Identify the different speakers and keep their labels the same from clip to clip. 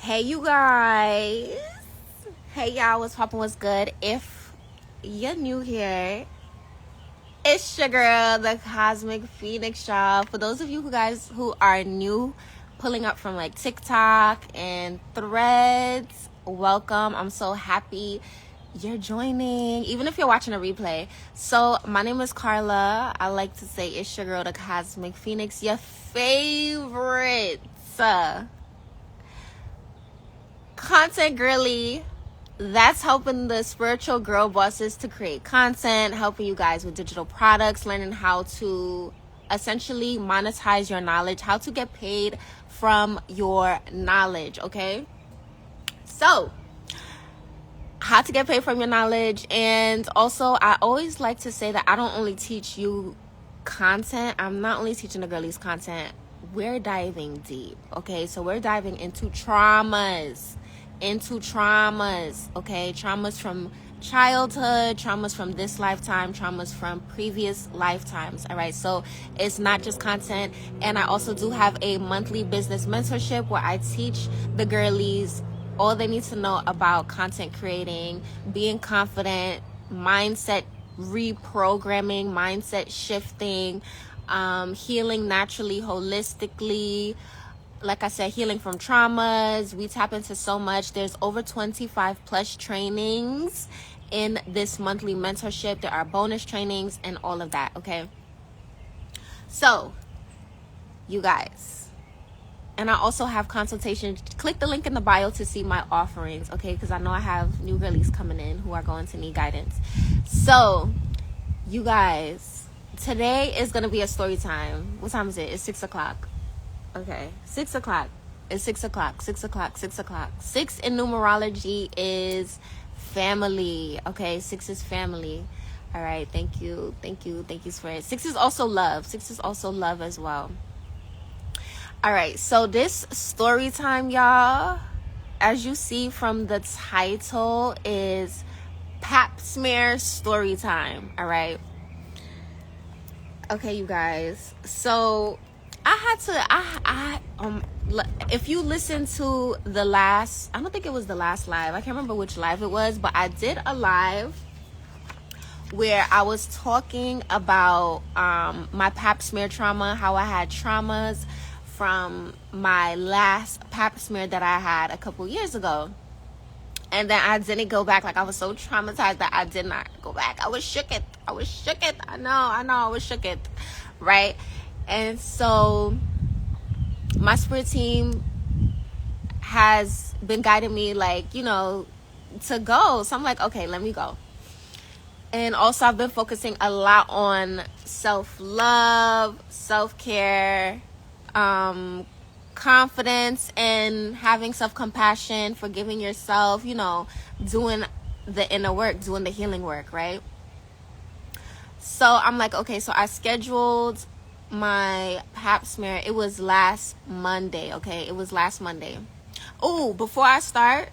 Speaker 1: Hey you guys. Hey y'all, what's poppin', what's good? If you're new here, it's your girl, the Cosmic Phoenix, y'all. For those of you guys who are new, pulling up from like TikTok and Threads, welcome. I'm so happy you're joining, even if you're watching a replay. So my name is Carla. I like to say it's your girl, the Cosmic Phoenix, your favorite content girly that's helping the spiritual girl bosses to create content, helping you guys with digital products, learning how to essentially monetize your knowledge, how to get paid from your knowledge. Okay, so how to get paid from your knowledge. And also, I always like to say that I don't only teach you content, I'm not only teaching the girlies content, we're diving deep. Okay, so we're diving into traumas, okay, traumas from childhood, traumas from this lifetime, traumas from previous lifetimes. All right, so it's not just content. And I also do have a monthly business mentorship where I teach the girlies all they need to know about content creating, being confident, mindset reprogramming, mindset shifting, healing naturally, holistically. Like I said, healing from traumas. We tap into so much. There's over 25 plus trainings in this monthly mentorship. There are bonus trainings and all of that. Okay, so you guys, and I also have consultations. Click the link in the bio to see my offerings, okay? Because I know I have new girlies coming in who are going to need guidance. So, you guys, today is going to be a story time. What time is it? It's 6 o'clock. Okay, 6 o'clock. It's 6 o'clock, 6 o'clock, 6 o'clock. 6 in numerology is family, okay? 6 is family. All right, thank you, Spirit. 6 is also love. 6 is also love as well. All right, so this story time, y'all, as you see from the title, is Pap Smear Story Time. All right. Okay, you guys. So I had to, if you listen to the last, I don't think it was the last live. I can't remember which live it was, but I did a live where I was talking about my pap smear trauma, how I had traumas from my last pap smear that I had a couple years ago. And then I didn't go back. Like, I was so traumatized that I did not go back. I was shook it. I was shook it. Right? And so my spirit team has been guiding me, like, you know, to go. So I'm like, okay, let me go. And also I've been focusing a lot on self-love, self-care, confidence, and having self-compassion, forgiving yourself, you know, doing the inner work, doing the healing work, right? So I'm like, okay, so I scheduled my pap smear. It was last Monday, okay? It was last Monday. Oh, before I start,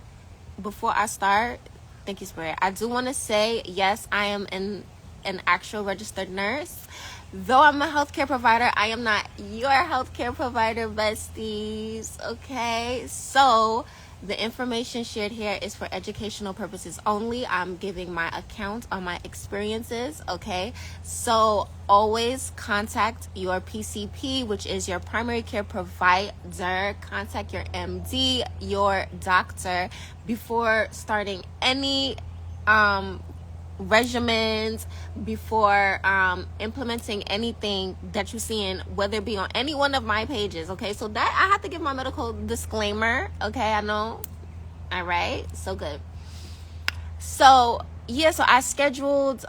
Speaker 1: thank you, Spirit, I do want to say, yes, I am an actual registered nurse. Though I'm a healthcare provider, I am not your healthcare provider, besties, okay? So the information shared here is for educational purposes only. I'm giving my account on my experiences, okay? So always contact your PCP, which is your primary care provider. Contact your MD, your doctor, before starting any regimens, before implementing anything that you see in, whether it be on any one of my pages, okay? So that I have to give my medical disclaimer, okay? I know. All right, so good. So yeah, so I scheduled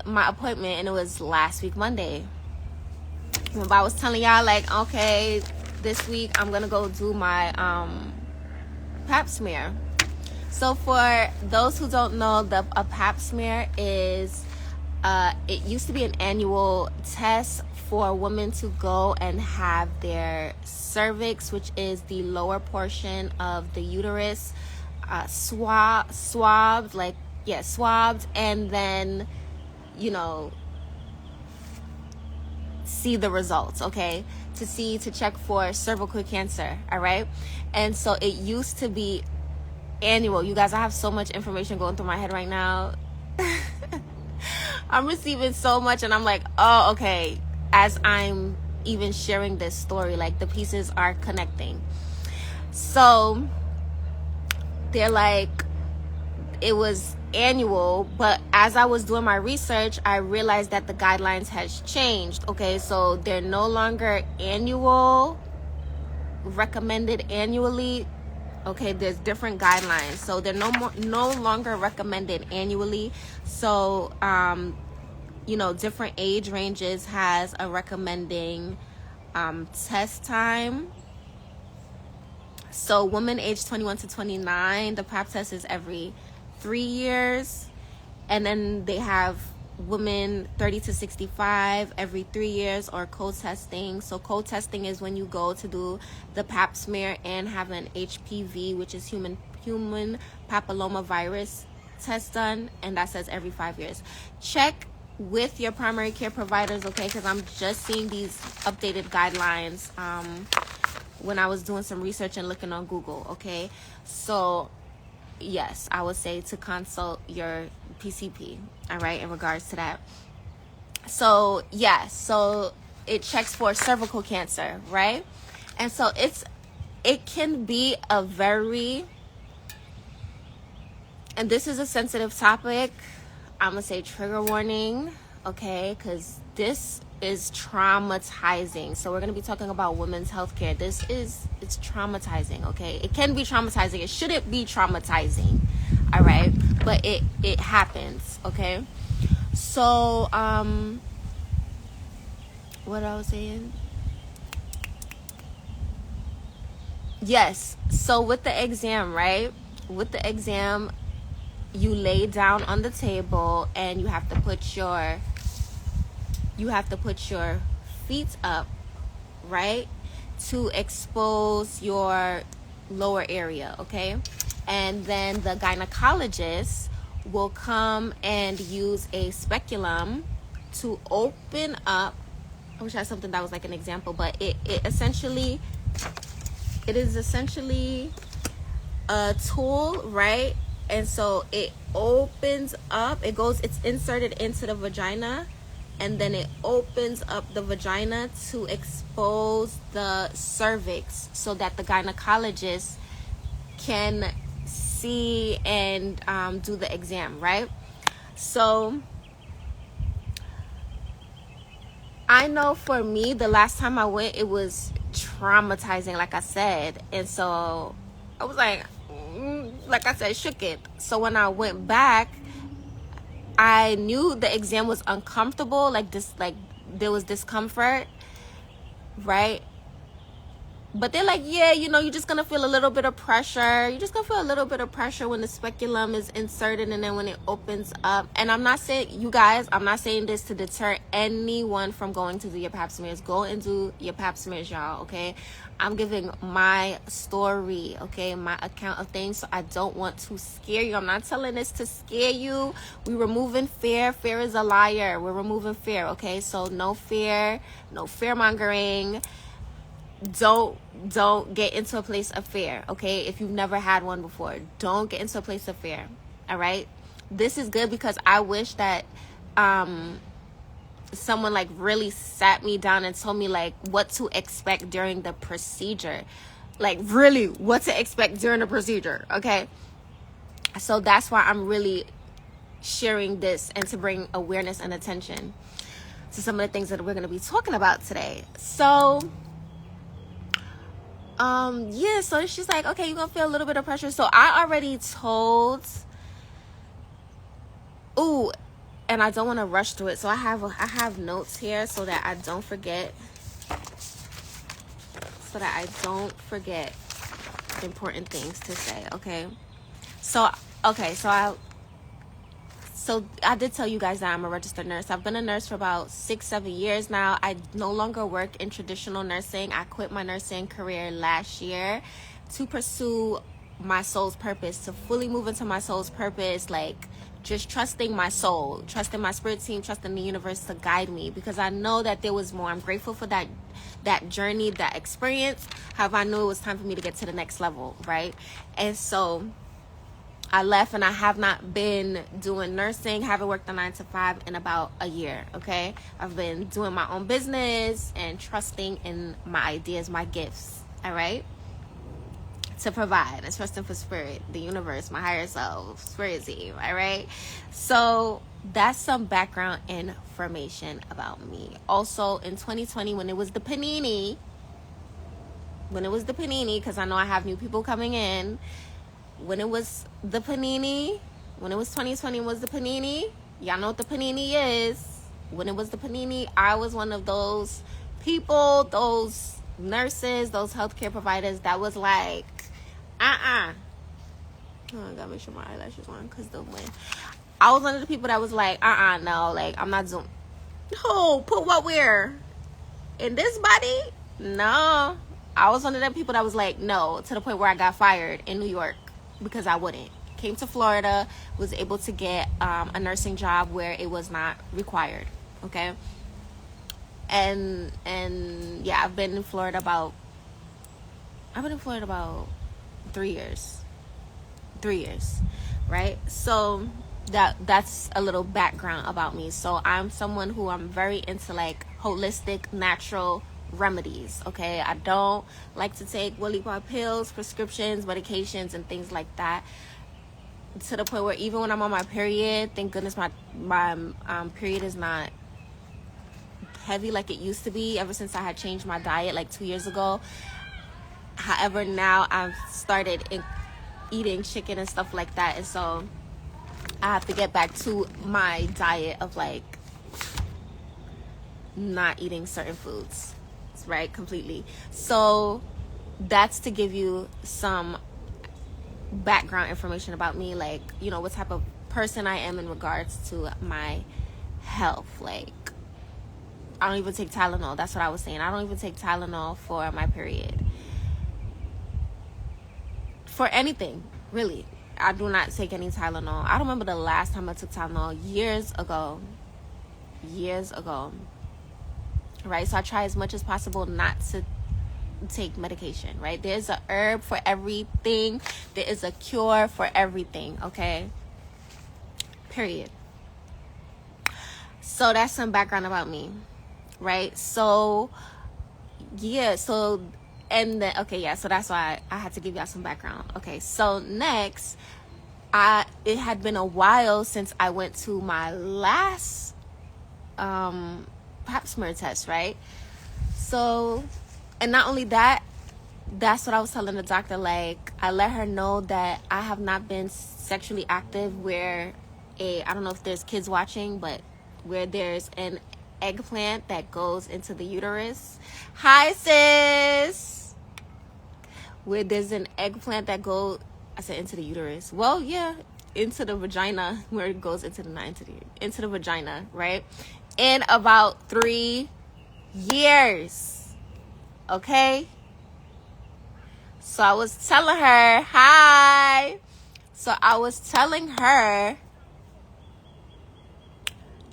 Speaker 1: my appointment, and it was last week Monday. Remember I was telling y'all, like, okay, this week I'm gonna go do my pap smear. So for those who don't know, a pap smear is, it used to be an annual test for women to go and have their cervix, which is the lower portion of the uterus, swabbed, and then, you know, see the results, okay? to check for cervical cancer. All right. And so it used to be annual. You guys, I have so much information going through my head right now. I'm receiving so much, and I'm like, oh, okay. As I'm even sharing this story, like the pieces are connecting. So they're like, it was annual, but as I was doing my research, I realized that the guidelines has changed. Okay, so they're no longer annual, recommended annually. Okay, there's different guidelines, so they're no longer recommended annually. So you know, different age ranges has a recommending test time. So women age 21 to 29, the pap test is every 3 years. And then they have women 30 to 65 every 3 years, or co-testing. So co-testing is when you go to do the pap smear and have an HPV, which is human papilloma virus test done, and that says every 5 years. Check with your primary care providers, okay, because I'm just seeing these updated guidelines when I was doing some research and looking on Google. Okay, so yes, I would say to consult your PCP, all right, in regards to that. So yes, so it checks for cervical cancer, right? And so it can be a very, and this is a sensitive topic, I'm gonna say trigger warning, okay, because this is traumatizing. So we're gonna be talking about women's healthcare. It's traumatizing, okay? It can be traumatizing. It shouldn't be traumatizing, all right? But it happens, okay? So what I was saying? Yes. So with the exam, right? With the exam, you lay down on the table and you have to put your feet up, right, to expose your lower area, okay? And then the gynecologist will come and use a speculum to open up. I wish I had something that was like an example, but it is essentially a tool, right? And so it opens up, it's inserted into the vagina, and then it opens up the vagina to expose the cervix so that the gynecologist can see and do the exam, right? So I know for me, the last time I went, it was traumatizing, like I said. And so I was like I said, shook it. So when I went back, I knew the exam was uncomfortable, like there was discomfort, right? But they're like, yeah, you know, you're just gonna feel a little bit of pressure. You're just gonna feel a little bit of pressure when the speculum is inserted and then when it opens up. And I'm not saying, you guys, I'm not saying this to deter anyone from going to do your pap smears. Go and do your pap smears, y'all, okay? I'm giving my story, okay, my account of things. So I don't want to scare you. I'm not telling this to scare you. We're removing fear. Fear is a liar. We're removing fear, okay? So no fear, no fear mongering. Don't get into a place of fear, okay? If you've never had one before, don't get into a place of fear, all right? This is good because I wish that someone like really sat me down and told me like what to expect during the procedure, like really what to expect during the procedure, okay? So that's why I'm really sharing this, and to bring awareness and attention to some of the things that we're going to be talking about today. So yeah, so she's like, okay, you're gonna feel a little bit of pressure. So I already told, and I don't want to rush through it, so I have notes here so that I don't forget, important things to say, okay? So I did tell you guys that I'm a registered nurse. I've been a nurse for about 6-7 years now. I no longer work in traditional nursing. I quit my nursing career last year to pursue my soul's purpose, to fully move into my soul's purpose, like just trusting my soul, trusting my spirit team, trusting the universe to guide me, because I know that there was more. I'm grateful for that journey, that experience. However, I knew it was time for me to get to the next level, right? And so I left, and I have not been doing nursing, haven't worked a 9 to 5 in about a year, okay? I've been doing my own business and trusting in my ideas, my gifts, all right? To provide and trusting for spirit, the universe, my higher self, spirit team, all right? So that's some background information about me. Also, in 2020, when it was the panini, because I know I have new people coming in, when it was the panini, when it was 2020 was the panini, y'all know what the panini is. When it was the panini, I was one of those people, those nurses, those healthcare providers that was like, oh, I gotta make sure my eyelashes on because the wind. I was one of the people that was like, no, like, I'm not doing. Oh, put what where? In this body? No. I was one of them people that was like, no, to the point where I got fired in New York because I wouldn't. Came to Florida, was able to get a nursing job where it was not required, okay? And yeah, I've been in Florida about 3 years, right? So that's a little background about me. So I'm someone who I'm very into like holistic, natural remedies, okay? I don't like to take LEEP pills, prescriptions, medications, and things like that, to the point where even when I'm on my period, thank goodness my period is not heavy like it used to be ever since I had changed my diet like 2 years ago. However, now I've started eating chicken and stuff like that, and so I have to get back to my diet of like not eating certain foods, right? Completely. So that's to give you some background information about me, like, you know, what type of person I am in regards to my health. Like, I don't even take Tylenol. That's what I was saying. I don't even take Tylenol for my period. For anything, really. I do not take any Tylenol. I don't remember the last time I took Tylenol. Years ago. Right? So I try as much as possible not to take medication, right? There's a herb for everything. There is a cure for everything, okay? Period. So that's some background about me, right? So, yeah, so... And then, okay, yeah, so that's why I had to give y'all some background. Okay, so next, it had been a while since I went to my last pap smear test, right? So, and not only that, that's what I was telling the doctor. Like, I let her know that I have not been sexually active where I don't know if there's kids watching, but where there's an eggplant that goes into the uterus. Hi, sis. Where there's an eggplant that goes, I said into the uterus. Well, yeah, into the vagina, where it goes into the vagina, right? In about 3 years. Okay? So I was telling her, hi. So I was telling her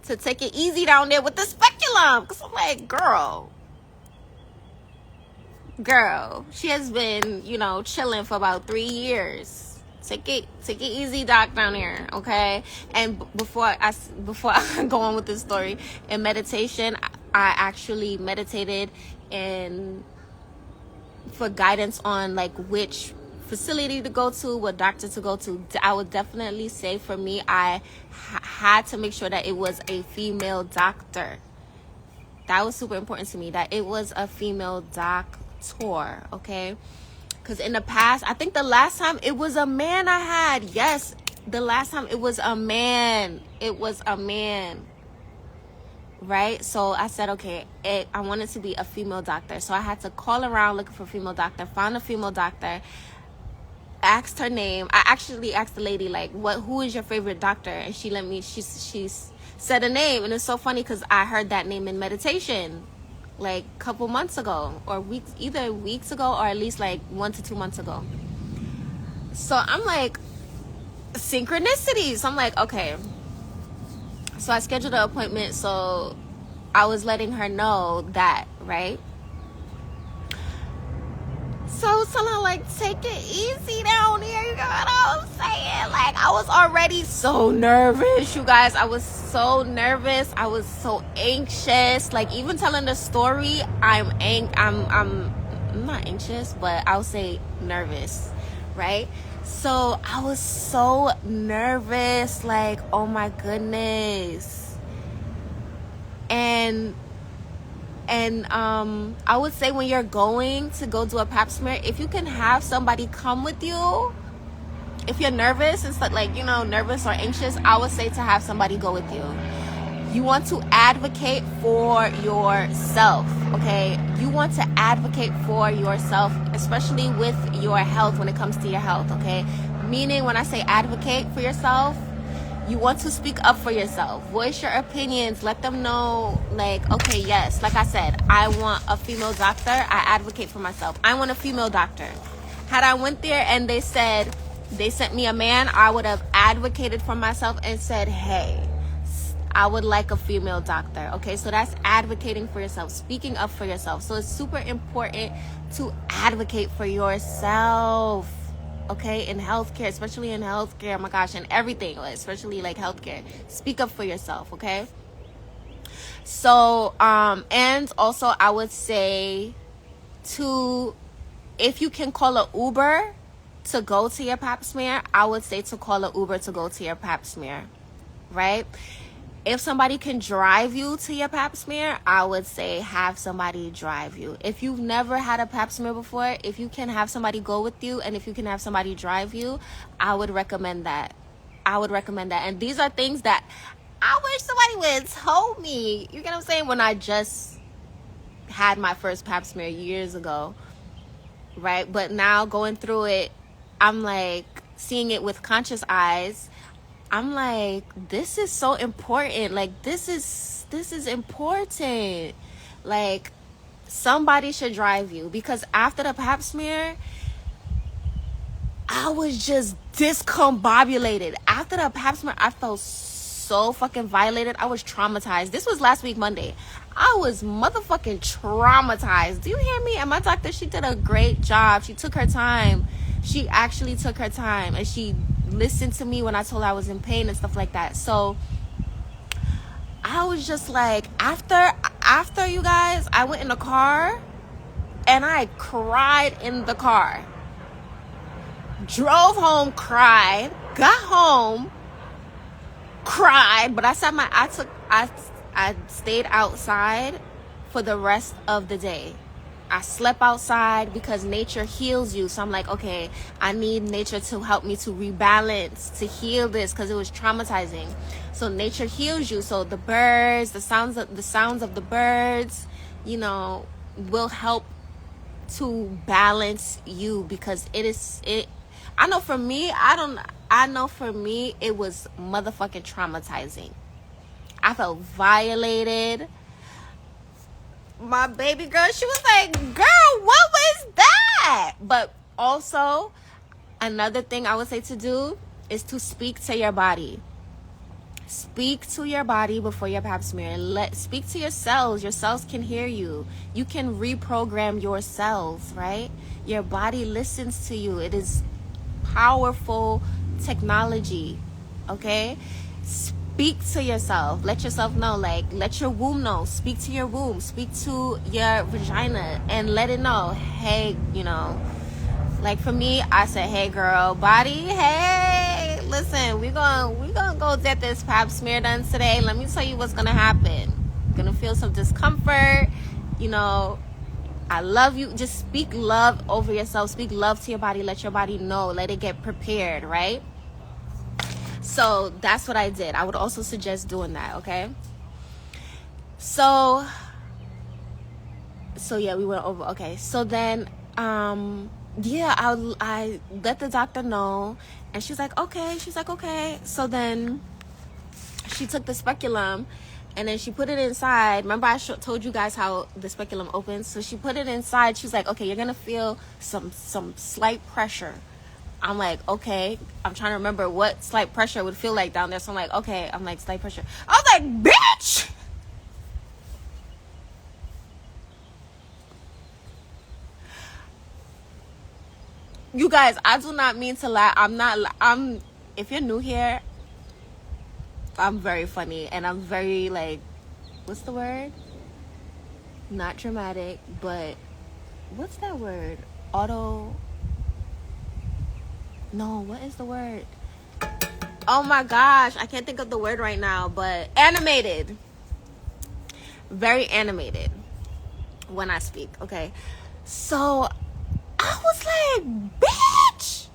Speaker 1: to take it easy down there with the speculum. Because I'm like, girl, she has been, you know, chilling for about 3 years. Take it easy, doc, down here, okay? And before I go on with this story, in meditation, I actually meditated and for guidance on like which facility to go to, what doctor to go to. I would definitely say for me, I had to make sure that it was a female doctor. That was super important to me, that it was a female doctor, okay? Because in the past, I think the last time it was a man I had. Yes, the last time it was a man. Right? So I said, okay, I wanted to be a female doctor. So I had to call around looking for a female doctor, found a female doctor, asked her name. I actually asked the lady, like, who is your favorite doctor? And she said a name. And it's so funny because I heard that name in meditation like a couple months ago, or either weeks ago, or at least like 1 to 2 months ago. So I'm like, synchronicity. So I'm like, okay. So I scheduled an appointment. So I was letting her know that, right? So I was telling her, like, take it easy down here. You know what I'm saying? Like, I was already so nervous, you guys. I was so nervous. I was so anxious. Like, even telling the story, I'm not anxious, but I'll say nervous, right? So I was so nervous, like, oh my goodness. And I would say when you're going to go do a pap smear, if you can have somebody come with you, if you're nervous and stuff, like, you know, nervous or anxious, I would say to have somebody go with you. You want to advocate for yourself, okay? You want to advocate for yourself, especially with your health, when it comes to your health, okay? Meaning, when I say advocate for yourself, you want to speak up for yourself. Voice your opinions. Let them know, like, okay, yes, like I said, I want a female doctor. I advocate for myself. I want a female doctor. Had I went there and they said, they sent me a man, I would have advocated for myself and said, hey, I would like a female doctor. Okay, so that's advocating for yourself, speaking up for yourself. So it's super important to advocate for yourself. Okay, in healthcare, especially in healthcare, oh my gosh, and everything, especially like healthcare. Speak up for yourself, okay? So, and also I would say to, if you can call an Uber to go to your pap smear, I would say to call an Uber to go to your pap smear, right? If somebody can drive you to your pap smear, I would say have somebody drive you. If you've never had a pap smear before, if you can have somebody go with you, and if you can have somebody drive you, I would recommend that. I would recommend that. And these are things that I wish somebody would have told me. You get what I'm saying? When I just had my first pap smear years ago, right? But now going through it, I'm like seeing it with conscious eyes. I'm like, this is so important. Like, this is important. Like, somebody should drive you, because after the pap smear, I was just discombobulated. After the pap smear, I felt so fucking violated. I was traumatized. This was last week, Monday. I was motherfucking traumatized. Do you hear me? And my doctor, she did a great job. She took her time. She actually took her time, and she listened to me when I told her I was in pain and stuff like that. So I was just like, after you guys, I went in the car and I cried in the car. Drove home, cried, got home, cried, but I stayed outside for the rest of the day. I slept outside because nature heals you. So I'm like, okay, I need nature to help me to rebalance, to heal this, because it was traumatizing. So nature heals you. So the birds, the sounds of the birds, you know, will help to balance you, because I know for me, it was motherfucking traumatizing. I felt violated. My baby girl, she was like, girl, what was that? But also, another thing I would say to do is to speak to your body. Speak to your body before your pap smear. Speak to your cells. Your cells can hear you. You can reprogram your cells, right? Your body listens to you. It is powerful technology, okay? Speak to yourself. Let yourself know. Like, let your womb know. Speak to your womb. Speak to your vagina and let it know. Hey, you know, like for me, I said, hey girl, body, hey, listen, we gonna go get this pap smear done today. Let me tell you what's gonna happen. You're gonna feel some discomfort. You know, I love you. Just speak love over yourself. Speak love to your body. Let your body know. Let it get prepared, right? So that's what I did. I would also suggest doing that, okay? So yeah, we went over. Okay, so then, yeah, I let the doctor know, and she's like, okay. So then she took the speculum, and then she put it inside. Remember I told you guys how the speculum opens? So she put it inside. She's like, okay, you're gonna feel some slight pressure I'm like, okay. I'm trying to remember what slight pressure would feel like down there. So I'm like, okay. I'm like, slight pressure. I was like, bitch! You guys, I do not mean to lie. If you're new here, I'm very funny. And I'm very, like, what's the word? Not dramatic, but what's that word? No, what is the word? Oh my gosh, I can't think of the word right now, but animated. Very animated when I speak, okay? So I was like, bitch!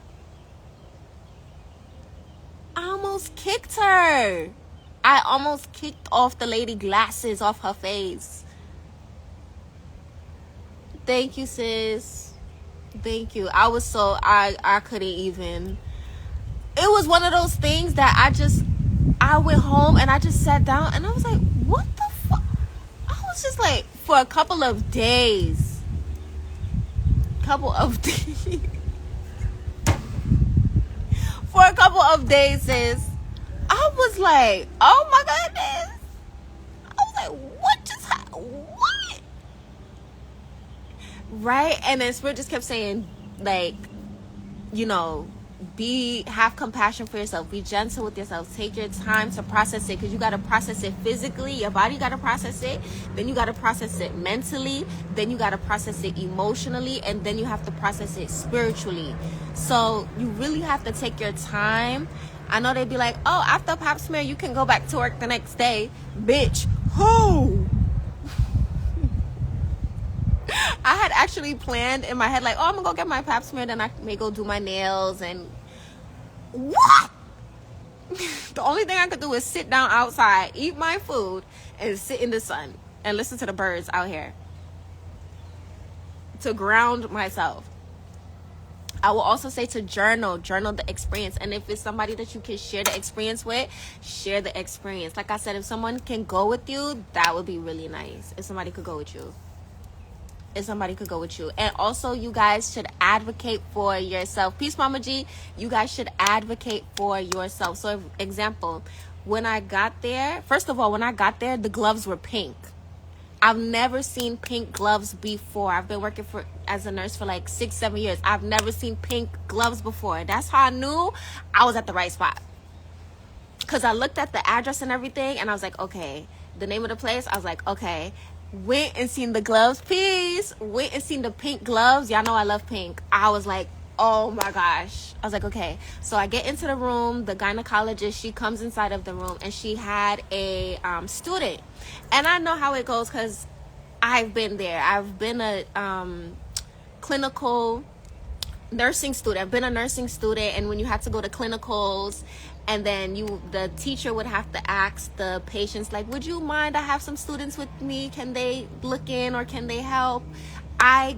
Speaker 1: I almost kicked her. I almost kicked off the lady glasses off her face. Thank you, sis. Thank you. I couldn't even. It was one of those things that I went home and I just sat down and I was like, what the fuck? I was just like, for a couple of days. For a couple of days, sis, I was like, oh my goodness. I was like, what just happened? What? Right? And then Spirit just kept saying, like, you know, have compassion for yourself, be gentle with yourself, take your time to process it, because you got to process it physically, your body got to process it, then you got to process it mentally, then you got to process it emotionally, and then you have to process it spiritually. So you really have to take your time. I know they'd be like, oh, after a pap smear you can go back to work the next day. Bitch, who? I had actually planned in my head, like, oh, I'm gonna go get my pap smear, then I may go do my nails. And what? The only thing I could do is sit down outside, eat my food, and sit in the sun and listen to the birds out here to ground myself. I will also say to journal the experience. And if it's somebody that you can share the experience with, share the experience. Like I said, if someone can go with you, that would be really nice. If somebody could go with you. And also, you guys should advocate for yourself. Peace, Mama G. You guys should advocate for yourself. So, example, when I got there, first of all, the gloves were pink. I've never seen pink gloves before. I've been working as a nurse for like 6-7 years. I've never seen pink gloves before. That's how I knew I was at the right spot. Because I looked at the address and everything, and I was like, okay. The name of the place, I was like, okay. Went and seen the gloves. Peace. Went and seen the pink gloves. Y'all know I love pink. I was like, oh my gosh. I was like, okay. So I get into the room. The gynecologist, she comes inside of the room, and she had a student. And I know how it goes because I've been there. I've been a clinical nursing student. I've been a nursing student, and when you have to go to clinicals, and then the teacher would have to ask the patients, like, would you mind, I have some students with me, can they look in or can they help? I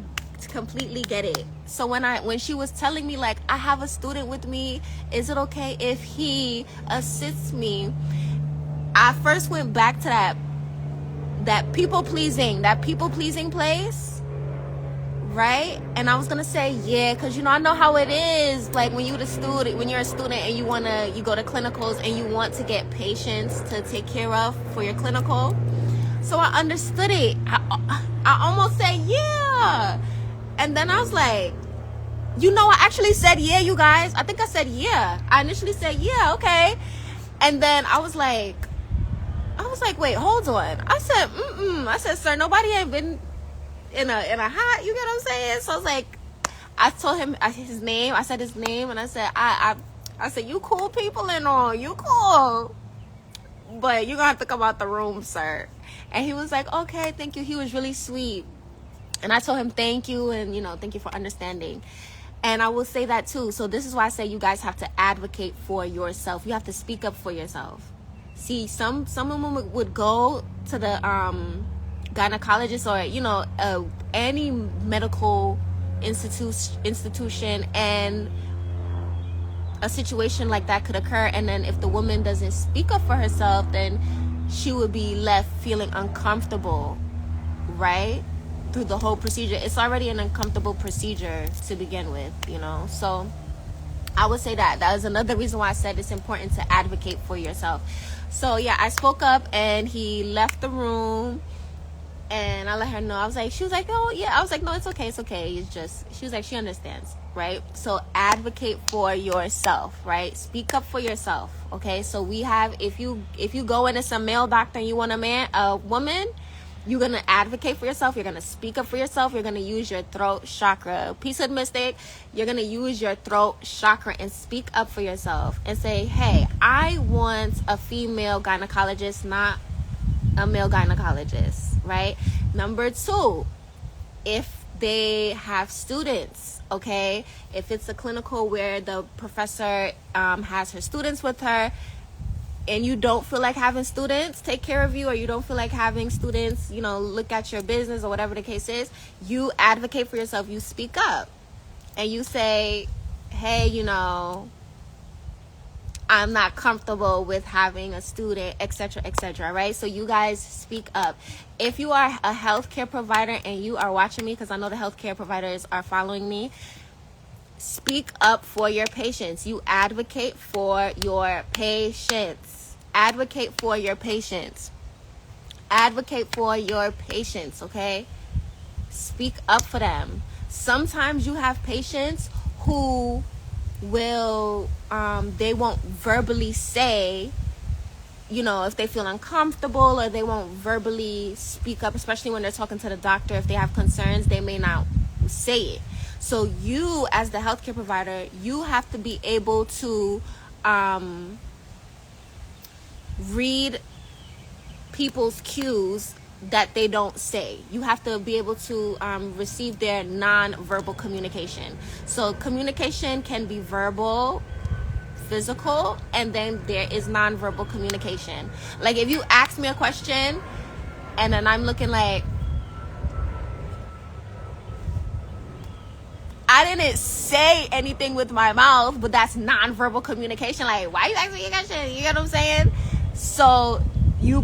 Speaker 1: completely get it. So when she was telling me, like, I have a student with me, is it okay if he assists me? I first went back to that people pleasing place. Right? And I was gonna say, yeah, because I know how it is, like when you're a student and you go to clinicals and you want to get patients to take care of for your clinical. So I understood it. I almost said yeah, and then I was like, I actually said yeah, you guys. I think I said yeah. I initially said yeah, okay, and then I was like, wait, hold on. I said, sir, nobody ain't been in a hot, you get what I'm saying? So I was like, I told him his name. I said his name, and I said, I said, you cool people and all, you cool, but you're gonna have to come out the room, sir. And he was like, okay, thank you. He was really sweet, and I told him thank you, and thank you for understanding. And I will say that too. So this is why I say you guys have to advocate for yourself. You have to speak up for yourself. See, some women would go to the gynecologist or any medical institution, and a situation like that could occur, and then if the woman doesn't speak up for herself, then she would be left feeling uncomfortable, right, through the whole procedure. It's already an uncomfortable procedure to begin with, so I would say that is another reason why I said it's important to advocate for yourself. So yeah, I spoke up and he left the room, and I let her know. She was like, oh yeah. I was like, no, it's okay. It's just, she was like, she understands, right? So advocate for yourself, right? Speak up for yourself, okay? So we have, if you go into some male doctor and you want a woman, you're going to advocate for yourself. You're going to speak up for yourself. You're going to use your throat chakra. Piece of mistake. You're going to use your throat chakra and speak up for yourself and say, hey, I want a female gynecologist, not a male gynecologist, right? Number 2, if they have students, okay? If it's a clinical where the professor has her students with her, and you don't feel like having students take care of you, or you don't feel like having students, look at your business, or whatever the case is, you advocate for yourself. You speak up and you say, hey, I'm not comfortable with having a student, etc., right? So you guys speak up. If you are a healthcare provider and you are watching me, because I know the healthcare providers are following me, speak up for your patients. You advocate for your patients. Advocate for your patients. Advocate for your patients, okay? Speak up for them. Sometimes you have patients who will, they won't verbally say, if they feel uncomfortable, or they won't verbally speak up, especially when they're talking to the doctor. If they have concerns, they may not say it. So you, as the healthcare provider, you have to be able to read people's cues that they don't say. You have to be able to receive their non-verbal communication. So communication can be verbal, physical, and then there is non-verbal communication. Like if you ask me a question and then I'm looking like, I didn't say anything with my mouth, but that's non-verbal communication. Like, why you asking me a question? You get what I'm saying? So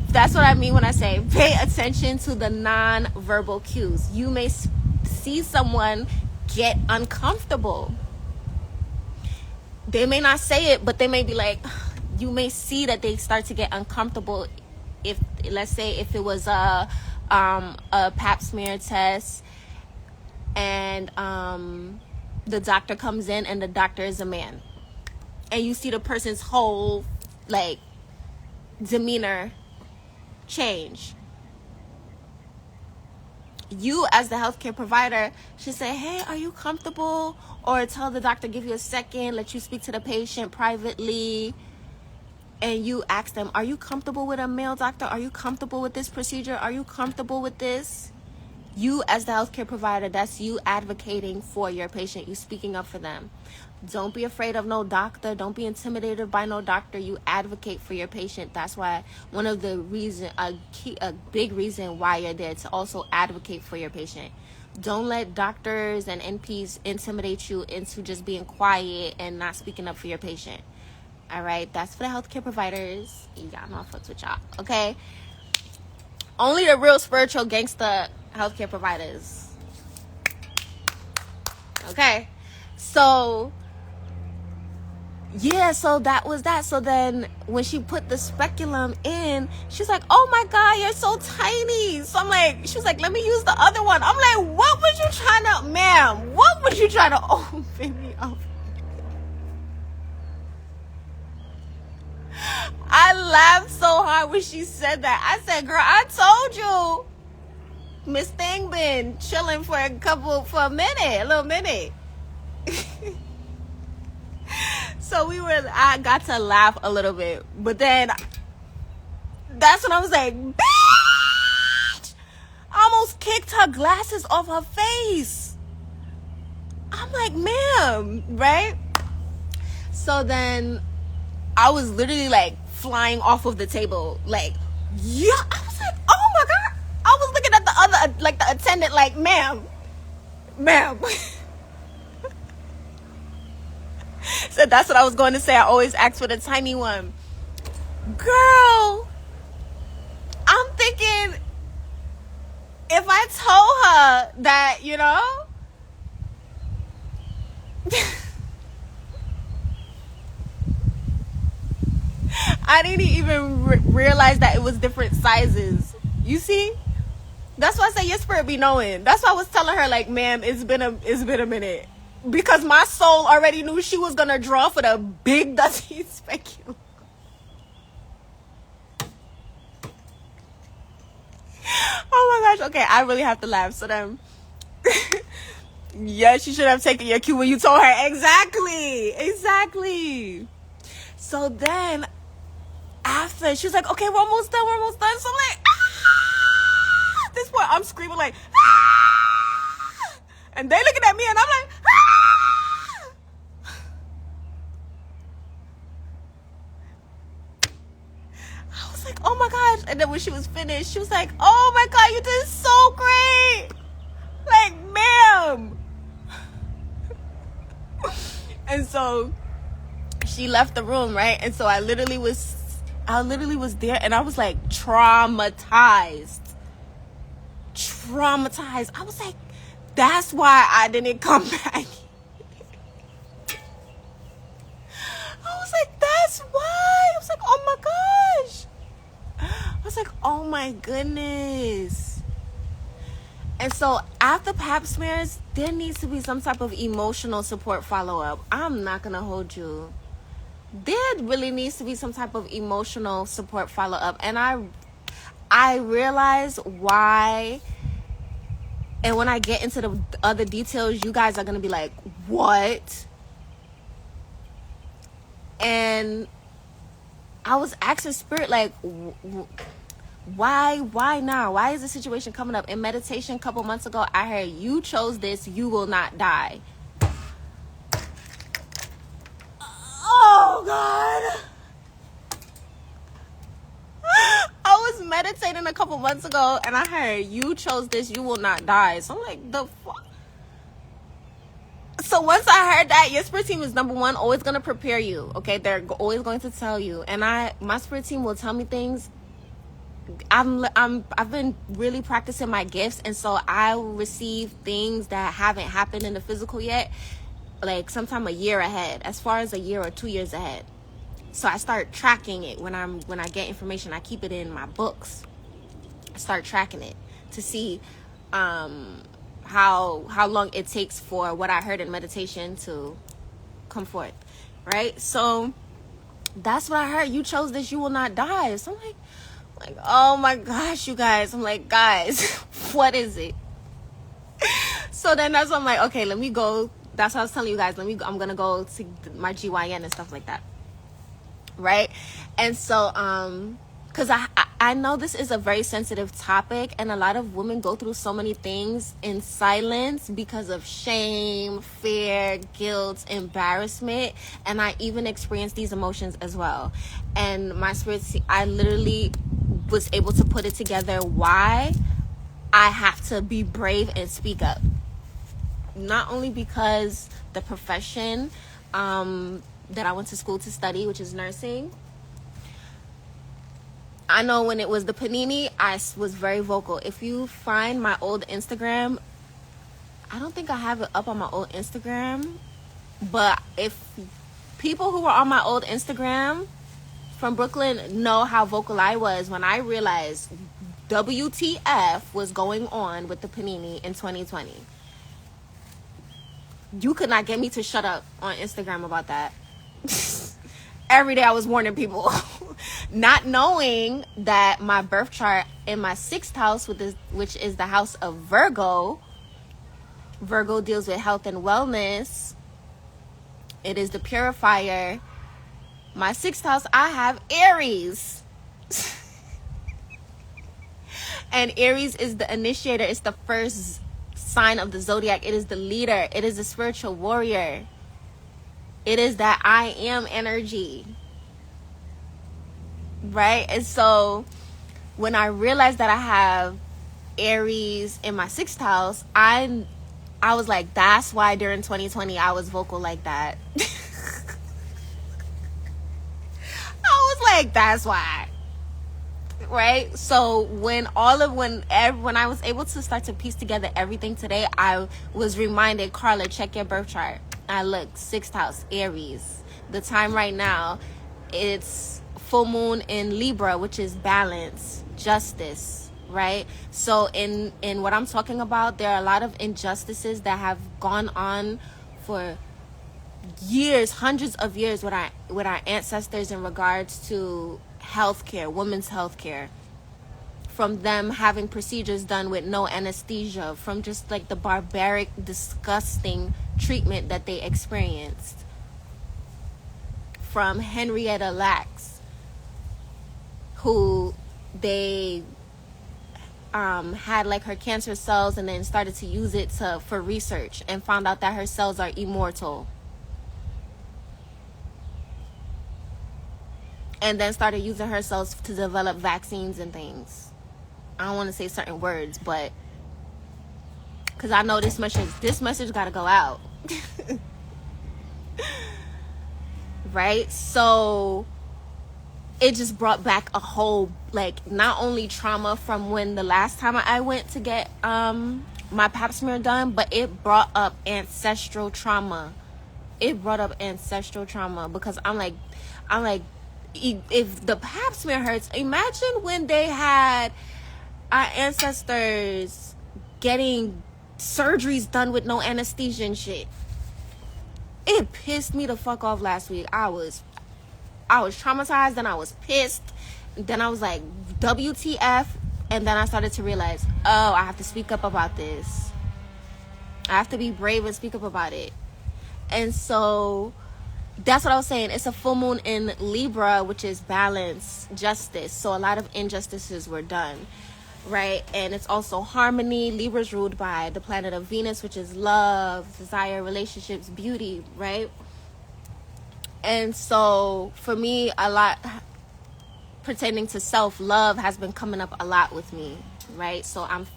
Speaker 1: that's what I mean when I say pay attention to the non-verbal cues. You may see someone get uncomfortable. They may not say it, but they may be like, you may see that they start to get uncomfortable. If, let's say, if it was a pap smear test, and the doctor comes in and the doctor is a man, and you see the person's whole demeanor change, you as the healthcare provider should say, hey, are you comfortable? Or tell the doctor, give you a second, let you speak to the patient privately, and you ask them, are you comfortable with a male doctor? Are you comfortable with this procedure? Are you comfortable with this? You as the healthcare provider, that's you advocating for your patient. You speaking up for them. Don't be afraid of no doctor. Don't be intimidated by no doctor. You advocate for your patient. That's why one of the a big reason why you're there, to also advocate for your patient. Don't let doctors and NPs intimidate you into just being quiet and not speaking up for your patient. All right, that's for the healthcare providers. Y'all know I fucks with y'all, okay? Only the real spiritual gangster healthcare providers. Okay, so yeah, so that was that. So then when she put the speculum in, she's like, oh my God, you're so tiny. So I'm like, she was like, let me use the other one. I'm like, what was you trying to, ma'am, what was you trying to open me up? I laughed so hard when she said that. I said, girl, I told you Miss Thing been chilling for a little minute. So I got to laugh a little bit, but then that's when I was like, bitch! I almost kicked her glasses off her face. I'm like, ma'am, right? So then I was literally like flying off of the table, like, yeah. I was like, oh my God. I was looking at the other, like the attendant, like, ma'am. So that's what I was going to say. I always ask for the tiny one. Girl, I'm thinking, if I told her that, I didn't even realize that it was different sizes. You see? That's why I say your spirit be knowing. That's why I was telling her, like, ma'am, it's been a minute. Because my soul already knew she was gonna draw for the big dusty speculum. Oh my gosh, okay, I really have to laugh. So then yes, you should have taken your cue when you told her. Exactly. So then after, she was like, okay, we're almost done. So I'm like, ah! At this point, I'm screaming like, ah! And they looking at me and I'm like, ah! I was like, oh my gosh. And then when she was finished, she was like, oh my God, you did so great. Like, ma'am. And so she left the room, right? And so I literally was there, and I was like traumatized. I was like, that's why I didn't come back. I was like, that's why. I was like, oh my gosh. I was like, oh my goodness. And so after pap smears, there needs to be some type of emotional support follow-up. I'm not going to hold you. There really needs to be some type of emotional support follow-up. And I realize why. And when I get into the other details, you guys are going to be like, what? And I was asking Spirit, like, why now? Why is the situation coming up? In meditation a couple months ago, I heard, you chose this, you will not die. Oh God. I was meditating a couple months ago and I heard, you chose this, you will not die. So I'm like, the fuck? So once I heard that, your spirit team is number one, always going to prepare you. Okay, they're always going to tell you. And my spirit team will tell me things. I've been really practicing my gifts, and so I receive things that haven't happened in the physical yet, like sometime a year ahead, as far as a year or 2 years ahead. So I start tracking it when I get information. I keep it in my books. I start tracking it to see how long it takes for what I heard in meditation to come forth, right? So that's what I heard. You chose this, you will not die. So I'm like, oh my gosh, you guys. I'm like, guys, what is it? So then that's when I'm like, okay, let me go. That's what I was telling you guys. I'm going to go to my GYN and stuff like that. Right? And so, because I know this is a very sensitive topic, and a lot of women go through so many things in silence because of shame, fear, guilt, embarrassment. And I even experienced these emotions as well. And my spirit, I literally was able to put it together why I have to be brave and speak up. Not only because the profession that I went to school to study, which is nursing. I know when it was the panini, I was very vocal. If you find my old Instagram, I don't think I have it up on my old Instagram, but if people who were on my old Instagram from Brooklyn know how vocal I was when I realized WTF was going on with the panini in 2020. You could not get me to shut up on Instagram about that. Every day I was warning people. Not knowing that my birth chart in my 6th house, which is the house of Virgo. Virgo deals with health and wellness. It is the purifier. My 6th house, I have Aries. And Aries is the initiator. It's the first sign of the zodiac. It is the leader. It is the spiritual warrior. It is that I am energy. Right? And so when I realized that I have Aries in my 6th house, I was like, that's why during 2020 I was vocal like that. I was like, that's why. Right? So when I was able to start to piece together everything today, I was reminded, Carla, check your birth chart. I looked, 6th house, Aries. The time right now, it's full moon in Libra, which is balance, justice, right? So in what I'm talking about, there are a lot of injustices that have gone on for years, hundreds of years with our ancestors in regards to healthcare, women's healthcare. From them having procedures done with no anesthesia, from just like the barbaric, disgusting treatment that they experienced. From Henrietta Lacks, who they had like her cancer cells and then started to use it for research and found out that her cells are immortal. And then started using her cells to develop vaccines and things. I don't want to say certain words, but because I know this message got to go out. Right? So it just brought back a whole, like, not only trauma from when the last time I went to get my pap smear done, but it brought up ancestral trauma. It brought up ancestral trauma because I'm like, if the pap smear hurts, imagine when they had our ancestors getting surgeries done with no anesthesia and shit. It pissed me the fuck off last week. I was traumatized, then I was pissed, then I was like, WTF, and then I started to realize, oh, I have to speak up about this. I have to be brave and speak up about it. And so that's what I was saying. It's a full moon in Libra, which is balance, justice. So a lot of injustices were done, right? And it's also harmony. Libra's ruled by the planet of Venus, which is love, desire, relationships, beauty, right? And so for me, a lot pertaining to self-love has been coming up a lot with me, right? So I'm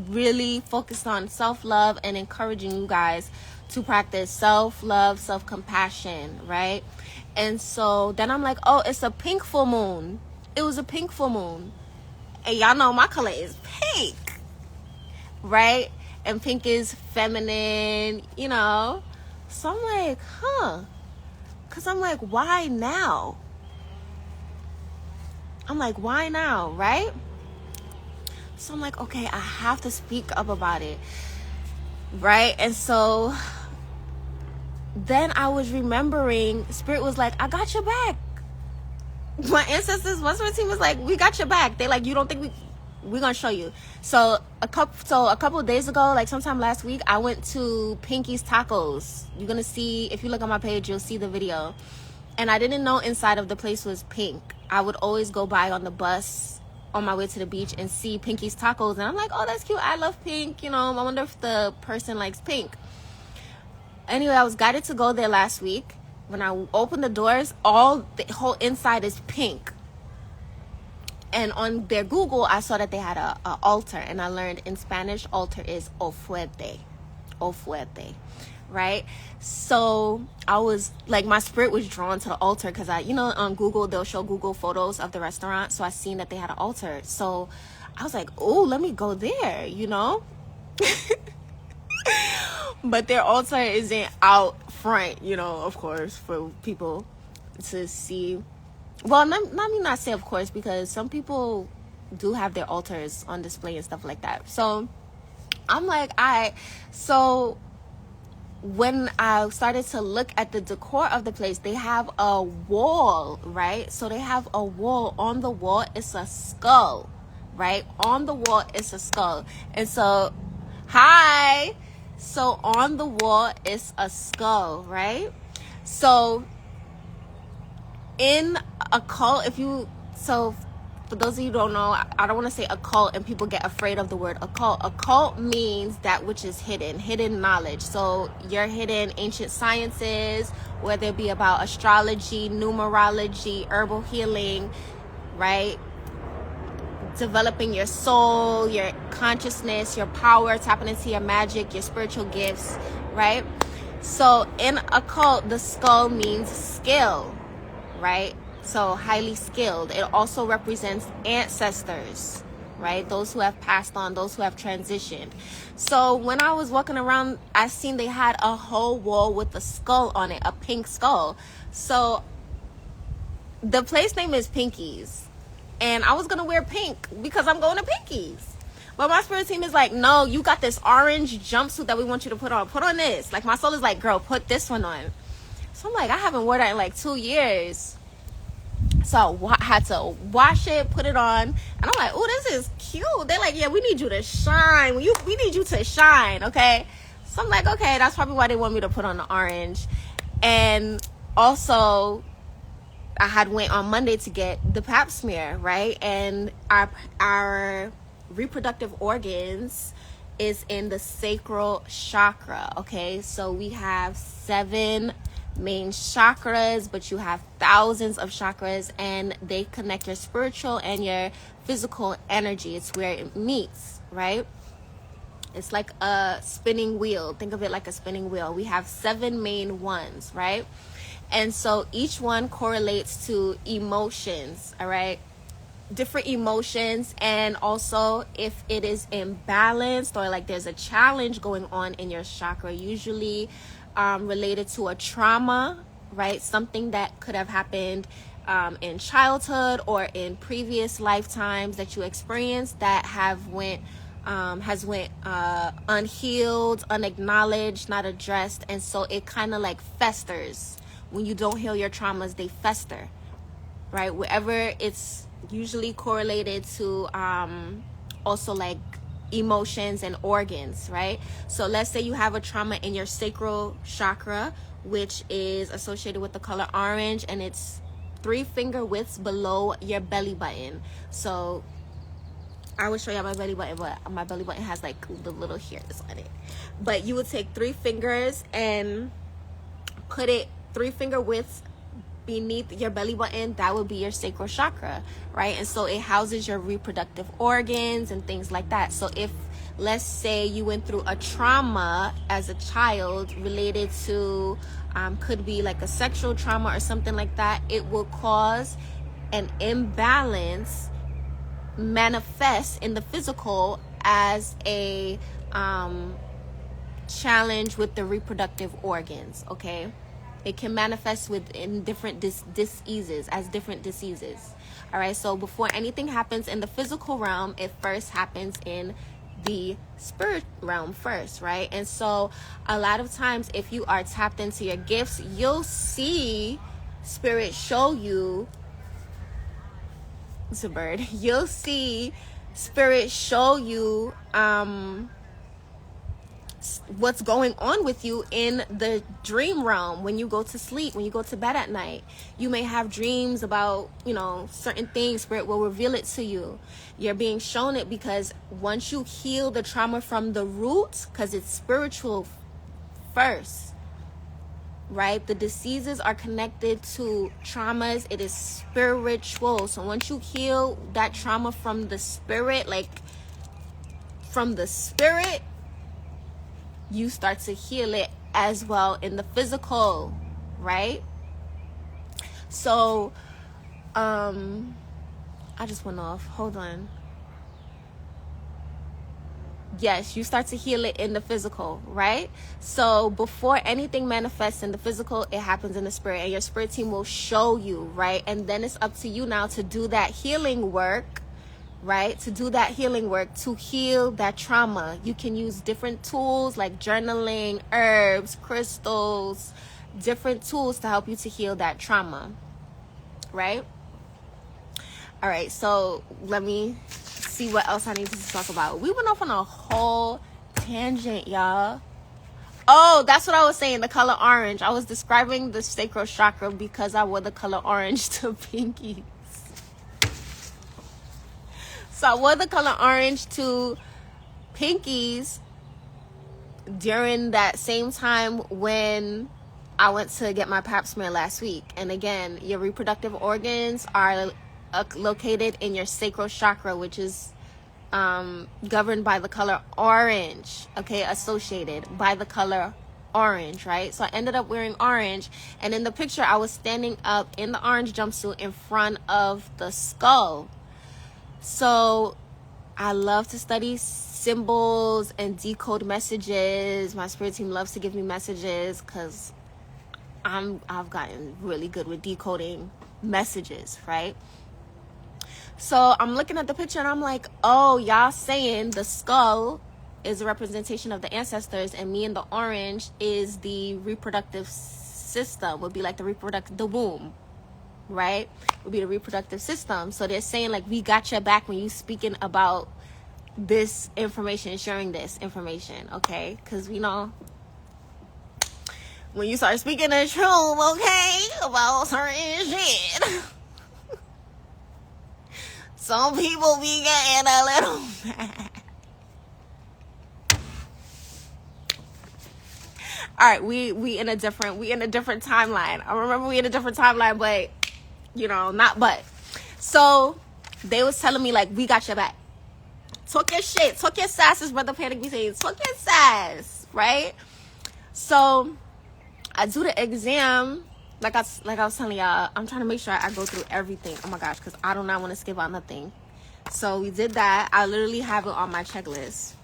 Speaker 1: really focused on self-love and encouraging you guys to practice self-love, self-compassion, right? And so then I'm like, oh, it's a pink full moon. It was a pink full moon. And y'all know my color is pink, right? And pink is feminine, you know? So I'm like, because I'm like, why now? I'm like, why now, right? So I'm like, okay, I have to speak up about it, right? And so then I was remembering, Spirit was like, I got your back. My ancestors, once my team was like, we got your back. They like, you don't think we're gonna show you. So a couple of days ago, like sometime last week, I went to Pinky's Tacos. You're gonna see, if you look on my page, you'll see the video. And I didn't know inside of the place was pink. I would always go by on the bus on my way to the beach and see Pinky's Tacos, and I'm like, oh, that's cute, I love pink, you know, I wonder if the person likes pink. Anyway, I was guided to go there last week. When I opened the doors, the whole inside is pink. And on their Google, I saw that they had a altar, and I learned in Spanish, altar is o fuerte, right? So I was like, my spirit was drawn to the altar because on Google, they'll show Google photos of the restaurant. So I seen that they had an altar. So I was like, oh, let me go there, you know? But their altar isn't out front, you know, of course, for people to see. Well, let me not say of course, because some people do have their altars on display and stuff like that. So I'm like, so when I started to look at the decor of the place, they have a wall, right? So they have a wall. On the wall, it's a skull, right? On the wall, it's a skull. And so, so on the wall is a skull, right? So in a cult, for those of you who don't know, I don't want to say occult and people get afraid of the word occult. Occult means that which is hidden knowledge. So your hidden ancient sciences, whether it be about astrology, numerology, herbal healing, right? Developing your soul, your consciousness, your power, tapping into your magic, your spiritual gifts, right? So in occult, the skull means skill, right? So highly skilled. It also represents ancestors, right? Those who have passed on, those who have transitioned. So when I was walking around, I seen they had a whole wall with a skull on it, a pink skull. So the place name is Pinkies. And I was going to wear pink because I'm going to Pinkies. But my spirit team is like, no, you got this orange jumpsuit that we want you to put on. Put on this. Like, my soul is like, girl, put this one on. So I'm like, I haven't worn that in like 2 years. So I had to wash it, put it on. And I'm like, oh, this is cute. They're like, yeah, we need you to shine. We need you to shine, okay? So I'm like, okay, that's probably why they want me to put on the orange. And also, I had went on Monday to get the pap smear, right? And our reproductive organs is in the sacral chakra, okay? So we have 7 main chakras, but you have thousands of chakras, and they connect your spiritual and your physical energy. It's where it meets, right? It's like a spinning wheel. Think of it like a spinning wheel. We have 7 main ones, right? And so each one correlates to emotions, all right? Different emotions. And also if it is imbalanced or like there's a challenge going on in your chakra, usually related to a trauma, right? Something that could have happened in childhood or in previous lifetimes that you experienced that has went unhealed, unacknowledged, not addressed. And so it kind of like festers. When you don't heal your traumas, they fester, right? Wherever it's usually correlated to also like emotions and organs, right? So let's say you have a trauma in your sacral chakra, which is associated with the color orange, and it's 3 finger widths below your belly button. So I will show you my belly button, but my belly button has like the little hairs on it. But you would take 3 fingers and put it 3 finger widths beneath your belly button. That would be your sacral chakra, right? And so it houses your reproductive organs and things like that. So if, let's say, you went through a trauma as a child related to could be like a sexual trauma or something like that, it will cause an imbalance manifest in the physical as a challenge with the reproductive organs, okay? It can manifest in different diseases, as different diseases. All right, so before anything happens in the physical realm, it first happens in the spirit realm first, right? And so a lot of times if you are tapped into your gifts, you'll see spirit show you, it's a bird, you'll see spirit show you what's going on with you in the dream realm. When you go to sleep, when you go to bed at night, you may have dreams about, you know, certain things. Spirit will reveal it to you. You're being shown it because once you heal the trauma from the root, because it's spiritual first, right? The diseases are connected to traumas. It is spiritual. So once you heal that trauma from the spirit, like from the spirit, you start to heal it as well in the physical, right? So I just went off, hold on. Yes, you start to heal it in the physical, right? So before anything manifests in the physical, it happens in the spirit, and your spirit team will show you, right? And then it's up to you now to do that healing work, right? To do that healing work, to heal that trauma. You can use different tools like journaling, herbs, crystals, different tools to help you to heal that trauma, right? All right, so let me see what else I need to talk about. We went off on a whole tangent, y'all. Oh, that's what I was saying, the color orange. I was describing the sacral chakra because I wore the color orange to Pinkies. So I wore the color orange to Pinkies during that same time when I went to get my pap smear last week. And again, your reproductive organs are located in your sacral chakra, which is governed by the color orange, okay, associated by the color orange, right? So I ended up wearing orange, and in the picture I was standing up in the orange jumpsuit in front of the skull. So I love to study symbols and decode messages. My spirit team loves to give me messages because I've gotten really good with decoding messages, right? So I'm looking at the picture and I'm like, oh, y'all saying the skull is a representation of the ancestors, and me in the orange is the reproductive system, would be like the womb, right? Would be the reproductive system. So they're saying like, we got your back when you speaking about this information, sharing this information, okay? Because we know when you start speaking the truth, okay, about certain shit, some people be getting a little mad. All right, we in a different timeline. I remember we in a different timeline, but not but. So they was telling me like, we got your back. Talk your shit. Talk your sass, as Brother Panic be saying. Talk your sass, right? So I do the exam. Like I was telling y'all, I'm trying to make sure I go through everything. Oh my gosh, because I do not want to skip out nothing. So we did that. I literally have it on my checklist.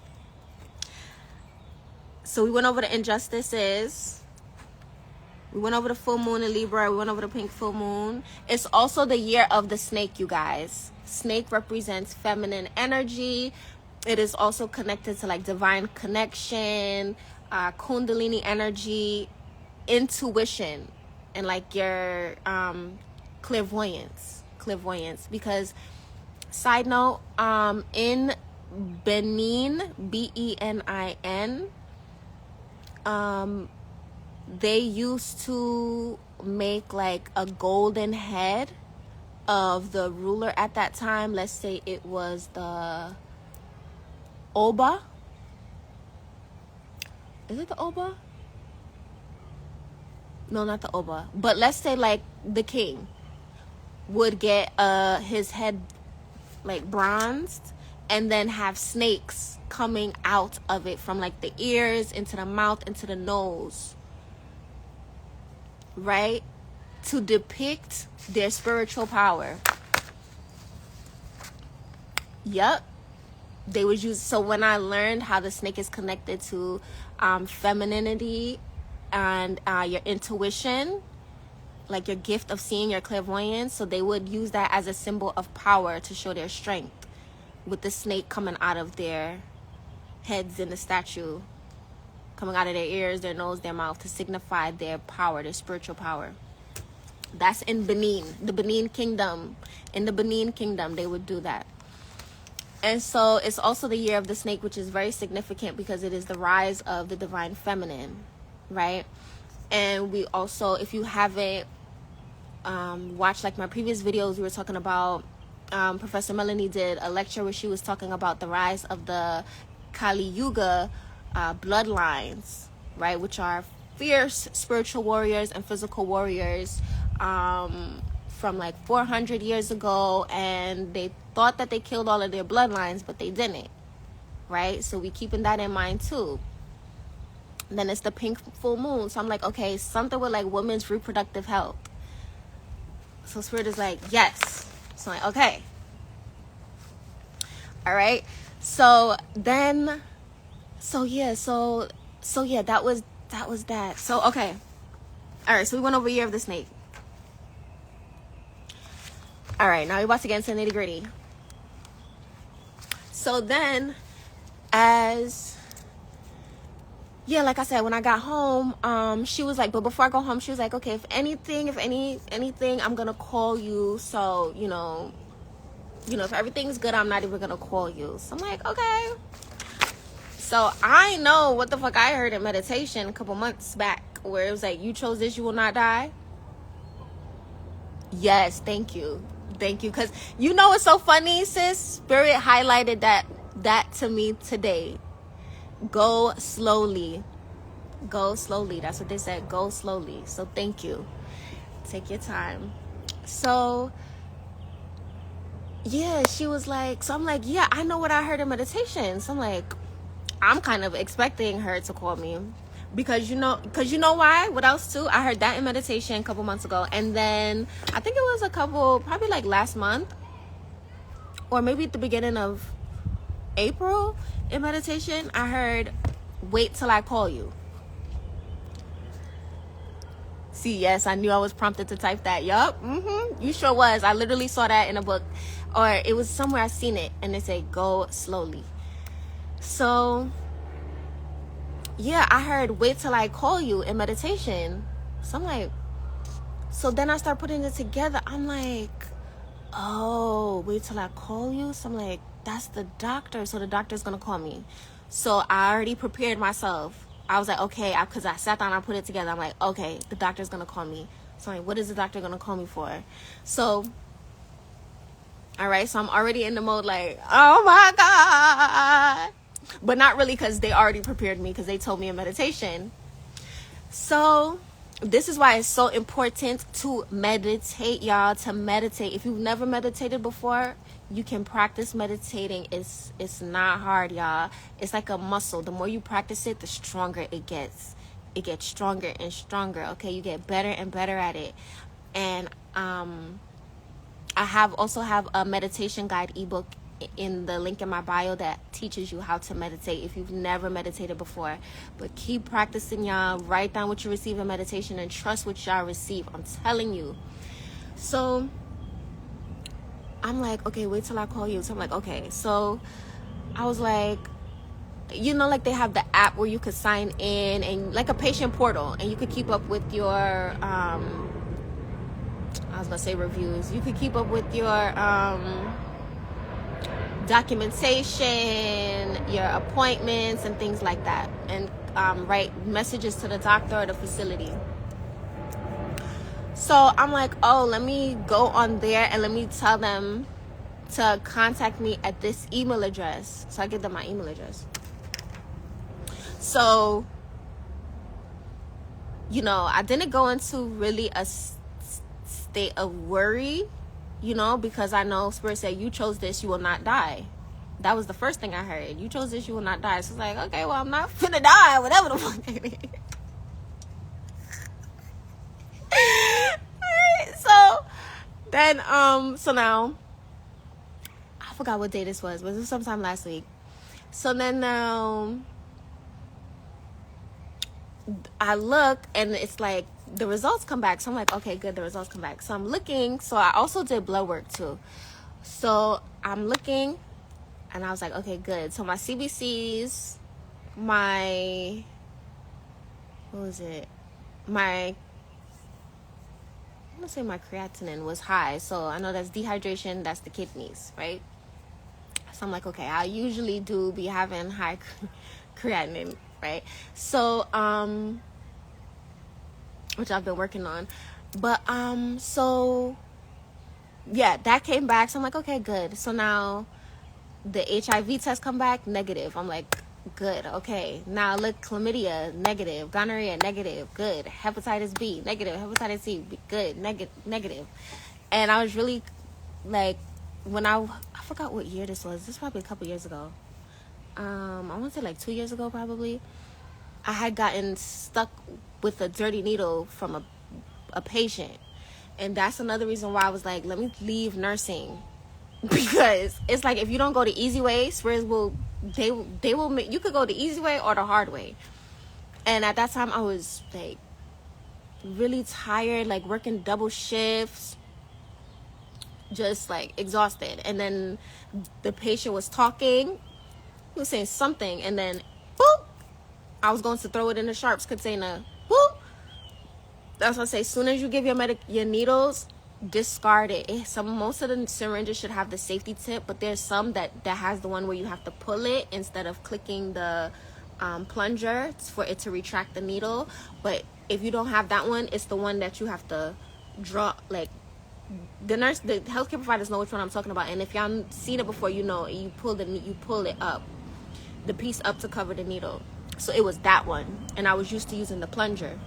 Speaker 1: So we went over the injustices. We went over the full moon in Libra. We went over the pink full moon. It's also the year of the snake, you guys. Snake represents feminine energy. It is also connected to like divine connection, kundalini energy, intuition, and like your clairvoyance. Because side note, in Benin, Benin, they used to make like a golden head of the ruler at that time. Let's say it was the Oba. Is it the Oba? No, not the Oba. But let's say like the king would get his head like bronzed, and then have snakes coming out of it from like the ears into the mouth into the nose, right? To depict their spiritual power. Yep. They would use, so when I learned how the snake is connected to femininity and your intuition, like your gift of seeing, your clairvoyance, so they would use that as a symbol of power to show their strength, with the snake coming out of their heads in the statue, coming out of their ears, their nose, their mouth, to signify their power, their spiritual power. That's in Benin, the Benin kingdom. In the Benin kingdom, they would do that. And so it's also the year of the snake, which is very significant because it is the rise of the divine feminine, right? And we also, if you haven't watched like my previous videos, we were talking about, Professor Melanie did a lecture where she was talking about the rise of the Kali Yuga bloodlines, right? Which are fierce spiritual warriors and physical warriors from like 400 years ago, and they thought that they killed all of their bloodlines, but they didn't, right? So we keeping that in mind too. And then it's the pink full moon, so I'm like, okay, something with like women's reproductive health. So Spirit is like, yes. So I'm like, okay, all right. So then, so yeah, that was that. So okay, all right. So we went over Year of the Snake. All right, now we're about to get into the nitty gritty. So then, like I said, when I got home, she was like, but before I go home, she was like, okay, if anything, I'm gonna call you. So, if everything's good, I'm not even gonna call you. So I'm like, okay. So I know what the fuck I heard in meditation a couple months back, where it was like, you chose this, you will not die. Yes, thank you. Because it's so funny, sis. Spirit highlighted that to me today. Go slowly. That's what they said. Go slowly. So thank you. Take your time. So yeah, she was like, so I'm like, yeah, I know what I heard in meditation. So I'm like, I'm kind of expecting her to call me. Because you know why? What else too? I heard that in meditation a couple months ago. And then I think it was probably like last month, or maybe at the beginning of April in meditation, I heard, wait till I call you. See, yes, I knew I was prompted to type that. Yup. You sure was. I literally saw that in a book, or it was somewhere I seen it, and it said go slowly. So yeah, I heard wait till I call you in meditation. So I'm like, so then I start putting it together. I'm like, oh, wait till I call you. So I'm like, that's the doctor. So the doctor's gonna call me. So I already prepared myself. I was like, okay, because I sat down, I put it together. I'm like, okay, the doctor's gonna call me. So I'm like, what is the doctor gonna call me for? So, all right, so I'm already in the mode like, oh my God. But not really, because they already prepared me, because they told me in meditation. So this is why it's so important to meditate, y'all, to meditate. If you've never meditated before, you can practice meditating. It's not hard, y'all. It's like a muscle. The more you practice it, the stronger it gets. It gets stronger and stronger, okay? You get better and better at it. And I also have a meditation guide ebook in the link in my bio that teaches you how to meditate if you've never meditated before. But keep practicing, y'all. Write down what you receive in meditation and trust what y'all receive. I'm telling you. So I'm like, okay, wait till I call you. So I'm like, okay. So I was like, you know, like they have the app where you could sign in, and like a patient portal, and you could keep up with your I was gonna say reviews. You could keep up with your documentation, your appointments, and things like that, and write messages to the doctor or the facility. So I'm like, oh, let me go on there and let me tell them to contact me at this email address. So I give them my email address. So, you know, I didn't go into really a state of worry, you know, because I know Spirit said, you chose this, you will not die. That was the first thing I heard. You chose this, you will not die. So it's like, okay, well, I'm not finna die, whatever the fuck it is. So then, so now, I forgot what day this was, but it was sometime last week. So then now, I look, and it's like, the results come back. So I'm like, okay, good, the results come back. So I'm looking. So I also did blood work too. So I'm looking, and I was like, okay, good. So my CBCs, my, what was it? I'm gonna say my creatinine was high. So I know that's dehydration, that's the kidneys, right? So I'm like, okay, I usually do be having high creatinine, right? So, which I've been working on. But, so, yeah, that came back. So I'm like, okay, good. So now the HIV test come back, negative. I'm like, good, okay. Now look, chlamydia, negative. Gonorrhea, negative, good. Hepatitis B, negative. Hepatitis C, good, negative. And I was really, like, when I forgot what year this was. This was probably a couple years ago. I want to say like 2 years ago, probably. I had gotten stuck with a dirty needle from a patient. And that's another reason why I was like, let me leave nursing. Because it's like, if you don't go the easy way, spirits will, they will make, you could go the easy way or the hard way. And at that time I was like really tired, like working double shifts, just like exhausted. And then the patient was talking, he was saying something, and then boop, I was going to throw it in the sharps container. Boop. That's what I say, as soon as you give your needles, discard it. Most of the syringes should have the safety tip, but there's some that has the one where you have to pull it instead of clicking the plunger for it to retract the needle. But if you don't have that one, it's the one that you have to draw. Like, the healthcare providers know which one I'm talking about, and if y'all seen it before, you know, you pull it up, the piece up to cover the needle. So it was that one, and I was used to using the plunger.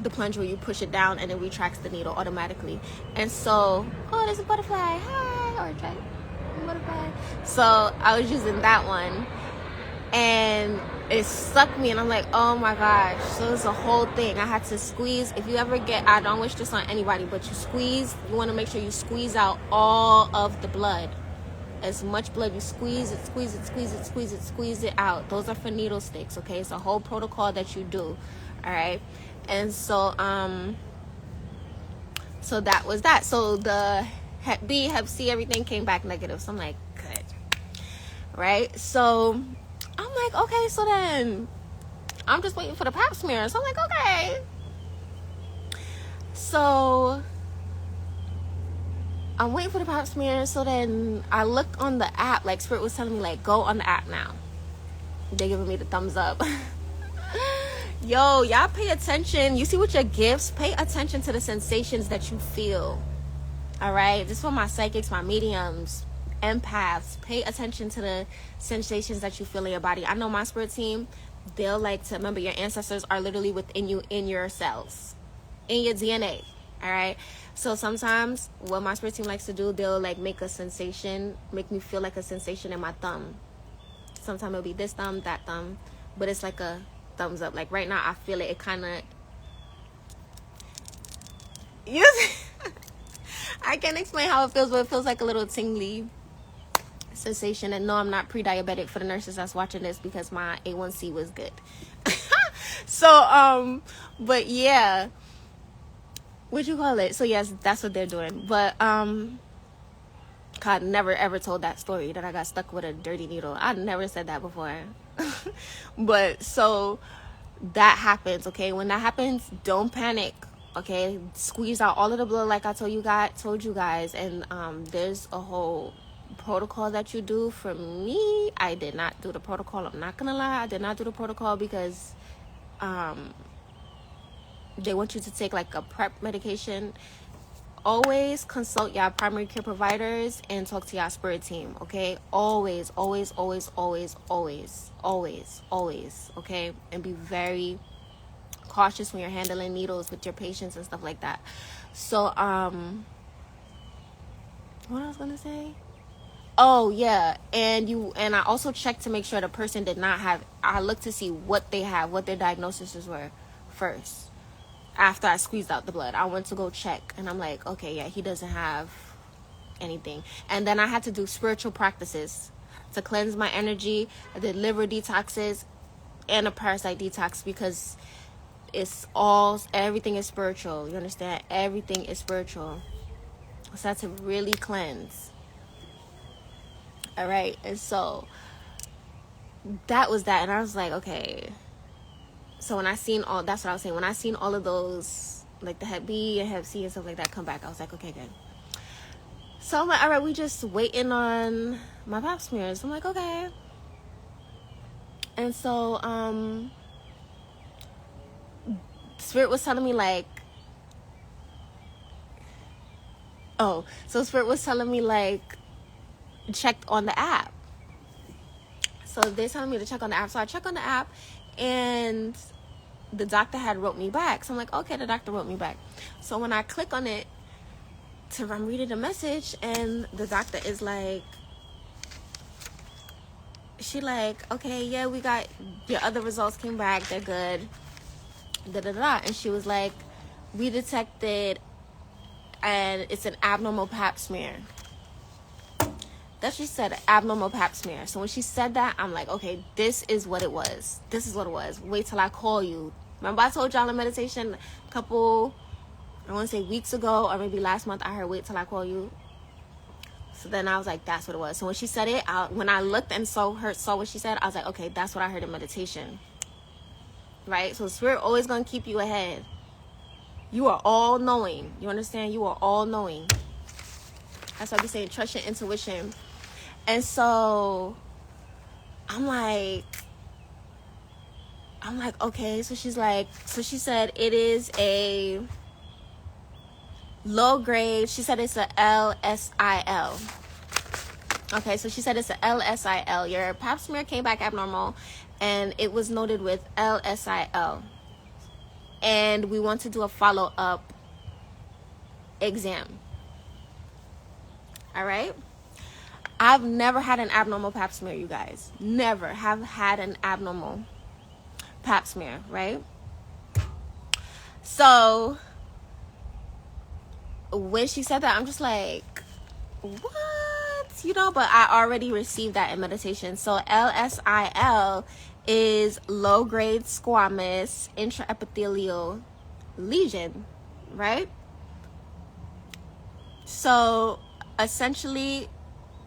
Speaker 1: The plunger where you push it down and it retracts the needle automatically. And so, oh, there's a butterfly. Hi, or a dragon, butterfly. So I was using that one, and it sucked me, and I'm like, oh my gosh. So it's a whole thing. I had to squeeze. If you ever get, I don't wish this on anybody, but you want to make sure you squeeze out all of the blood. As much blood, you squeeze it out. Those are for needle sticks, okay? It's a whole protocol that you do, all right? And so so that was that. So the Hep B, Hep C, everything came back negative. So I'm like, good. Right? So I'm like, okay, so then I'm just waiting for the pap smear. So I'm like, okay. So I'm waiting for the pap smear. So then I looked on the app, like Spirit was telling me, like, go on the app now. They're giving me the thumbs up. Yo, y'all pay attention. You see with your gifts, pay attention to the sensations that you feel. All right? This is for my psychics, my mediums, empaths. Pay attention to the sensations that you feel in your body. I know my spirit team, they'll like to remember your ancestors are literally within you, in your cells, in your DNA. All right? So sometimes what my spirit team likes to do, they'll like make a sensation, make me feel like a sensation in my thumb. Sometimes it'll be this thumb, that thumb, but it's like a thumbs up. Like right now I feel it. It kind of, I can't explain how it feels, but it feels like a little tingly sensation. And no, I'm not pre-diabetic for the nurses that's watching this, because my A1C was good. So but yeah, what'd you call it? So yes, that's what they're doing. But God never ever told that story that I got stuck with a dirty needle. I never said that before. But so that happens, okay? When that happens, don't panic, okay? Squeeze out all of the blood like I told you guys. And there's a whole protocol that you do. For me, I did not do the protocol. I'm not gonna lie, I did not do the protocol because they want you to take like a prep medication. Always consult your primary care providers and talk to your spirit team, okay? Always, okay? And be very cautious when you're handling needles with your patients and stuff like that. So, what I was gonna say? Oh yeah, and I also checked to make sure the person did not have. I looked to see what they have, what their diagnoses were first. After I squeezed out the blood, I went to go check, and I'm like, okay, yeah, he doesn't have anything. And then I had to do spiritual practices to cleanse my energy. I did liver detoxes and a parasite detox, because everything is spiritual. You understand? Everything is spiritual. So I had to really cleanse. All right, and so that was that, and I was like, okay. So when I seen that's what I was saying. When I seen all of those, like the Hep B and Hep C and stuff like that come back, I was like, okay, good. So I'm like, all right, we just waiting on my pap smears. I'm like, okay. And so Spirit was telling me like, Spirit was telling me like, checked on the app. So they're telling me to check on the app. So I check on the app, and the doctor had wrote me back. So I'm like, okay, the doctor wrote me back. So when I click on it, I'm reading the message, and the doctor is like, she like, okay, yeah, we got your other results came back, they're good, and she was like, we detected, and it's an abnormal pap smear. That she said, abnormal pap smear. So when she said that, I'm like, okay, this is what it was. Wait till I call you. Remember I told y'all in meditation a couple, I want to say weeks ago, or maybe last month, I heard wait till I call you. So then I was like, that's what it was. So when she said it, when I looked and saw what she said, I was like, okay, that's what I heard in meditation. Right? So Spirit always going to keep you ahead. You are all knowing. You understand? You are all knowing. That's why I be saying trust your intuition. And so I'm like, okay. So she said it is a low grade. She said it's a LSIL. Okay, so she said it's a LSIL. Your pap smear came back abnormal, and it was noted with LSIL. And we want to do a follow-up exam. All right? I've never had an abnormal pap smear, you guys. Never have had an abnormal pap smear, right? So when she said that, I'm just like, what? But I already received that in meditation. So LSIL is low-grade squamous intraepithelial lesion, right? So essentially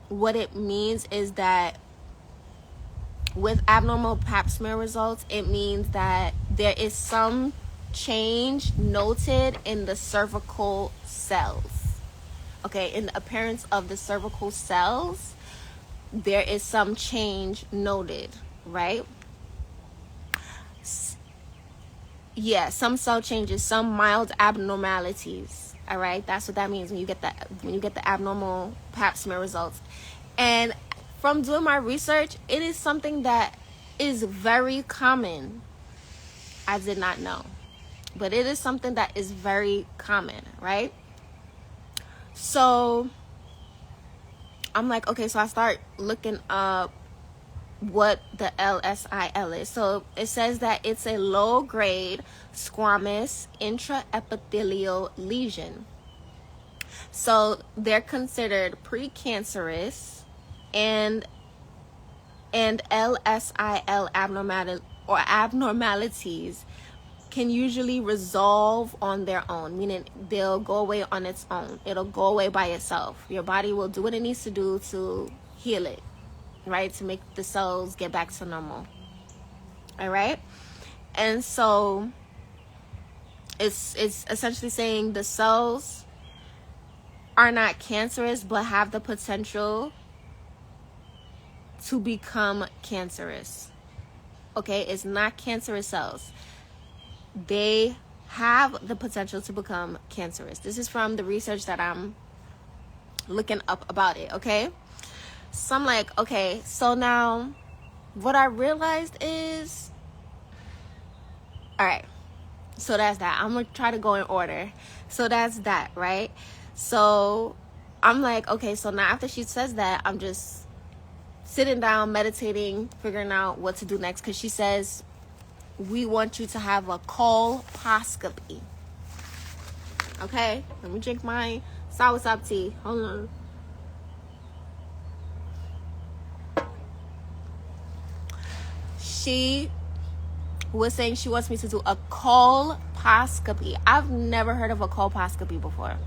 Speaker 1: what it means is that with abnormal pap smear results, it means that there is some change noted in the cervical cells. Okay, in the appearance of the cervical cells, there is some change noted, right? Yeah, some cell changes, some mild abnormalities. All right, that's what that means when you get the abnormal pap smear results. And from doing my research, it is something that is very common. I did not know, but it is something that is very common, right? So I'm like, okay, so I start looking up what the LSIL is. So it says that it's a low-grade squamous intraepithelial lesion. So they're considered precancerous, and LSIL abnormalities can usually resolve on their own, meaning they'll go away on its own. It'll go away by itself. Your body will do what it needs to do to heal it, right? To make the cells get back to normal. All right? And so it's essentially saying the cells are not cancerous but have the potential to become cancerous. Okay? It's not cancerous cells. They have the potential to become cancerous. This is from the research that I'm looking up about it, okay? So I'm like, okay, so now what I realized is, all right, so that's that. I'm going to try to go in order. So that's that, right? So I'm like, okay, so now after she says that, I'm just sitting down, meditating, figuring out what to do next, because she says, we want you to have a colposcopy. Okay, let me drink my soursop tea. Hold on. She was saying she wants me to do a colposcopy. I've never heard of a colposcopy before.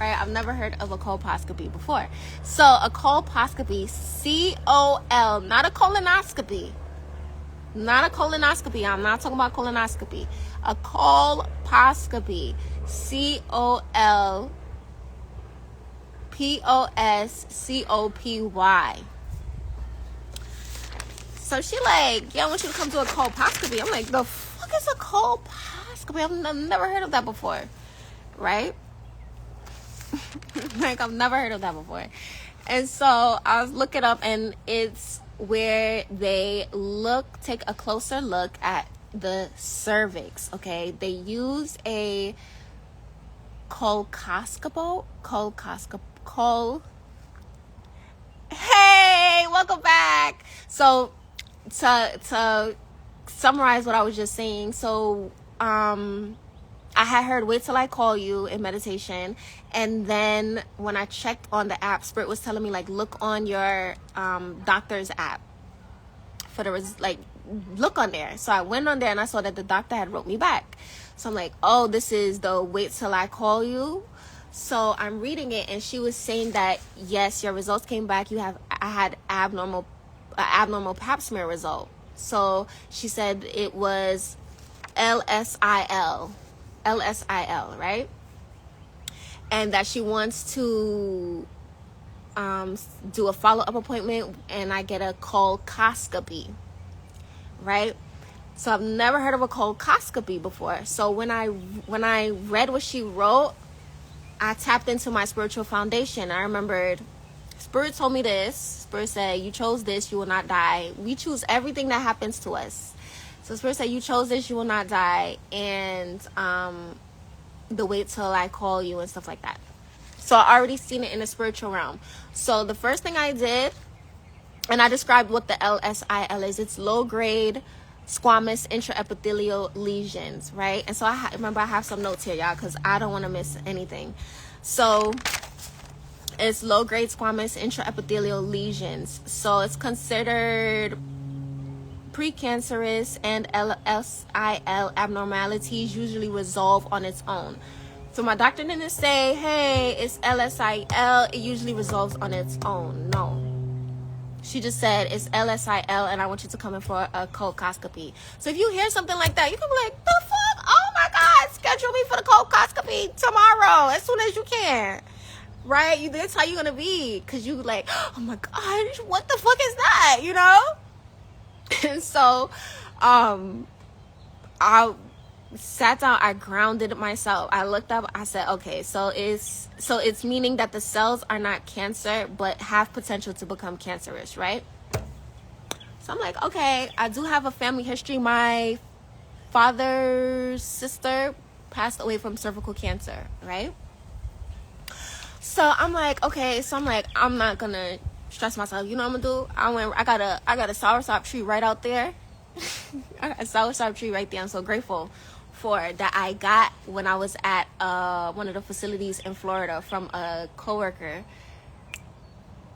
Speaker 1: Right? I've never heard of a colposcopy before. So a colposcopy, C-O-L, not a colonoscopy. Not a colonoscopy. I'm not talking about colonoscopy. A colposcopy. C-O-L-P-O-S-C-O-P-Y. So she like, yeah, I want you to come to a colposcopy. I'm like, the fuck is a colposcopy? I've never heard of that before. Right? Like, I've never heard of that before. And so I was looking up, and it's where they take a closer look at the cervix. Okay, they use a colposcopy. Hey, welcome back. So to summarize what I was just saying, so I had heard wait till I call you in meditation, and then when I checked on the app, Spirit was telling me, like, look on your doctor's app for look on there. So I went on there and I saw that the doctor had wrote me back. So I'm like, oh, this is the wait till I call you. So I'm reading it, and she was saying that yes, your results came back. I had abnormal pap smear result. So she said it was LSIL, right? And that she wants to do a follow-up appointment, and I get a colposcopy, right? So I've never heard of a colposcopy before. So when I read what she wrote, I tapped into my spiritual foundation. I remembered Spirit told me this. Spirit said, you chose this, you will not die. We choose everything that happens to us. So Spirit said, you chose this, you will not die. And the wait till I call you and stuff like that. So I already seen it in the spiritual realm. So the first thing I did, and I described what the LSIL is. It's low-grade squamous intraepithelial lesions, right? And so remember I have some notes here, y'all, because I don't want to miss anything. So it's low-grade squamous intraepithelial lesions. So it's considered precancerous and LSIL abnormalities usually resolve on its own. So my doctor didn't say, hey, it's LSIL, it usually resolves on its own. No. She just said, it's LSIL, and I want you to come in for a colposcopy. So if you hear something like that, you can be like, the fuck? Oh my God, schedule me for the colposcopy tomorrow, as soon as you can. Right? That's how you're going to be. Because you like, oh my gosh, what the fuck is that? You know? And so, I sat down, I grounded myself, I looked up, I said, okay, so it's meaning that the cells are not cancer but have potential to become cancerous, right? So I'm like, okay, I do have a family history. My father's sister passed away from cervical cancer, right? So I'm like, okay, I'm not gonna stress myself. You know what I'm gonna do? I got a soursop tree right out there. I got a soursop tree right there. I'm so grateful for that. I got when I was at one of the facilities in Florida from a coworker,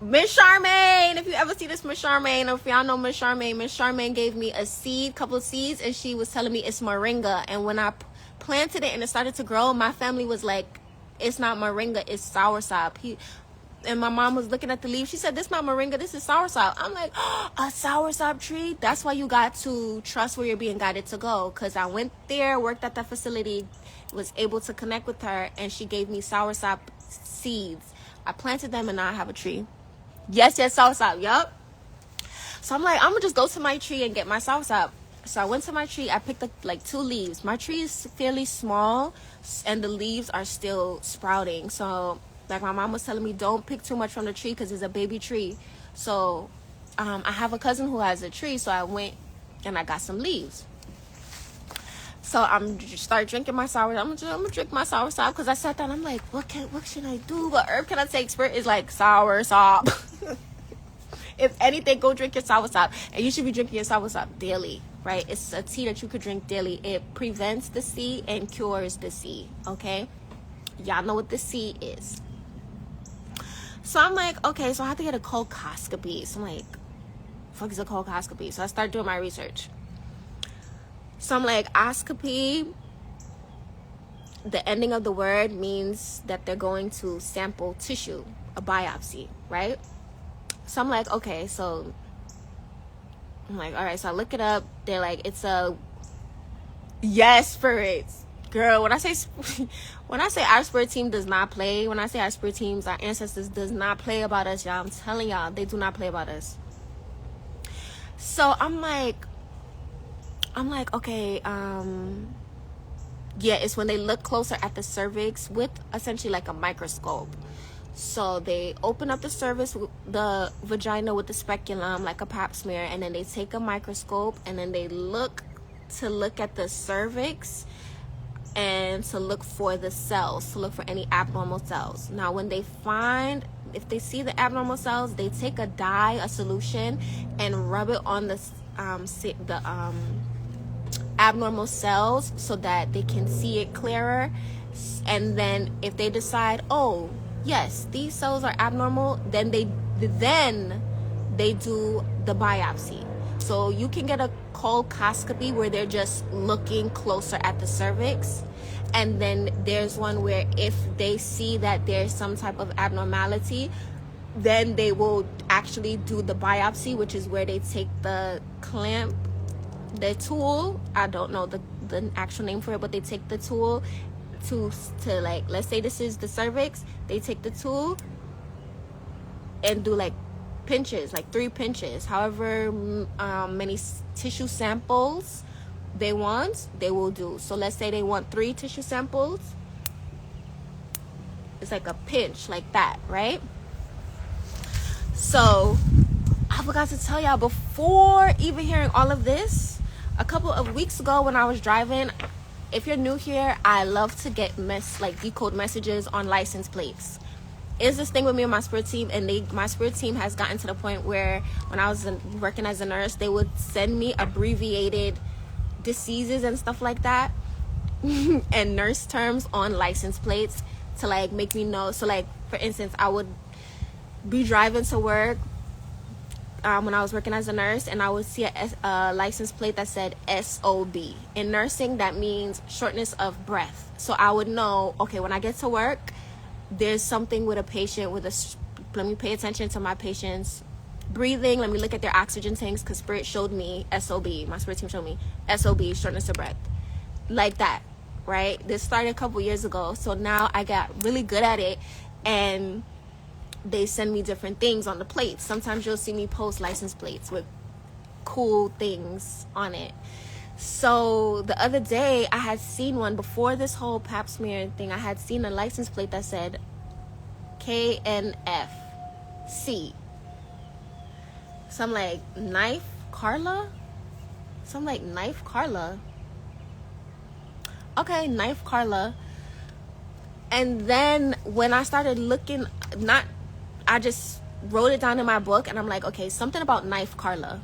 Speaker 1: Miss Charmaine. If you ever see this Miss Charmaine, or if y'all know Miss Charmaine gave me a couple of seeds, and she was telling me it's moringa. And when I planted it and it started to grow, my family was like, it's not moringa, it's soursop. And my mom was looking at the leaves. She said, this is not moringa, this is soursop. I'm like, oh, a soursop tree? That's why you got to trust where you're being guided to go. Because I went there, worked at that facility, was able to connect with her, and she gave me soursop seeds. I planted them, and now I have a tree. Yes, soursop, yup. So I'm like, I'm going to just go to my tree and get my soursop. So I went to my tree. I picked up like 2 leaves. My tree is fairly small, and the leaves are still sprouting. So like my mom was telling me, don't pick too much from the tree because it's a baby tree. So I have a cousin who has a tree, so I went and I got some leaves. So I'm start drinking my sour. I'm gonna drink my sour sop because I sat down. I'm like, what should I do? What herb can I take? Spirit is like sour sop. If anything, go drink your sour sop, and you should be drinking your sour sop daily, right? It's a tea that you could drink daily. It prevents the C and cures the C. Okay, y'all know what the C is. So I'm like, okay, so I have to get a colposcopy. So I'm like, fuck is a colposcopy? So I start doing my research. So I'm like, oscopy, the ending of the word means that they're going to sample tissue, a biopsy, right? So I'm like, okay, so I'm like, all right, so I look it up. They're like, it's a, yes, spirits. Girl, when I say our spirit team does not play, when I say our spirit teams, our ancestors does not play about us, y'all. I'm telling y'all, they do not play about us. So I'm like, okay, yeah, it's when they look closer at the cervix with essentially like a microscope. So they open up the cervix, the vagina with the speculum, like a pap smear, and then they take a microscope and then they look at the cervix and to look for the cells, to look for any abnormal cells. Now, when they if they see the abnormal cells, they take a dye, a solution, and rub it on the abnormal cells so that they can see it clearer. And then if they decide, oh, yes, these cells are abnormal, then they do the biopsy. So you can get a colposcopy where they're just looking closer at the cervix. And then there's one where if they see that there's some type of abnormality, then they will actually do the biopsy, which is where they take the clamp, the tool. I don't know the actual name for it, but they take the tool to like, let's say this is the cervix. They take the tool and do like pinches, like 3 pinches, however many tissue samples they want, they will do. So let's say they want 3 tissue samples, it's like a pinch like that, right? So I forgot to tell y'all, before even hearing all of this, a couple of weeks ago when I was driving, if you're new here, I love to get decode messages on license plates. Is this thing with me and my spirit team, and my spirit team has gotten to the point where when I was working as a nurse, they would send me abbreviated diseases and stuff like that and nurse terms on license plates to like make me know. So like, for instance, I would be driving to work, when I was working as a nurse, and I would see a license plate that said SOB. In nursing, that means shortness of breath. So I would know, okay, when I get to work, there's something with a patient with let me pay attention to my patient's breathing. Let me look at their oxygen tanks, because Spirit showed me SOB. My Spirit team showed me SOB, shortness of breath. Like that, right? This started a couple years ago. So now I got really good at it, and they send me different things on the plates. Sometimes you'll see me post license plates with cool things on it. So the other day I had seen one, before this whole pap smear thing, I had seen a license plate that said KNFC. So I'm like, Knife Carla? So I'm like, Knife Carla? Okay, Knife Carla. And then when I started looking, I just wrote it down in my book, and I'm like, okay, something about Knife Carla.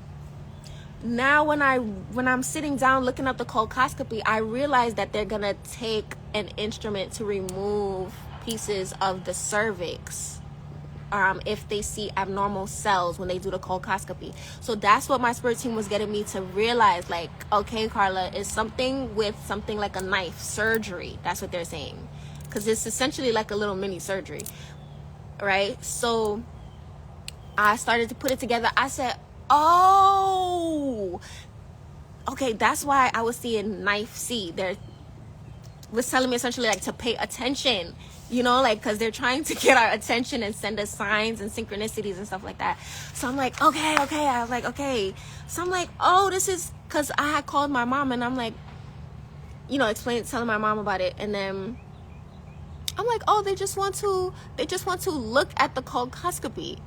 Speaker 1: Now when I'm sitting down looking up the colposcopy, I realize that they're gonna take an instrument to remove pieces of the cervix if they see abnormal cells when they do the colposcopy. So that's what my Spirit team was getting me to realize, like, okay, Carla, it's something with something like a knife surgery. That's what they're saying, because it's essentially like a little mini surgery, right? So I started to put it together. I said, oh, okay, that's why I was seeing Knife C. They was telling me essentially like to pay attention, you know, like, because they're trying to get our attention and send us signs and synchronicities and stuff like that. So I'm like, okay. I was like, okay. So I'm like, oh, this is, because I had called my mom, and I'm like, you know, telling my mom about it. And then I'm like, oh, they just want to look at the colposcopy.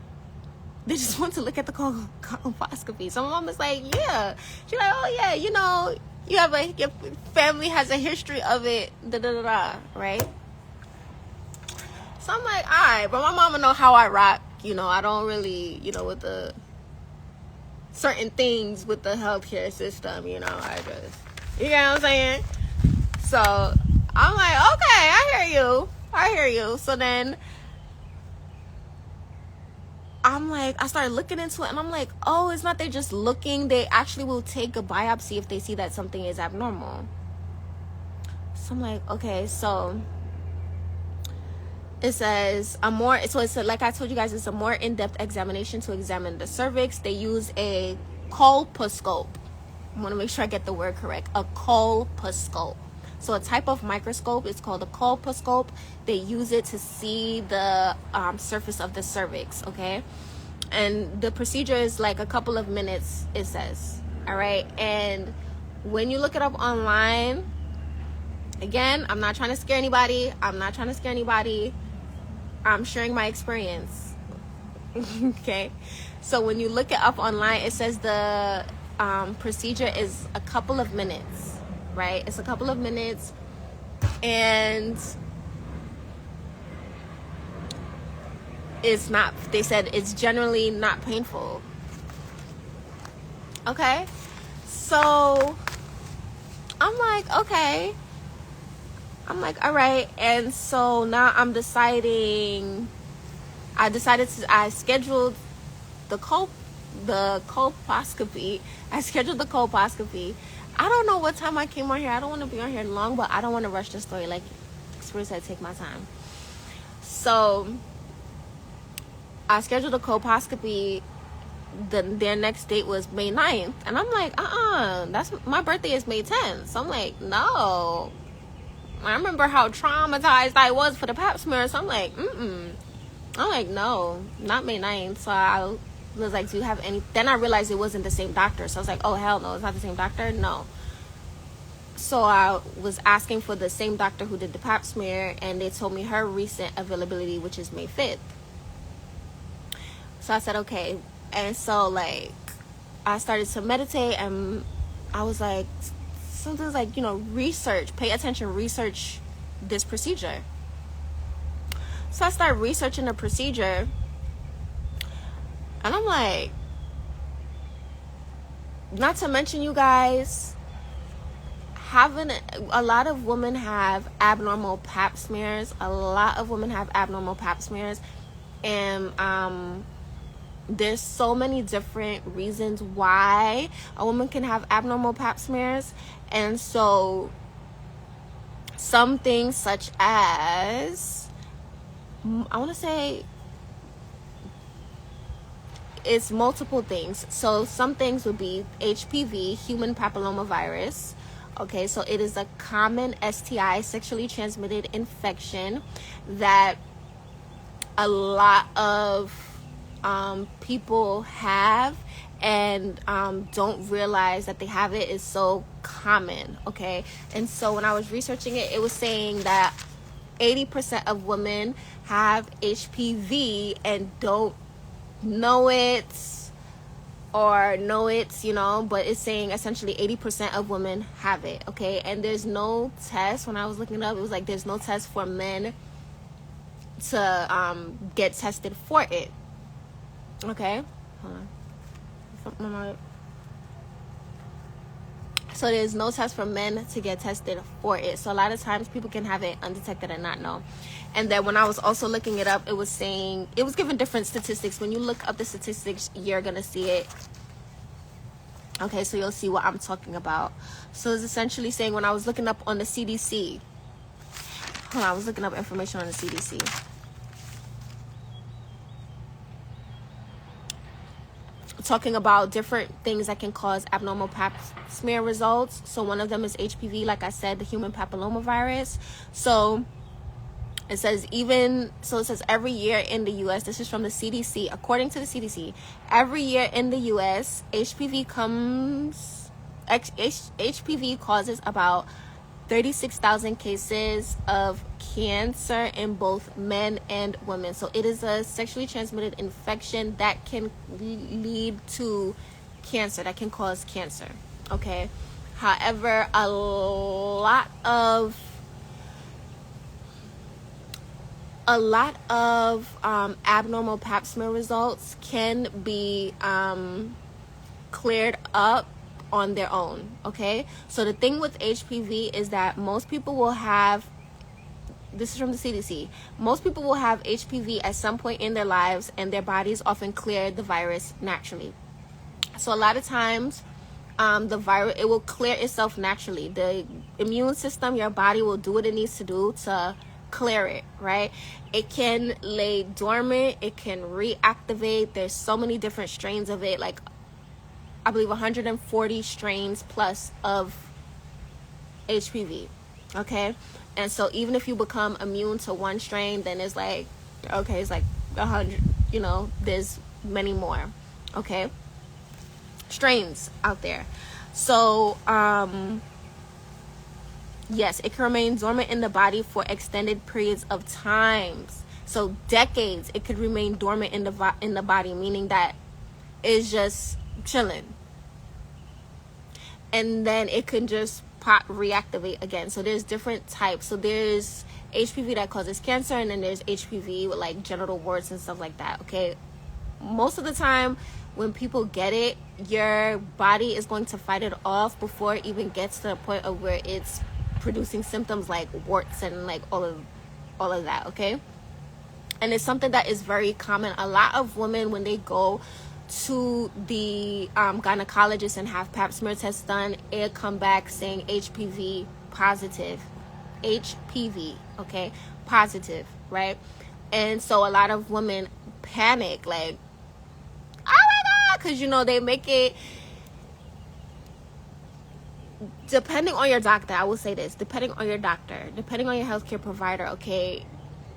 Speaker 1: They just want to look at the colposcopy. So my mom was like, yeah. She's like, oh yeah, you know, your family has a history of it, right? So I'm like, all right, but my mama know how I rock. You know, I don't really, you know, with the certain things with the healthcare system, you know, I just, you know what I'm saying? So I'm like, okay, I hear you. So then I'm like, I started looking into it, and I'm like, oh, it's not they just looking, they actually will take a biopsy if they see that something is abnormal. So I'm like, okay, so it says like I told you guys, it's a more in-depth examination to examine the cervix. They use a colposcope. I want to make sure I get the word correct. A colposcope. So a type of microscope is called a colposcope. They use it to see the surface of the cervix, okay? And the procedure is like a couple of minutes, it says, all right? And when you look it up online, again, I'm not trying to scare anybody. I'm sharing my experience, okay? So when you look it up online, it says the procedure is a couple of minutes, right? It's a couple of minutes, and it's not, they said it's generally not painful, okay? So I'm like, okay. I'm like, all right. And so now I scheduled the colposcopy. I scheduled the colposcopy. I don't know what time I came on here. I don't want to be on here long, but I don't want to rush the story. Like Spirit said, take my time. So I scheduled a colposcopy. Their next date was May 9th. And I'm like, that's my birthday is May 10th. So I'm like, no. I remember how traumatized I was for the pap smear. So I'm like, I'm like, no, not May 9th. So I was like, do you have any? Then I realized it wasn't the same doctor. So I was like, oh, hell no, it's not the same doctor? No. So I was asking for the same doctor who did the pap smear, and they told me her recent availability, which is May 5th. So I said, okay. And so, like, I started to meditate, and I was like, something's like, you know, pay attention, research this procedure. So I started researching the procedure, and I'm like, not to mention, you guys, a lot of women have abnormal pap smears. And there's so many different reasons why a woman can have abnormal pap smears. And so some things such as, I want to say it's multiple things. So some things would be HPV, human papillomavirus. Okay, so it is a common STI, sexually transmitted infection, that a lot of people have and don't realize that they have it. Is so common. Okay, and so when I was researching it, it was saying that 80% of women have HPV and don't know it, or know it's, but it's saying essentially 80% of women have it. Okay, and there's no test. When I was looking it up, it was like there's no test for men to get tested for it. Okay, hold on. So there's no test for men to get tested for it. So a lot of times people can have it undetected and not know. And then when I was also looking it up, it was saying, it was giving different statistics. When you look up the statistics, you're going to see it. Okay, so you'll see what I'm talking about. So it's essentially saying, when I was looking up on the CDC, I was looking up information on the CDC. Talking about different things that can cause abnormal pap smear results. So one of them is HPV, like I said, the human papillomavirus. So it says every year in the US, this is from the CDC, according to the CDC, every year in the US, HPV causes about 36,000 cases of cancer in both men and women. So it is a sexually transmitted infection that can lead to cancer, that can cause cancer. Okay, however, a lot of abnormal pap smear results can be cleared up on their own. Okay, so the thing with HPV is that most people will have, this is from the CDC, most people will have HPV at some point in their lives, and their bodies often clear the virus naturally. So a lot of times the virus, it will clear itself naturally. The immune system, your body will do what it needs to do to clear it, right? It can lay dormant, it can reactivate. There's so many different strains of it, like I believe 140 strains plus of HPV. Okay, and so even if you become immune to one strain, then it's like, okay, it's like 100, there's many more, okay, strains out there. So yes, it can remain dormant in the body for extended periods of times. So decades, it could remain dormant in the body, meaning that it's just chilling, and then it can just reactivate again. So there's different types. So there's HPV that causes cancer, and then there's HPV with like genital warts and stuff like that. Okay, most of the time when people get it, your body is going to fight it off before it even gets to the point of where it's producing symptoms like warts and like all of that. Okay, and it's something that is very common. A lot of women, when they go to the gynecologist and have pap smear tests done, it come back saying HPV positive. HPV, okay, positive, right? And so a lot of women panic, like, oh my God, because they make it, depending on your doctor, I will say this, depending on your doctor, depending on your healthcare provider, okay,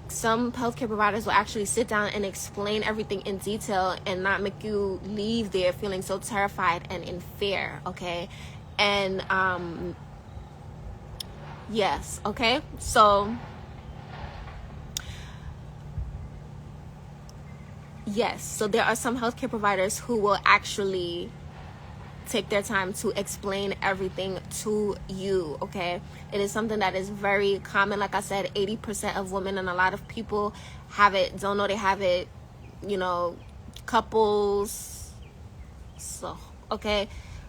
Speaker 1: some healthcare providers will actually sit down and explain everything in detail and not make you leave there feeling so terrified and in fear. Okay, and yes, okay, so yes, so there are some healthcare providers who will actually take their time to explain everything to you. Okay, it is something that is very common. Like I said, 80% of women, and a lot of people have it, don't know they have it, couples, so okay,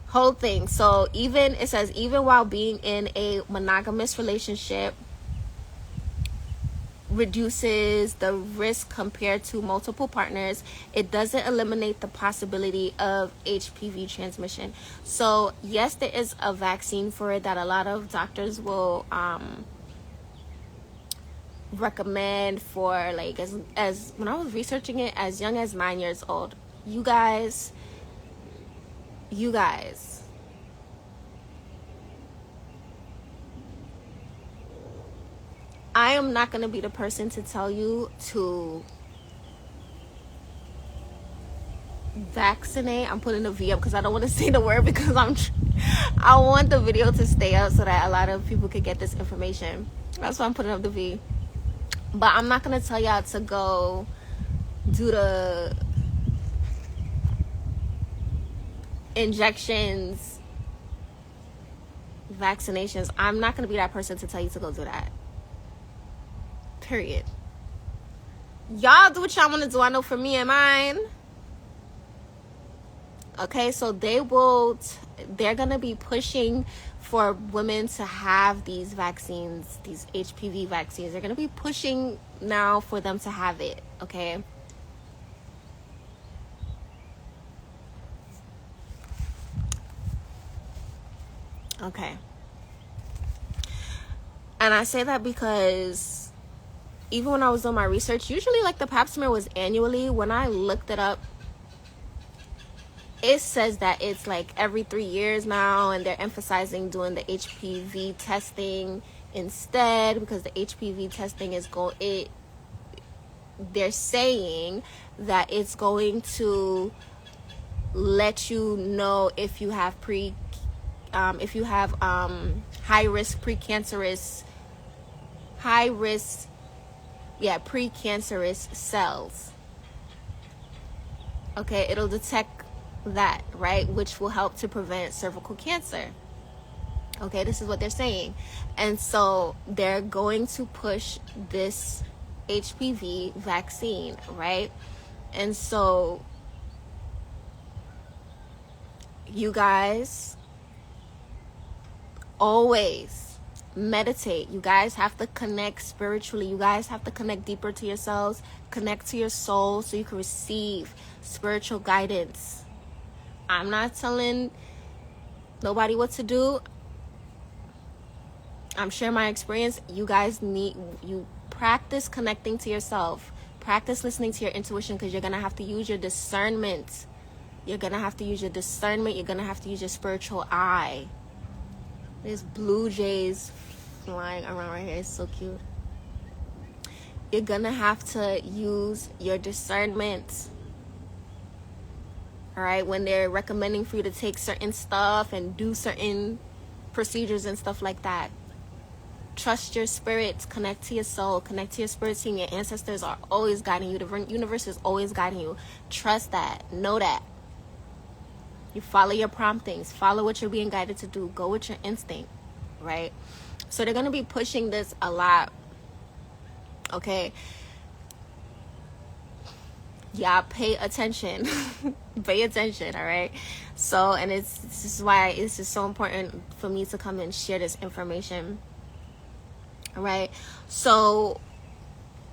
Speaker 1: whole thing. So it says even while being in a monogamous relationship, reduces the risk compared to multiple partners. It doesn't eliminate the possibility of HPV transmission. So yes, there is a vaccine for it that a lot of doctors will recommend for, like, as when I was researching it, as young as 9 years old. You guys, I am not going to be the person to tell you to vaccinate. I'm putting a V up because I don't want to say the word, because I want the video to stay up so that a lot of people could get this information. That's why I'm putting up the V. But I'm not going to tell y'all to go do the injections, vaccinations. I'm not going to be that person to tell you to go do that. Period. Y'all do what y'all want to do. I know for me and mine. Okay, so they're going to be pushing for women to have these vaccines, these HPV vaccines. They're going to be pushing now for them to have it, okay? Okay. And I say that because even when I was doing my research, usually like the pap smear was annually. When I looked it up, it says that it's like every 3 years now, and they're emphasizing doing the HPV testing instead, because the HPV testing is they're saying that it's going to let you know if you have high risk precancerous cells. Okay, it'll detect that, right, which will help to prevent cervical cancer. Okay, this is what they're saying. And so they're going to push this HPV vaccine, right? And so you guys always meditate. You guys have to connect spiritually. You guys have to connect deeper to yourselves, connect to your soul, so you can receive spiritual guidance. I'm not telling nobody what to do. I'm sharing my experience. You guys you practice connecting to yourself. Practice listening to your intuition, because you're going to have to use your discernment. You're going to have to use your discernment. You're going to have to use your spiritual eye. There's blue jays flying around right here. It's so cute. You're going to have to use your discernment. All right, when they're recommending for you to take certain stuff and do certain procedures and stuff like that. Trust your spirit, connect to your soul, connect to your spirit team. Your ancestors are always guiding you. The universe is always guiding you. Trust that. Know that. You follow your promptings. Follow what you're being guided to do. Go with your instinct, right? So they're going to be pushing this a lot, okay? Yeah, pay attention. Pay attention, all right? So, and this is why it's just so important for me to come and share this information. All right? So,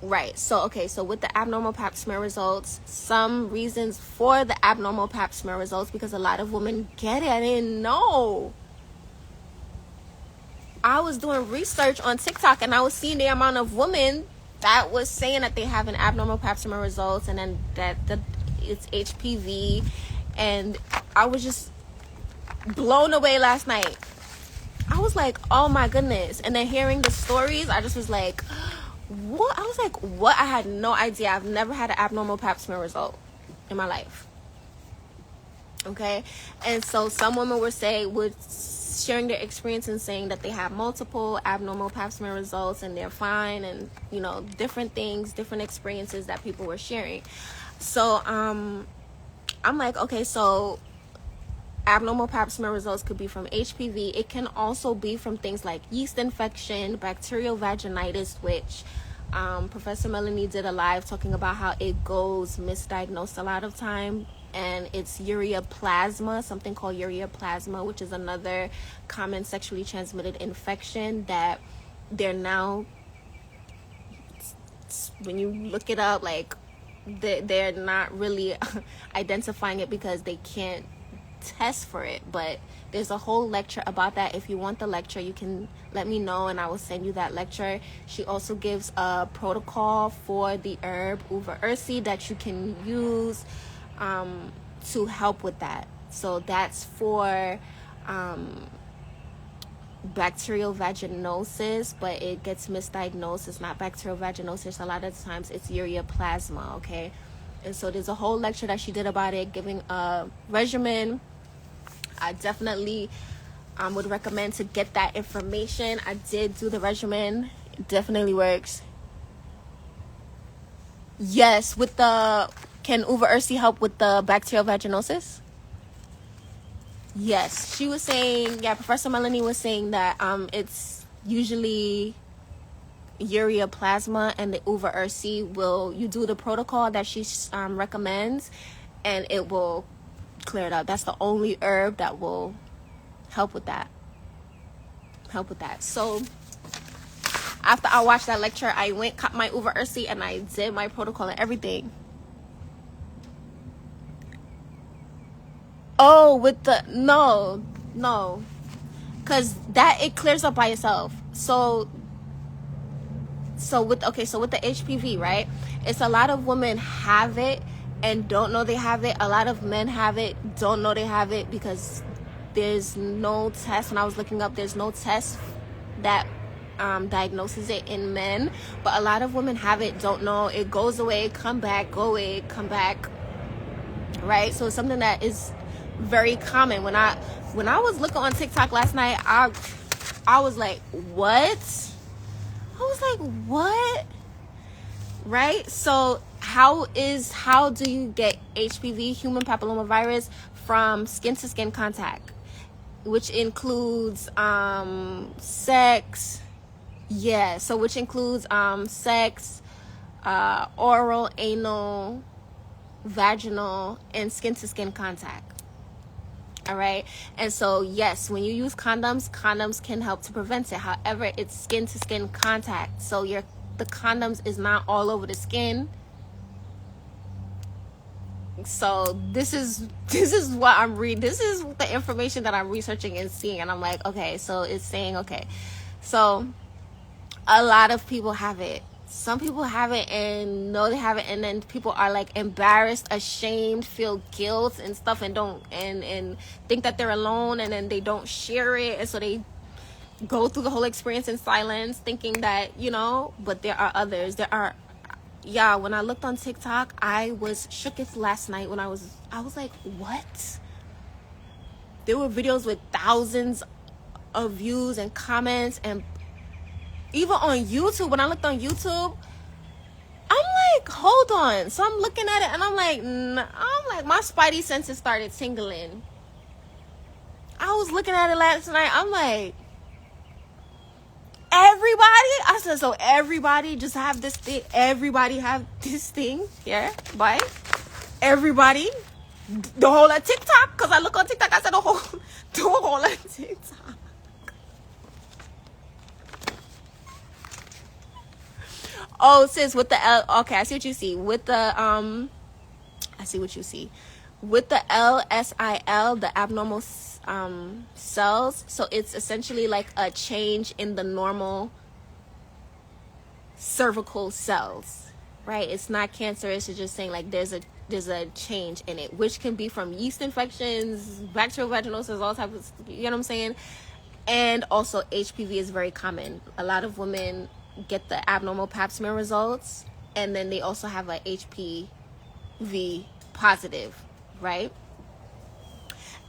Speaker 1: okay, so with the abnormal pap smear results, some reasons for the abnormal pap smear results, because a lot of women get it. I didn't know. I was doing research on TikTok, and I was seeing the amount of women that was saying that they have an abnormal pap smear results, and then that it's HPV, and I was just blown away last night. I was like, oh my goodness. And then hearing the stories, I just was like, what? I was like, what? I had no idea. I've never had an abnormal pap smear result in my life. Okay? And so some women were sharing their experience and saying that they have multiple abnormal pap smear results and they're fine, and different things, different experiences that people were sharing. So I'm like, okay, so abnormal pap smear results could be from HPV. It can also be from things like yeast infection, bacterial vaginitis, which Professor Melanie did a live talking about how it goes misdiagnosed a lot of time. And it's ureaplasma, something called ureaplasma, which is another common sexually transmitted infection that they're now when you look it up, like they're not really identifying it because they can't test for it. But there's a whole lecture about that. If you want the lecture, you can let me know and I will send you that lecture. She also gives a protocol for the herb uva ursi that you can use to help with that. So that's for bacterial vaginosis, but it gets misdiagnosed. It's not bacterial vaginosis. A lot of times it's ureaplasma, okay? And so there's a whole lecture that she did about it, giving a regimen. I definitely would recommend to get that information. I did do the regimen. It definitely works. Yes, with the, can uva ursi help with the bacterial vaginosis? Yes, she was saying, yeah, Professor Melanie was saying that it's usually ureaplasma, and the uva ursi will, you do the protocol that she recommends and it will clear it up. That's the only herb that will help with that. So after I watched that lecture, I went, cut my uva ursi, and I did my protocol and everything. Oh, with the, no, because that, it clears up by itself. So with the HPV, right, it's a lot of women have it and don't know they have it. A lot of men have it, don't know they have it, because there's no test. When I was looking up, there's no test that diagnoses it in men, but a lot of women have it, don't know. It goes away, come back, go away, come back, right? So it's something that is very common. When I was looking on TikTok last night, I was like, what? Right? So how do you get HPV, human papillomavirus, from skin to skin contact, which includes sex? Yeah, so which includes sex, oral, anal, vaginal, and skin to skin contact. All right. And so, yes, when you use condoms can help to prevent it. However, it's skin to skin contact. So the condoms is not all over the skin. So this is what I'm reading. This is the information that I'm researching and seeing. And I'm like, okay, so it's saying, okay, so a lot of people have it. Some people have it and know they have it, and then people are like embarrassed, ashamed, feel guilt and stuff, and don't and think that they're alone, and then they don't share it, and so they go through the whole experience in silence, thinking that, you know. But there are others. Yeah, when I looked on TikTok, I was shooketh last night when I was like, what? There were videos with thousands of views and comments, and even on YouTube, when I looked on YouTube, I'm like, hold on. So I'm looking at it and I'm like, my spidey senses started tingling. I was looking at it last night. I'm like, everybody? I said, so everybody just have this thing? Everybody have this thing? Yeah, bye. Everybody? The whole of TikTok? Because I look on TikTok, I said the whole of TikTok. Oh, sis, with the okay, I see what you see. With the I see what you see. With the LSIL, the abnormal cells, so it's essentially like a change in the normal cervical cells, right? It's not cancerous. It's just saying like there's a change in it, which can be from yeast infections, bacterial vaginosis, all types of, you know what I'm saying? And also HPV is very common. A lot of women get the abnormal pap smear results, and then they also have a HPV positive, right?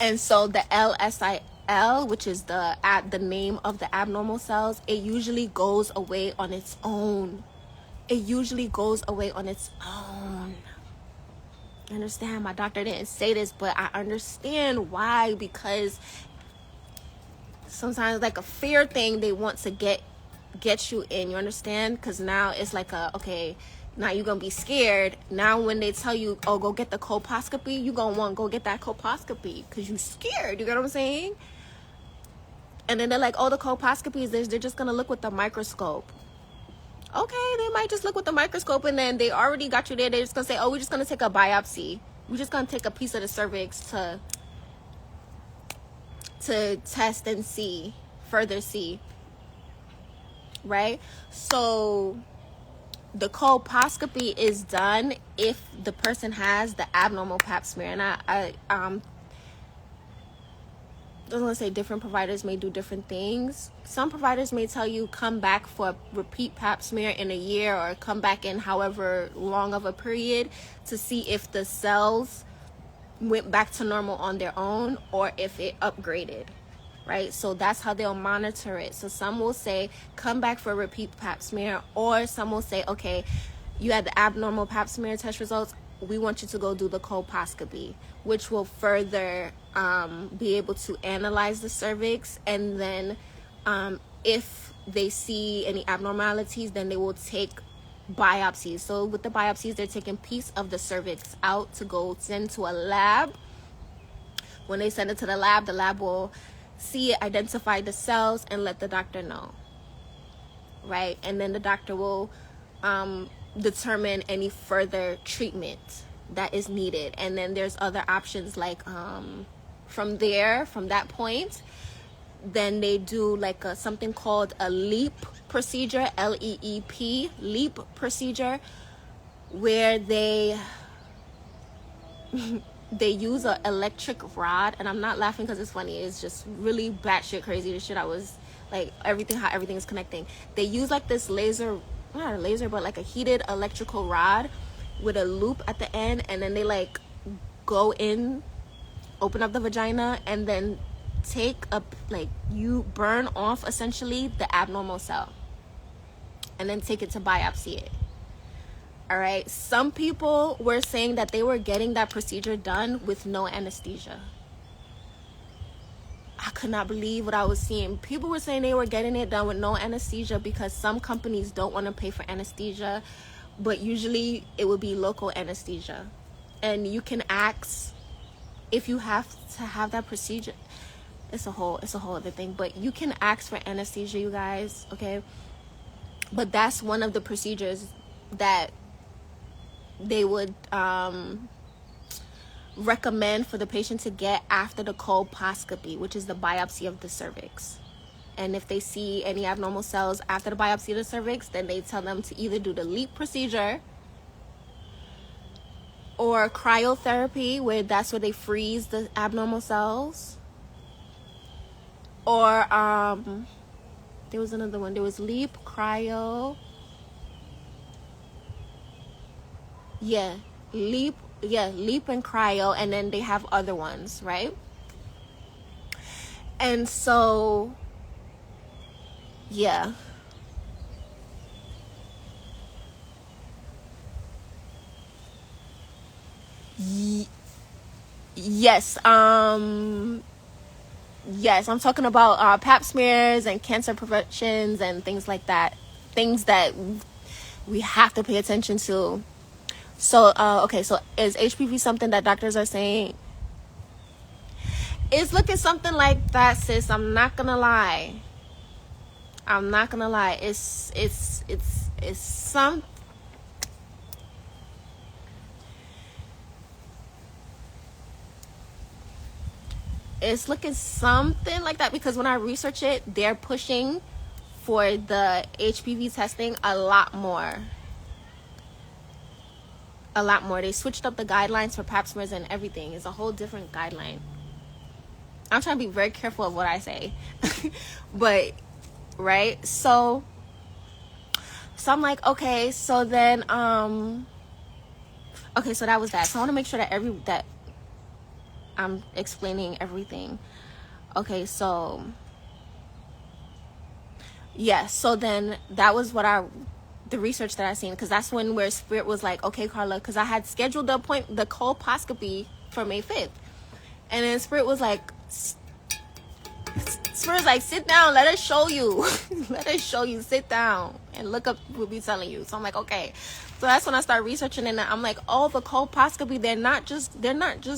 Speaker 1: And so the LSIL, which is the name of the abnormal cells, it usually goes away on its own. I understand my doctor didn't say this, but I understand why, because sometimes like a fear thing, they want to get you in, you understand? Because now it's like okay, now you're gonna be scared. Now when they tell you, oh, go get the colposcopy, you gonna want to go get that colposcopy because you scared. You get what I'm saying? And then they're like, oh, the colposcopy is this, they're just gonna look with the microscope. Okay, they might just look with the microscope and then they already got you there. They're just gonna say, oh, we're just gonna take a biopsy. We're just gonna take a piece of the cervix to test and further see, right? So the colposcopy is done if the person has the abnormal pap smear. And I was going to say different providers may do different things. Some providers may tell you come back for a repeat pap smear in a year, or come back in however long of a period to see if the cells went back to normal on their own or if it upgraded, right? So that's how they'll monitor it. So some will say come back for a repeat pap smear, or some will say, okay, you had the abnormal pap smear test results, we want you to go do the colposcopy, which will further be able to analyze the cervix. And then if they see any abnormalities, then they will take biopsies. So with the biopsies, they're taking a piece of the cervix out to go send to a lab. When they send it to the lab will see it, identify the cells, and let the doctor know, right? And then the doctor will determine any further treatment that is needed. And then there's other options, like from that point, then they do like something called a LEEP procedure, LEEP, LEEP procedure, where they use an electric rod. And I'm not laughing because it's funny, it's just really batshit crazy, the shit I was like, how everything is connecting. They use like this laser, not a laser, but like a heated electrical rod with a loop at the end, and then they like go in, open up the vagina, and then you burn off essentially the abnormal cell and then take it to biopsy it. All right, some people were saying that they were getting that procedure done with no anesthesia. I could not believe what I was seeing. People were saying they were getting it done with no anesthesia because some companies don't want to pay for anesthesia, but usually it would be local anesthesia. And you can ask if you have to have that procedure. It's a whole other thing, but you can ask for anesthesia, you guys, okay? But that's one of the procedures that they would recommend for the patient to get after the colposcopy, which is the biopsy of the cervix. And if they see any abnormal cells after the biopsy of the cervix, then they tell them to either do the LEEP procedure or cryotherapy, where they freeze the abnormal cells. Or there was another one. There was LEEP, cryo. LEEP and cryo, and then they have other ones, right? And so yes, yes, I'm talking about pap smears and cancer preventions and things like that, things that we have to pay attention to. So okay, so is HPV something that doctors are saying? It's looking something like that, sis. I'm not gonna lie. It's some. It's looking something like that, because when I research it, they're pushing for the HPV testing a lot more. They switched up the guidelines for pap smears and everything. It's a whole different guideline. I'm trying to be very careful of what I say. But right, so I'm like, okay, so then okay, so that was that. So I want to make sure that I'm explaining everything. Okay, so so then that was the research that I seen, because that's where Spirit was like, okay, Carla, because I had scheduled the colposcopy for May 5th, and then Spirit was like, sit down, let us show you, sit down and look up what we'll be telling you. So I'm like, okay. So that's when I start researching, and I'm like, oh, the colposcopy, they're not just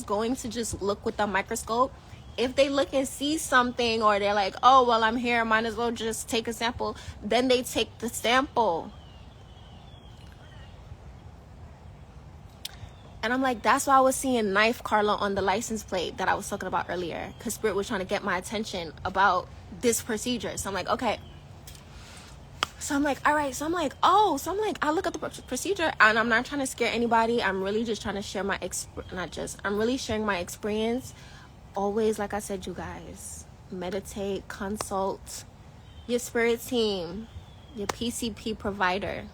Speaker 1: going to just look with the microscope. If they look and see something, or they're like, oh, well, I'm here, might as well just take a sample, then they take the sample. And I'm like, that's why I was seeing Knife Carla on the license plate that I was talking about earlier, because Spirit was trying to get my attention about this procedure. So I'm like, okay. So I'm like, all right. So I'm like, oh. So I'm like, I look at the procedure, and I'm not trying to scare anybody. I'm really just trying to share my I'm really sharing my experience. Always, like I said, you guys, meditate, consult your spirit team, your PCP provider.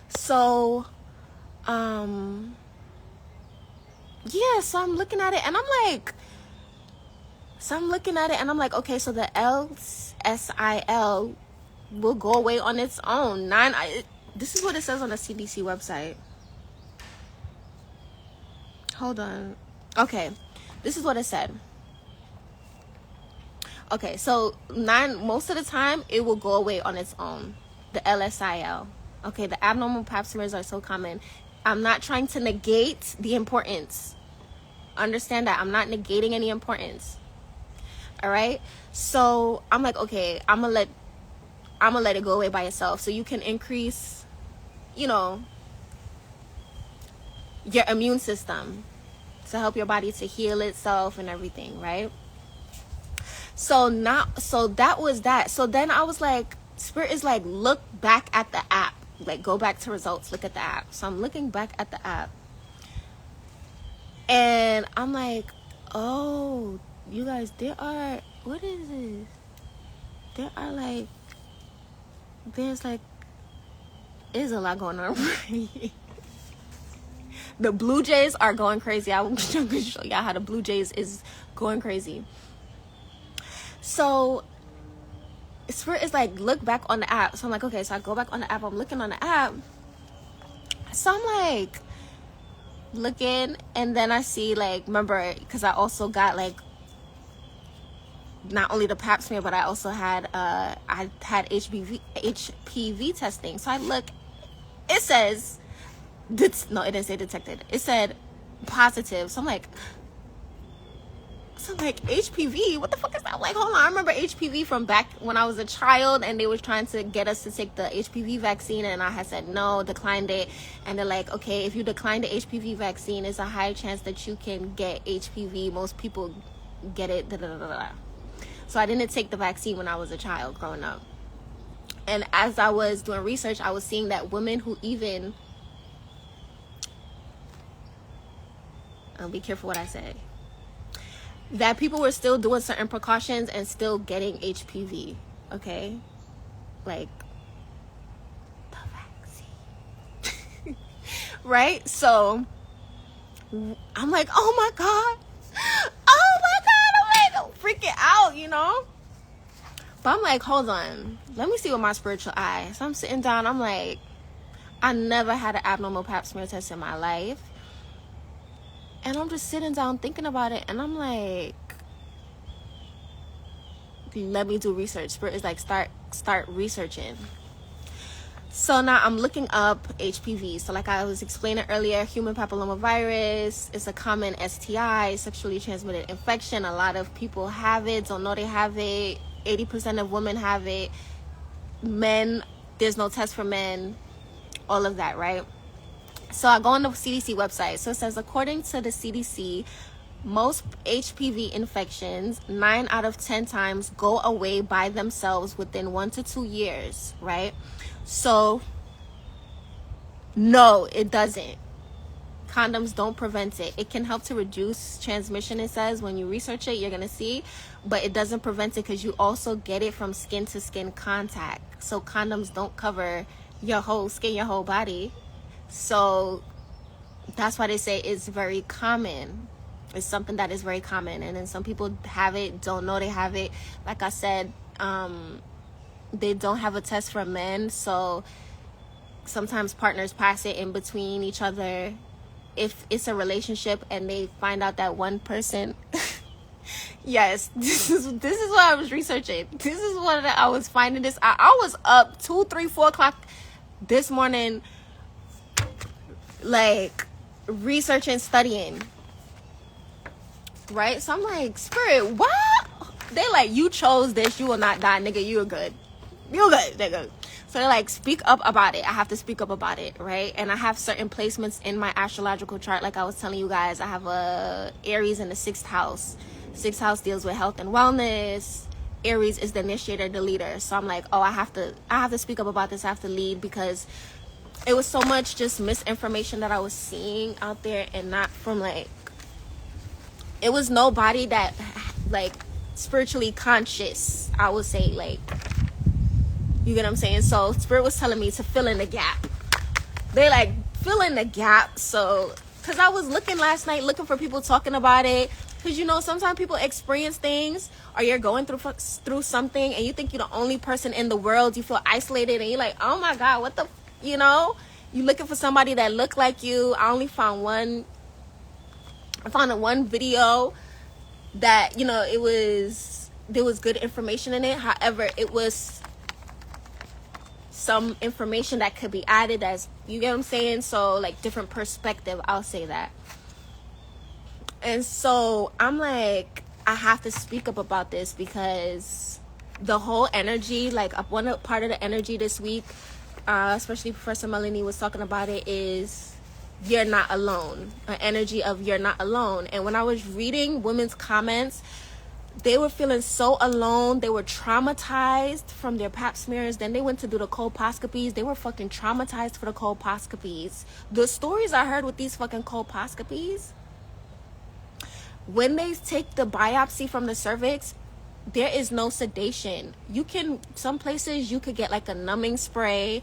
Speaker 1: So, yeah, so I'm looking at it and I'm like, okay, so the LSIL will go away on its own. This is what it says on the CDC website. Hold on. Okay, this is what it said. Okay, so most of the time it will go away on its own, the LSIL. Okay, the abnormal pap smears are so common. I'm not trying to negate the importance. Understand that I'm not negating any importance. All right, so I'm like, okay, I'm gonna let it go away by itself, so you can increase, your immune system to help your body to heal itself and everything, right? So that was that. So then I was like, Spirit is like, look back at the app. Like, go back to results, look at the app. So I'm looking back at the app. And I'm like, oh, you guys, what is this? There's a lot going on. The Blue Jays are going crazy. I'm going to show y'all how the Blue Jays is going crazy. So Spirit is like, look back on the app. So I'm like, okay, so I go back on the app. I'm looking on the app. So I'm like looking, and then I see, like, remember, because I also got like not only the pap smear, but I also had HPV testing. So I look, it says no, it didn't say detected. It said positive. So I'm like, HPV, what the fuck is that? I'm like, hold on, I remember HPV from back when I was a child, and they were trying to get us to take the HPV vaccine, and I had said no, declined it. And they're like, okay, if you decline the HPV vaccine, it's a high chance that you can get HPV. Most people get it. So I didn't take the vaccine when I was a child growing up. And as I was doing research, I was seeing that women who even, be careful what I say, that people were still doing certain precautions and still getting HPV, okay? Like, the vaccine. Right? So, I'm like, oh my God, I'm freaking out, But I'm like, hold on, let me see with my spiritual eye. So I'm sitting down, I'm like, I never had an abnormal pap smear test in my life. And I'm just sitting down thinking about it, and I'm like, let me do research. Spirit is like, start researching. So now I'm looking up HPV. So like I was explaining earlier, human papillomavirus is a common STI, sexually transmitted infection. A lot of people have it, don't know they have it. 80% of women have it. Men, there's no test for men. All of that, right? So I go on the CDC website. So it says, according to the CDC, most HPV infections, 9 out of 10 times, go away by themselves within 1 to 2 years, right? So, no, it doesn't. Condoms don't prevent it. It can help to reduce transmission, it says. When you research it, you're going to see. But it doesn't prevent it, because you also get it from skin-to-skin contact. So condoms don't cover your whole skin, your whole body. So that's why they say it's very common. It's something that is very common. And then some people have it, don't know they have it. Like I said, they don't have a test for men. So sometimes partners pass it in between each other. If it's a relationship and they find out that one person... Yes, this is what I was researching. This is what I was finding this. I was up 2, 3, 4 o'clock this morning, like, researching, studying, right? So I'm like, Spirit, what? They like, you chose this, you will not die, nigga. You're good, nigga. So they're like, speak up about it. I have to speak up about it, right? And I have certain placements in my astrological chart. Like I was telling you guys, I have a Aries in the 6th house. 6th house deals with health and wellness. Aries is the initiator, the leader. So I'm like, oh, I have to speak up about this. I have to lead, because it was so much just misinformation that I was seeing out there, and not from like, it was nobody that like spiritually conscious, I would say, like, you get what I'm saying? So Spirit was telling me to fill in the gap. They like, fill in the gap. So, because I was looking last night, looking for people talking about it. Because, you know, sometimes people experience things, or you're going through something, and you think you're the only person in the world. You feel isolated, and you're like, oh my God, what the, you know? You're looking for somebody that looked like you. I only found one. I found one video that, you know, there was good information in it. However, it was some information that could be added, as, you get what I'm saying? So like, different perspective, I'll say that. And so I'm like, I have to speak up about this, because the whole energy, like one part of the energy this week, especially Professor Melanie was talking about it, is you're not alone. An energy of you're not alone. And when I was reading women's comments, they were feeling so alone. They were traumatized from their pap smears. Then they went to do the colposcopies. They were fucking traumatized for the colposcopies. The stories I heard with these fucking colposcopies, when they take the biopsy from the cervix, there is no sedation. You can, some places you could get like a numbing spray,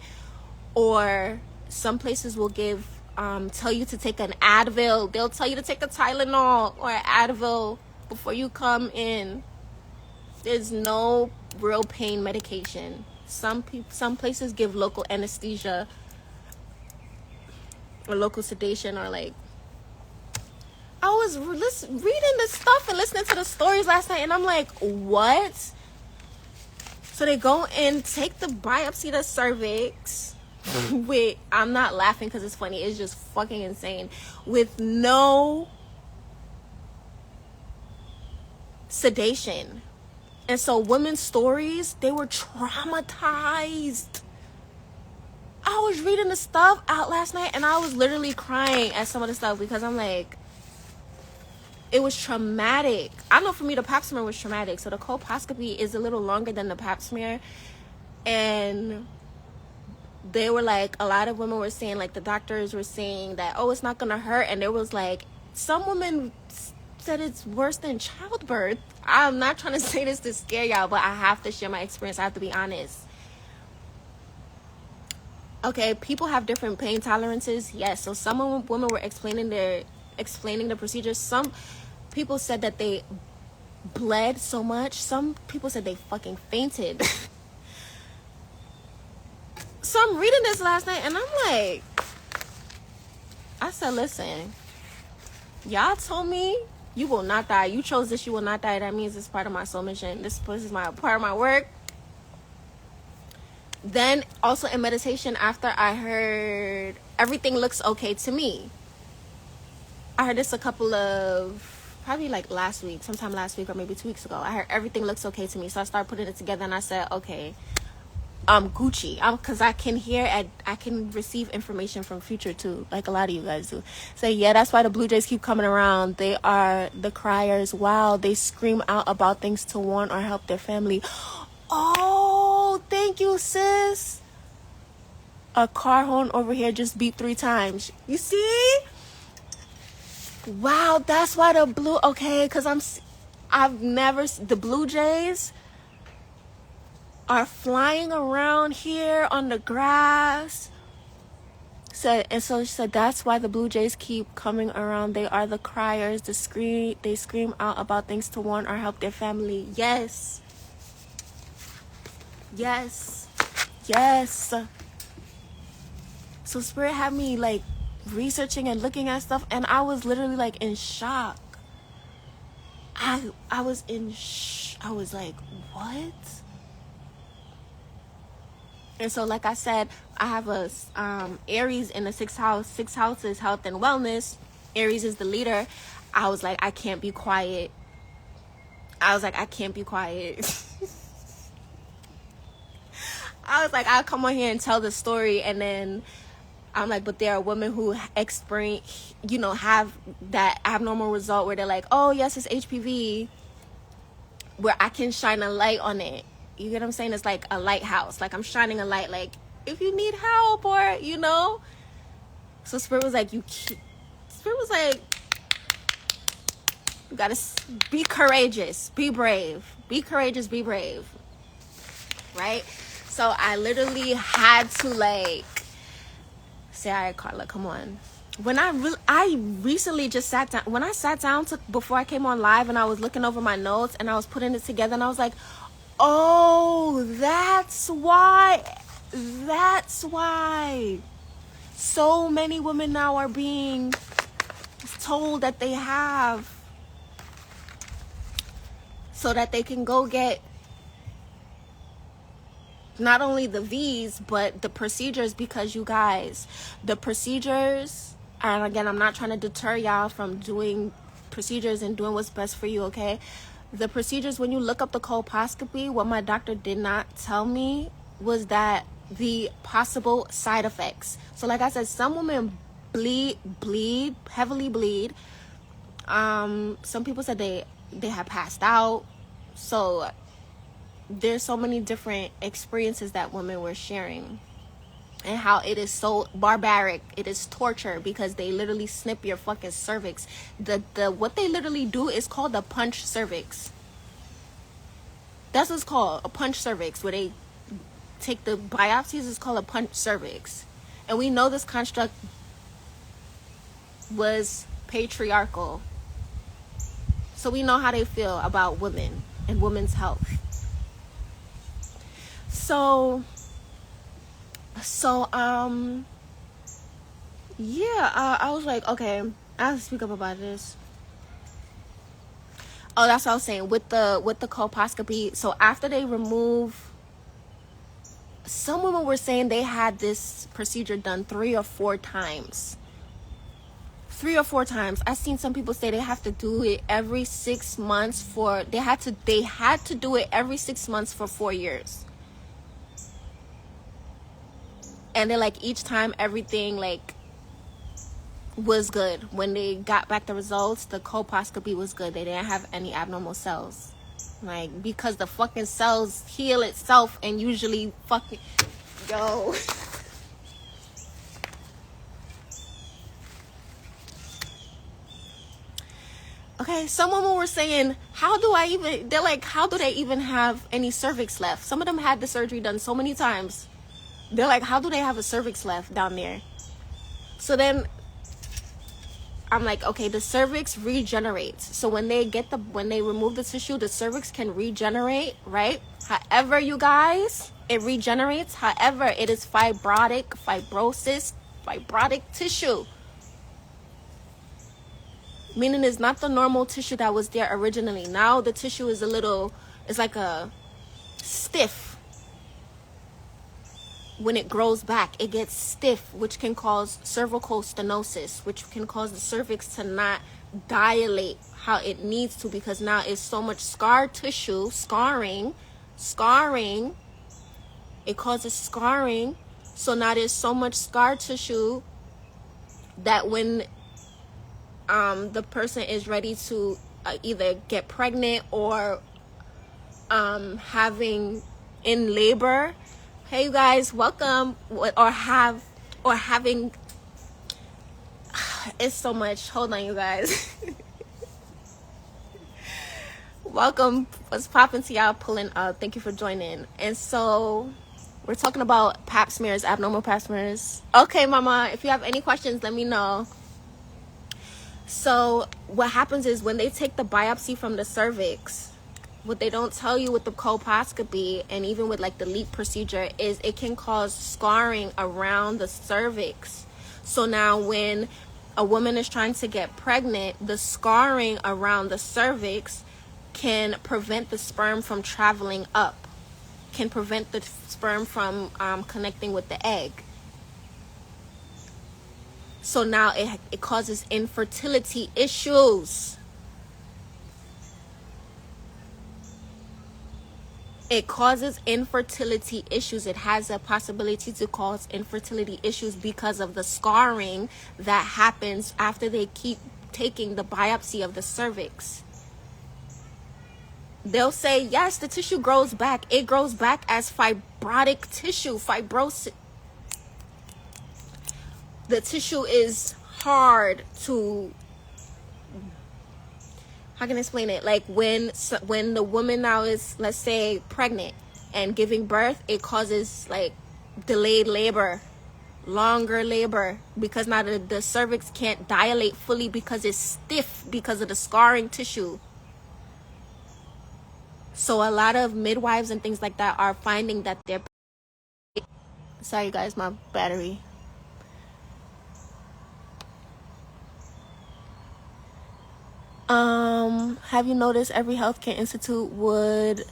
Speaker 1: or some places will give, tell you to take an Advil. They'll tell you to take a Tylenol or an Advil before you come in. There's no real pain medication. Some places give local anesthesia or local sedation, or like, I was reading this stuff and listening to the stories last night, and I'm like, what? So they go and take the biopsy of the cervix with, I'm not laughing because it's funny, it's just fucking insane, with no sedation. And so women's stories, they were traumatized. I was reading the stuff out last night, and I was literally crying at some of the stuff, because I'm like, it was traumatic. I know for me, the pap smear was traumatic. So the colposcopy is a little longer than the pap smear. And they were like, a lot of women were saying, like, the doctors were saying that, oh, it's not going to hurt. And there was like, some women said it's worse than childbirth. I'm not trying to say this to scare y'all, but I have to share my experience. I have to be honest. Okay, people have different pain tolerances. Yes. So some women were explaining the procedure. Some people said that they bled so much. Some people said they fucking fainted. So I'm reading this last night, and I'm like, I said, listen, y'all told me you will not die. You chose this, you will not die. That means it's part of my soul mission. This is my part of my work. Then also in meditation, after I heard everything looks okay to me. I heard this a couple of, probably like sometime last week or maybe 2 weeks ago. I heard everything looks okay to me. So I started putting it together, and I said, okay, I'm Gucci. Because I can I can receive information from future too, like a lot of you guys do. So yeah, that's why the Blue Jays keep coming around. They are the criers. Wow, they scream out about things to warn or help their family. Oh, thank you, sis. A car horn over here just beeped 3 times. You see? Wow, that's why the blue, okay, because the Blue Jays are flying around here on the grass. So she said that's why the Blue Jays keep coming around. They are the criers. They scream out about things to warn or help their family. Yes. Yes. Yes. So Spirit had me like researching and looking at stuff, and I was literally like in shock. I was I was like, what? And so like I said, I have a Aries in the 6th house. 6th house is health and wellness. Aries is the leader. I was like, I can't be quiet. I I was like, I'll come on here and tell the story, and then I'm like, but there are women who experience, have that abnormal result where they're like, oh yes, it's HPV, where I can shine a light on it. You get what I'm saying? It's like a lighthouse. Like I'm shining a light, like if you need help, or So Spirit was like, Spirit was like, you gotta be courageous, be brave, be courageous, be brave, right? So I literally had to like say, all right, Carla, come on. When I recently just sat down, when I sat down before I came on live, and I was looking over my notes and I was putting it together, and I was like, oh, that's why so many women now are being told that they have, so that they can go get not only the V's, but the procedures. Because you guys, the procedures, and again, I'm not trying to deter y'all from doing procedures and doing what's best for you, okay? The procedures, when you look up the colposcopy, what my doctor did not tell me was that the possible side effects. So like I said, some women bleed, heavily bleed. Some people said they have passed out. So there's so many different experiences that women were sharing, and how it is so barbaric. It is torture, because they literally snip your fucking cervix. What they literally do is called a punch cervix. That's what it's called, a punch cervix. Where they take the biopsies, is called a punch cervix. And we know this construct was patriarchal. So we know how they feel about women and women's health. So I was like, okay, I have to speak up about this. Oh, that's what I was saying with the colposcopy. So after they remove, some women were saying they had this procedure done 3 or 4 times. 3 or 4 times. I've seen some people say they have to do it every 6 months they had to do it every 6 months for 4 years. And then like each time everything like was good. When they got back the results, the colposcopy was good. They didn't have any abnormal cells. Like, because the fucking cells heal itself, and usually fucking Okay, some women were saying, how do they even have any cervix left? Some of them had the surgery done so many times. They're like, how do they have a cervix left down there? So I'm like, okay, the cervix regenerates. So when they remove the tissue, the cervix can regenerate, right? However, you guys, it regenerates. However, it is fibrotic tissue. Meaning it's not the normal tissue that was there originally. Now the tissue is it's like a stiff. When it grows back, it gets stiff, which can cause cervical stenosis, which can cause the cervix to not dilate how it needs to, because now it's so much scar tissue, scarring. It causes scarring. So now there's so much scar tissue that when the person is ready to either get pregnant or having in labor. Hey you guys, welcome. Or having, it's so much. Hold on, you guys. Welcome. What's popping to y'all pulling up? Thank you for joining. And so we're talking about pap smears, abnormal pap smears. Okay, mama, if you have any questions, let me know. So what happens is when they take the biopsy from the cervix, what they don't tell you with the colposcopy and even with like the LEEP procedure is it can cause scarring around the cervix. So now when a woman is trying to get pregnant, the scarring around the cervix can prevent the sperm from traveling up, can prevent the sperm from connecting with the egg. So now it causes infertility issues. It causes infertility issues. It has a possibility to cause infertility issues because of the scarring that happens after they keep taking the biopsy of the cervix. They'll say, yes, the tissue grows back. It grows back as fibrotic tissue, fibrosis. The tissue is hard to, how can I explain it? Like when the woman now is, let's say, pregnant and giving birth, it causes like delayed labor, longer labor, because now the cervix can't dilate fully because it's stiff because of the scarring tissue. So a lot of midwives and things like that are finding that they're, sorry guys, my battery. Have you noticed every healthcare institute would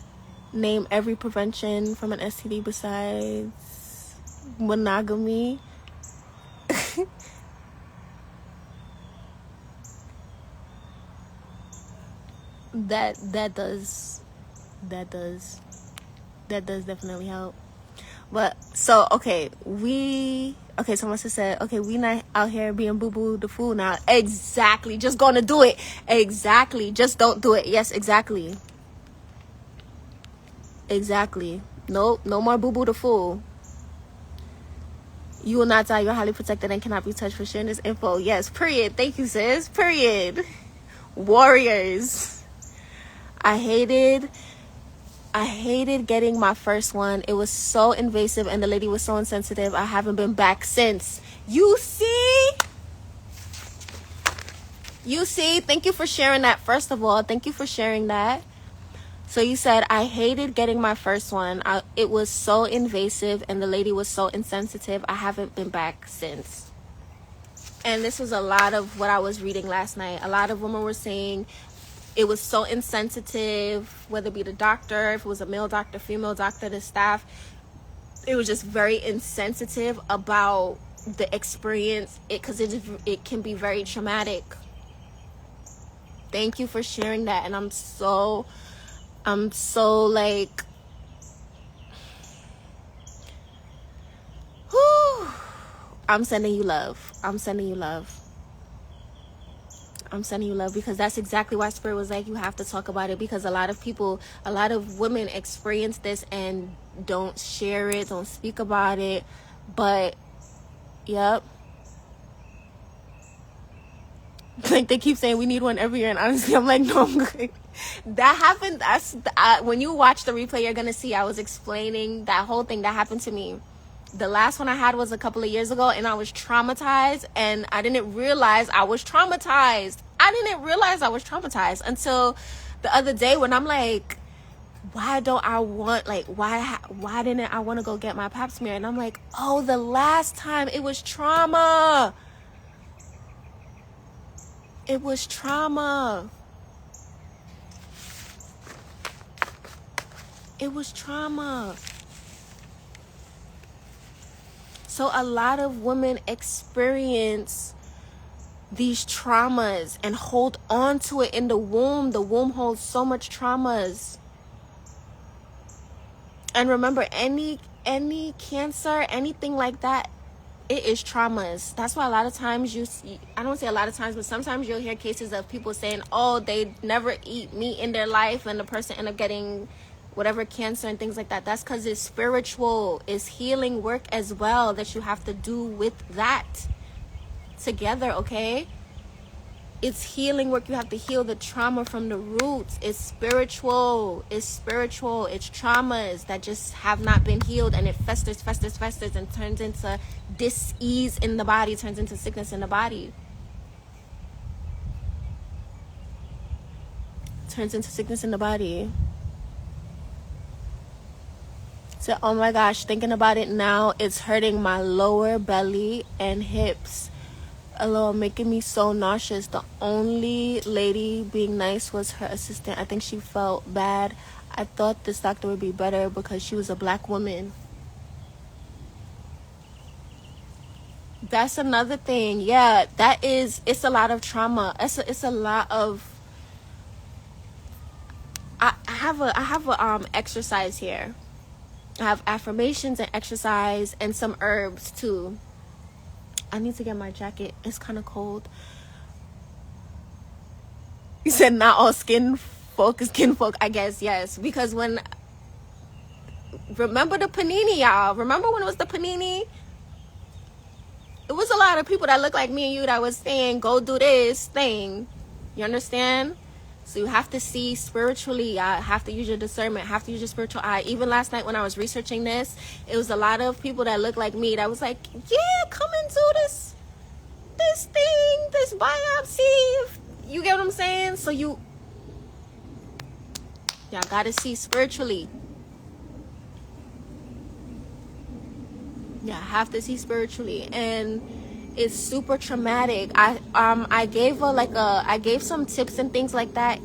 Speaker 1: name every prevention from an STD besides monogamy? that does definitely help. But so someone said, okay, we not out here being boo-boo the fool now. Exactly. Just gonna do it. Exactly. Just don't do it. Yes, exactly. Nope, no more boo-boo the fool. You will not die. You're highly protected and cannot be touched for sharing this info. Yes, period. Thank you, sis. Period. Warriors. I hated getting my first one. It was so invasive and the lady was so insensitive. I haven't been back since. You see? Thank you for sharing that. First of all, thank you for sharing that. So you said, I hated getting my first one. It was so invasive and the lady was so insensitive. I haven't been back since. And this was a lot of what I was reading last night. A lot of women were saying it was so insensitive, whether it be the doctor, if it was a male doctor, female doctor, the staff. It was just very insensitive about the experience, because it can be very traumatic. Thank you for sharing that. And I'm so like, whew, I'm sending you love. Because that's exactly why Spirit was like, you have to talk about it, because a lot of women experience this and don't share it, don't speak about it. But yep, like they keep saying we need one every year, and honestly I'm like, no, I'm good. That happened. When you watch the replay, you're gonna see I was explaining that whole thing that happened to me. The last one I had was a couple of years ago, and I was traumatized, and I didn't realize I was traumatized. Until the other day when I'm like, why didn't I want to go get my pap smear? And I'm like, oh, the last time it was trauma. So a lot of women experience these traumas and hold on to it in the womb. The womb holds so much traumas. And remember, any cancer, anything like that, it is traumas. That's why a lot of times I don't say a lot of times, but sometimes you'll hear cases of people saying, oh, they never eat meat in their life, and the person end up getting whatever cancer and things like that. That's because it's spiritual. It's healing work as well that you have to do with that together, okay? It's healing work. You have to heal the trauma from the roots. It's spiritual. It's traumas that just have not been healed, and it festers and turns into dis-ease in the body, turns into sickness in the body. So, oh my gosh, thinking about it now, it's hurting my lower belly and hips. LOL, making me so nauseous. The only lady being nice was her assistant. I think she felt bad. I thought this doctor would be better because she was a black woman. That's another thing. Yeah, it's a lot of trauma. It's a lot of, I have a exercise here. I have affirmations and exercise and some herbs too. I need to get my jacket. It's kind of cold. You said not all skin folk is kinfolk. I guess yes, because remember the panini, y'all. Remember when it was the panini? It was a lot of people that looked like me and you that was saying, go do this thing. You understand? So you have to see spiritually. Have to use your discernment. Have to use your spiritual eye. Even last night when I was researching this, it was a lot of people that looked like me that was like, yeah, come and do this thing, this biopsy. You get what I'm saying? So y'all gotta see spiritually. Yeah, have to see spiritually, and it's super traumatic. I gave some tips and things like that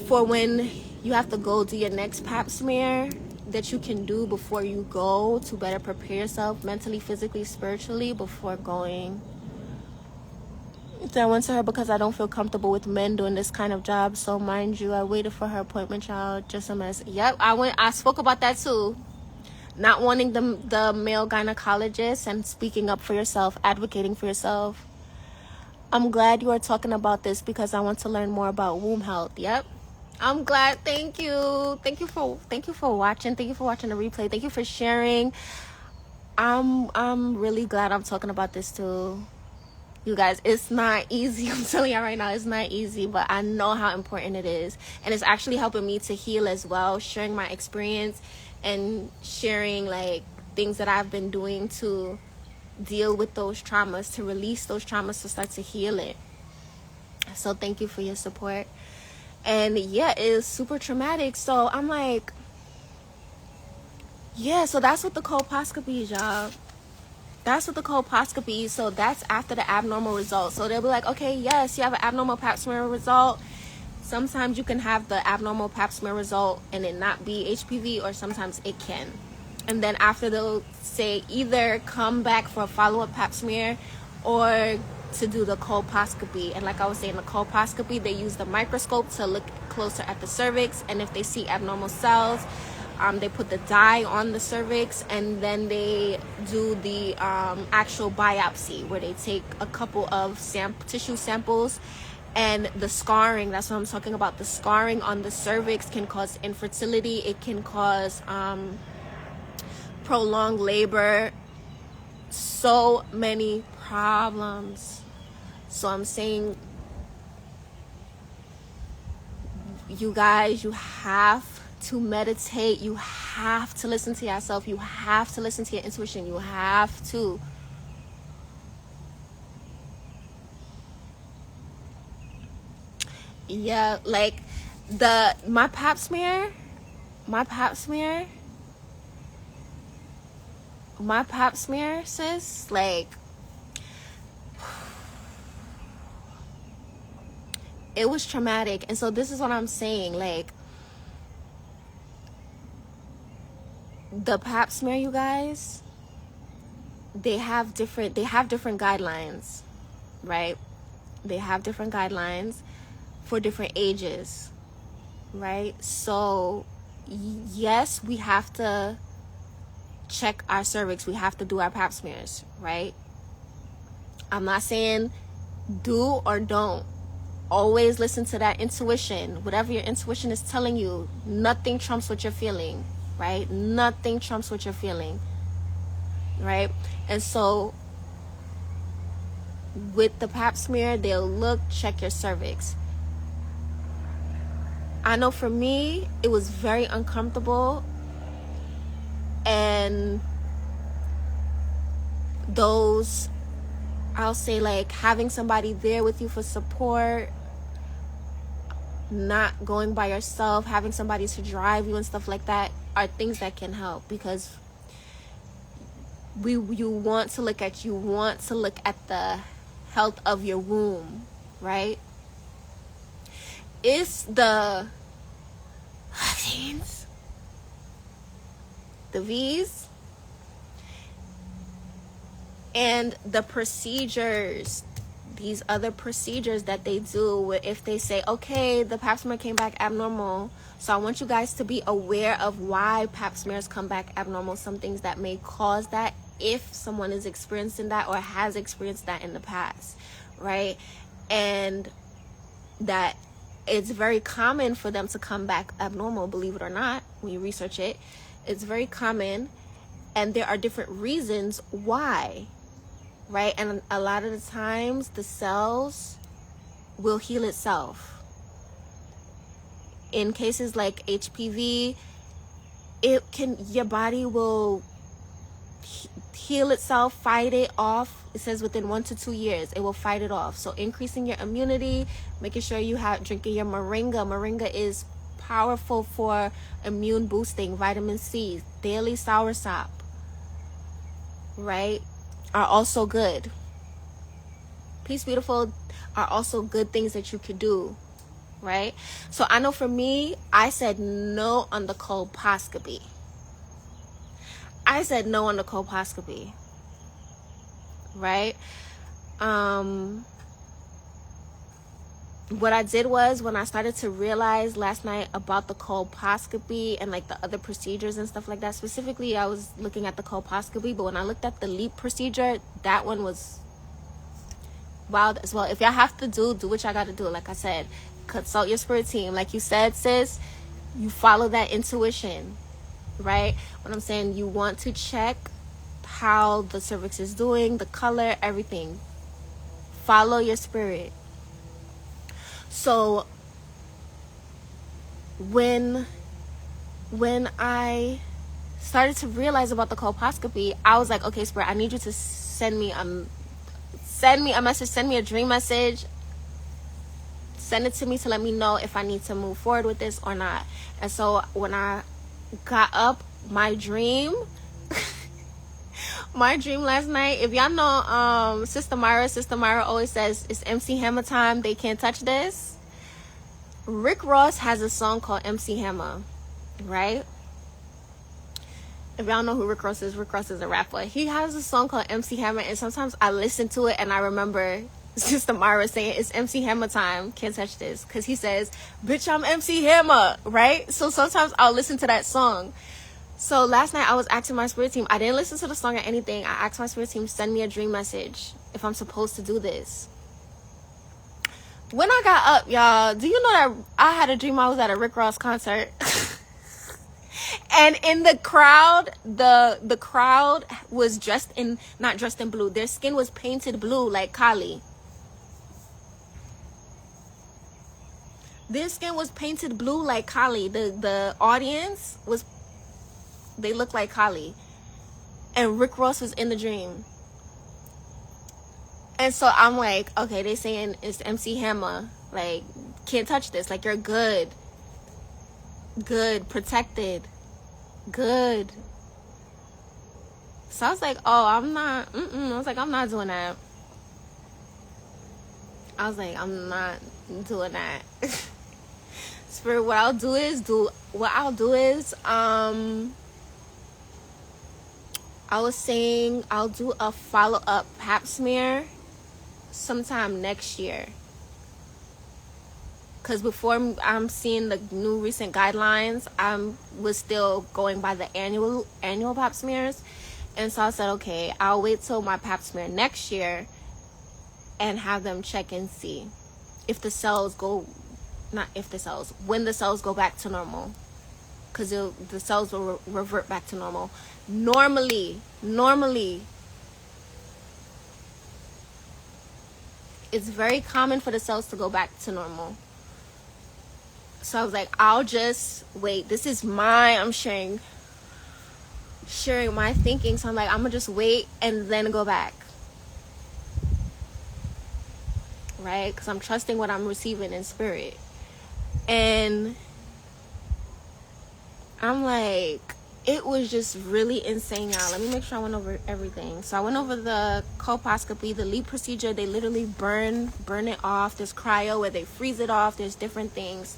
Speaker 1: for when you have to go do your next pap smear that you can do before you go to better prepare yourself mentally, physically, spiritually before going. I went to her because I don't feel comfortable with men doing this kind of job. So mind you, I waited for her appointment, child. Just a mess. Yep, I spoke about that too. Not wanting the male gynecologist and speaking up for yourself, advocating for yourself. I'm glad you are talking about this because I want to learn more about womb health. Yep. I'm glad. Thank you. Thank you for watching. Thank you for watching the replay. Thank you for sharing. I'm really glad I'm talking about this too. You guys, it's not easy. I'm telling you right now, it's not easy, but I know how important it is. And it's actually helping me to heal as well, sharing my experience and sharing like things that I've been doing to deal with those traumas, to release those traumas, to start to heal it. So thank you for your support. And yeah, it is super traumatic. So I'm like, yeah, so that's what the colposcopy is, y'all. That's what the colposcopy is. So that's after the abnormal result. So they'll be like, okay, yes, you have an abnormal pap smear result. Sometimes you can have the abnormal pap smear result and it not be HPV, or sometimes it can. And then after, they'll say either come back for a follow-up pap smear or to do the colposcopy. And like I was saying, the colposcopy, they use the microscope to look closer at the cervix. And if they see abnormal cells, they put the dye on the cervix, and then they do the actual biopsy where they take a couple of tissue samples. And the scarring, that's what I'm talking about. The scarring on the cervix can cause infertility. It can cause prolonged labor. So many problems. So I'm saying, you guys, you have to meditate. You have to listen to yourself. You have to listen to your intuition. You have to. Yeah, like my pap smear, sis, like, it was traumatic. And so this is what I'm saying, like, the pap smear, you guys, they have different guidelines, right? They have different guidelines for different ages, right? So yes, we have to check our cervix. We have to do our pap smears, right? I'm not saying do or don't. Always listen to that intuition. Whatever your intuition is telling you, nothing trumps what you're feeling, right? Nothing trumps what you're feeling, right? And so with the pap smear, they'll check your cervix. I know for me, it was very uncomfortable, and I'll say, like, having somebody there with you for support, not going by yourself, having somebody to drive you and stuff like that are things that can help, because you want to look at the health of your womb, right? It's the vaccines, the V's, and the procedures these other procedures that they do, if they say, okay, the pap smear came back abnormal, so I want you guys to be aware of why pap smears come back abnormal, some things that may cause that, if someone is experiencing that or has experienced that in the past, right? And that it's very common for them to come back abnormal, believe it or not. When you research it, it's very common, and there are different reasons why, right? And a lot of the times the cells will heal itself. In cases like HPV, your body will heal itself, fight it off. It says within 1 to 2 years it will fight it off. So increasing your immunity, making sure you have drinking your moringa is powerful for immune boosting. Vitamin C, daily soursop, right, are also good. Peace Beautiful are also good things that you could do, right? So I know for me, I said no on the colposcopy. Right? What I did was, when I started to realize last night about the colposcopy and like the other procedures and stuff like that, specifically I was looking at the colposcopy, but when I looked at the LEEP procedure, that one was wild as well. If y'all have to do what y'all got to do. Like I said, consult your spirit team. Like you said, sis, you follow that intuition, right? What I'm saying, you want to check how the cervix is doing, the color, everything. Follow your spirit. So when I started to realize about the colposcopy, I was like, okay, spirit, I need you to send me a message, send me a dream message, send it to me to let me know if I need to move forward with this or not. And so when I got up, my dream last night, if y'all know Sister Myra always says it's MC Hammer time, they can't touch this. Rick Ross has a song called MC Hammer, right? If y'all know who Rick Ross is a rapper. He has a song called MC Hammer, and sometimes I listen to it and I remember Sister Myra saying it's MC Hammer time, can't touch this, because he says, bitch, I'm MC Hammer, right? So sometimes I'll listen to that song. So last night I was asking my spirit team, I didn't listen to the song or anything, I asked my spirit team, send me a dream message if I'm supposed to do this. When I got up, y'all, do you know that I had a dream I was at a Rick Ross concert? And in the crowd, the crowd was not dressed in blue. Their skin was painted blue like Kali. Their skin was painted blue like Kali. The audience they looked like Kali. And Rick Ross was in the dream. And so I'm like, okay, they saying it's MC Hammer. Like, can't touch this. Like, you're good. Good. Protected. Good. So I was like, oh, I'm not. I was like, I'm not doing that. Spirit, what I'll do is, I was saying I'll do a follow-up pap smear sometime next year. Because before I'm seeing the new recent guidelines, I was still going by the annual pap smears. And so I said, okay, I'll wait till my pap smear next year and have them check and see if the cells go, when the cells go back to normal. Because the cells will revert back to normal. Normally, it's very common for the cells to go back to normal. So I was like, I'll just wait. This is I'm sharing my thinking. So I'm like, I'm gonna just wait and then go back. Right? Because I'm trusting what I'm receiving in spirit. And I'm like, it was just really insane, y'all. Let me make sure I went over everything. So I went over the colposcopy, the LEEP procedure. They literally burn it off. There's cryo where they freeze it off. There's different things.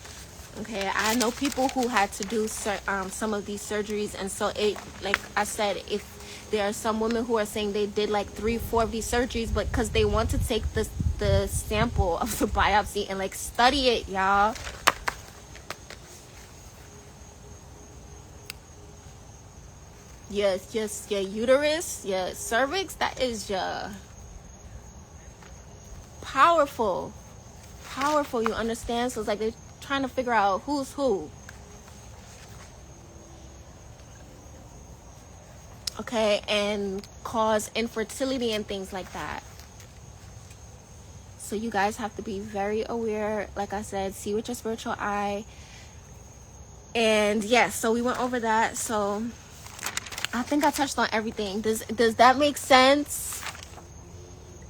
Speaker 1: Okay, I know people who had to do some of these surgeries, and so it, like I said, if there are some women who are saying they did like 3-4 of these surgeries, but because they want to take the sample of the biopsy and like study it, y'all. Yes, just your uterus, your cervix, that is your powerful, you understand? So it's like they're trying to figure out who's who. Okay, and cause infertility and things like that. So you guys have to be very aware. Like I said, see with your spiritual eye. And yes, so we went over that. So I think I touched on everything. Does that make sense?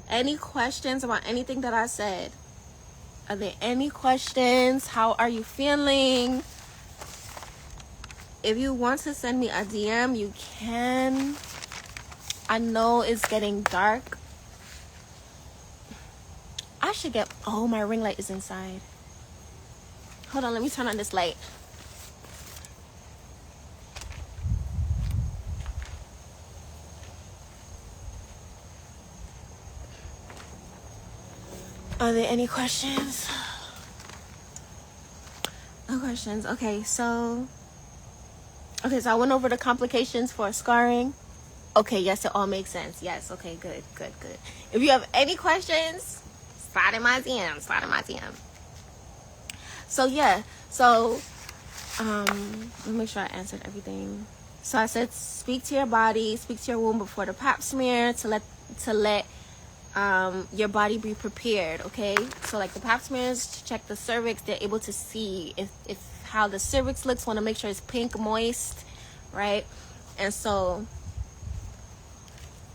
Speaker 1: Any questions about anything that I said? Are there any questions? How are you feeling? If you want to send me a DM, you can. I know it's getting dark. I should get... Oh, my ring light is inside. Hold on, let me turn on this light. Are there any questions? No questions. Okay, so I went over the complications for scarring. Okay, yes, it all makes sense. Yes, okay, good. If you have any questions, slide in my DM. So yeah, let me make sure I answered everything. So I said, speak to your body, speak to your womb before the pap smear to let your body be prepared. Okay, so like the pap smears to check the cervix, they're able to see if how the cervix looks. Want to make sure it's pink, moist, right? And so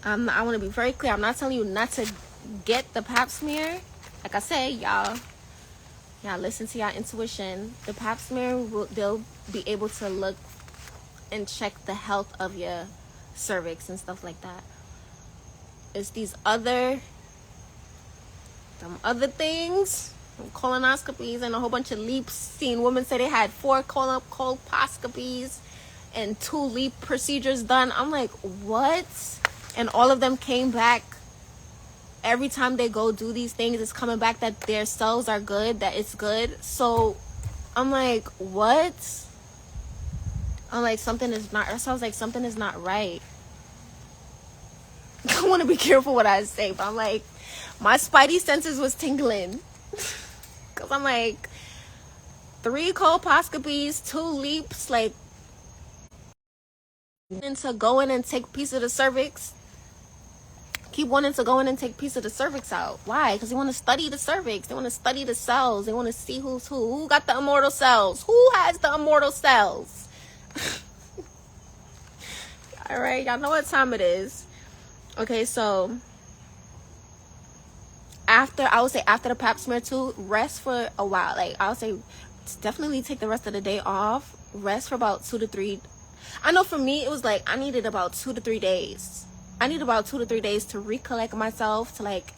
Speaker 1: I want to be very clear. I'm not telling you not to get the pap smear. Like I said, y'all listen to your intuition. The pap smear they'll be able to look and check the health of your cervix and stuff like that. It's these other things, colonoscopies and a whole bunch of LEEPs. Seen women say they had 4 colposcopies and 2 LEEP procedures done. I'm like, what? And all of them came back. Every time they go do these things, it's coming back that their cells are good, that it's good. So I'm like, what? I'm like, something is not. So I was like, something is not right. I want to be careful what I say, but I'm like, my spidey senses was tingling. Because I'm like, 3 colposcopies, 2 LEEPs, like, into go in and take a piece of the cervix. Keep wanting to go in and take a piece of the cervix out. Why? Because they want to study the cervix. They want to study the cells. They want to see who's who. Who got the immortal cells? Who has the immortal cells? All right, y'all know what time it is. Okay, so I would say after the pap smear too, rest for a while. Like I would say definitely take the rest of the day off. Rest for about 2 to 3. I know for me it was like I needed about 2 to 3 days. I need about 2 to 3 days to recollect myself, to like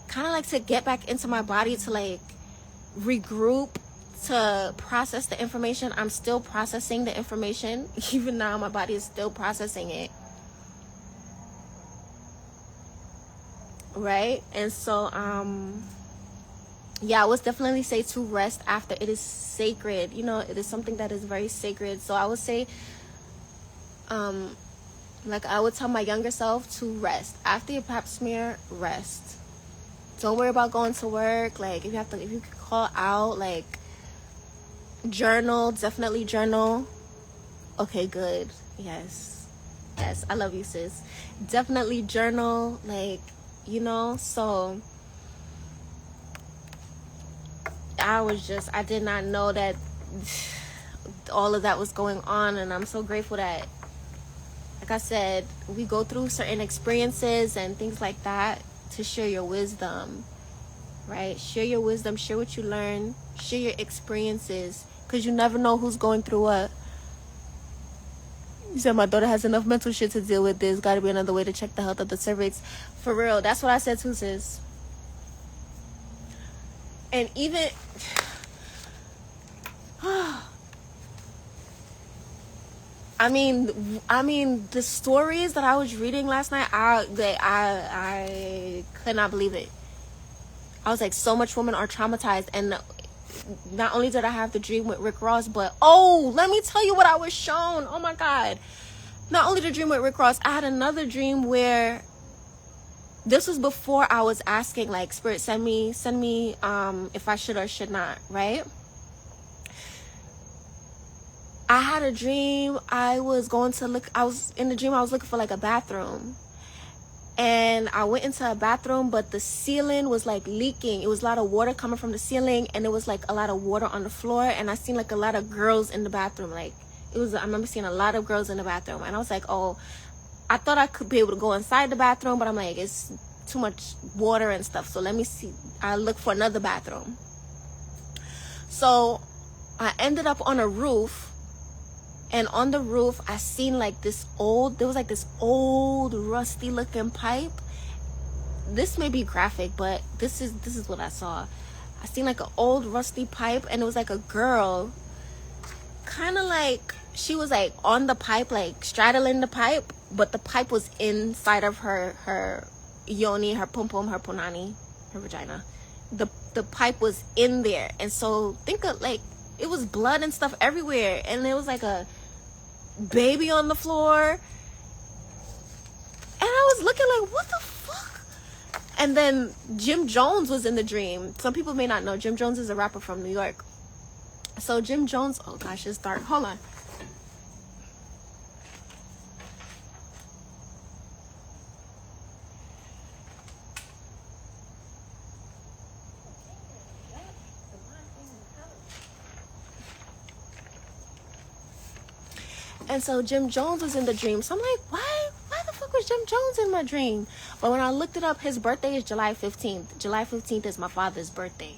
Speaker 1: kind of like to get back into my body, to like regroup, to process the information. I'm still processing the information. Even now my body is still processing it. Right? And so yeah, I would definitely say to rest after. It is sacred, you know, it is something that is very sacred. So I would say like I would tell my younger self to rest after your pap smear. Rest. Don't worry about going to work. Like if you can call out, like journal, definitely journal. Okay, good. Yes, I love you, sis. Definitely journal, like, you know. So I did not know that all of that was going on, and I'm so grateful that, like I said, we go through certain experiences and things like that to share your wisdom, right? Share your wisdom, share what you learn, share your experiences, because you never know who's going through what. You said my daughter has enough mental shit to deal with. There's got to be another way to check the health of the cervix. For real, that's what I said too, sis. And even the stories that I was reading last night, I could not believe it. I was like, so much women are traumatized. And not only did I have the dream with Rick Ross, but let me tell you what I was shown. Oh my God. Not only the dream with Rick Ross, I had another dream where this was before I was asking, like, Spirit, send me if I should or should not, right? I had a dream. I was in the dream, I was looking for like a bathroom. And I went into a bathroom, but the ceiling was like leaking. It was a lot of water coming from the ceiling, and it was like a lot of water on the floor. And I seen like a lot of girls in the bathroom. Like, I remember seeing a lot of girls in the bathroom. And I was like, I thought I could be able to go inside the bathroom, but I'm like, it's too much water and stuff. So let me see. I look for another bathroom. So I ended up on a roof. And on the roof, I seen like this old rusty looking pipe. This may be graphic, but this is what I saw. I seen like an old rusty pipe, and it was like a girl, kind of like she was like on the pipe, like straddling the pipe, but the pipe was inside of her yoni, her pum pum, her punani, her vagina. The pipe was in there, and so think of like it was blood and stuff everywhere, and there was like a baby on the floor, and I was looking like, what the fuck? And then Jim Jones was in the dream. Some people may not know, Jim Jones is a rapper from New York. So Jim Jones, oh gosh, it's dark, hold on. And so Jim Jones was in the dream. So I'm like, why the fuck was Jim Jones in my dream? But when I looked it up, his birthday is July 15th. July 15th is my father's birthday.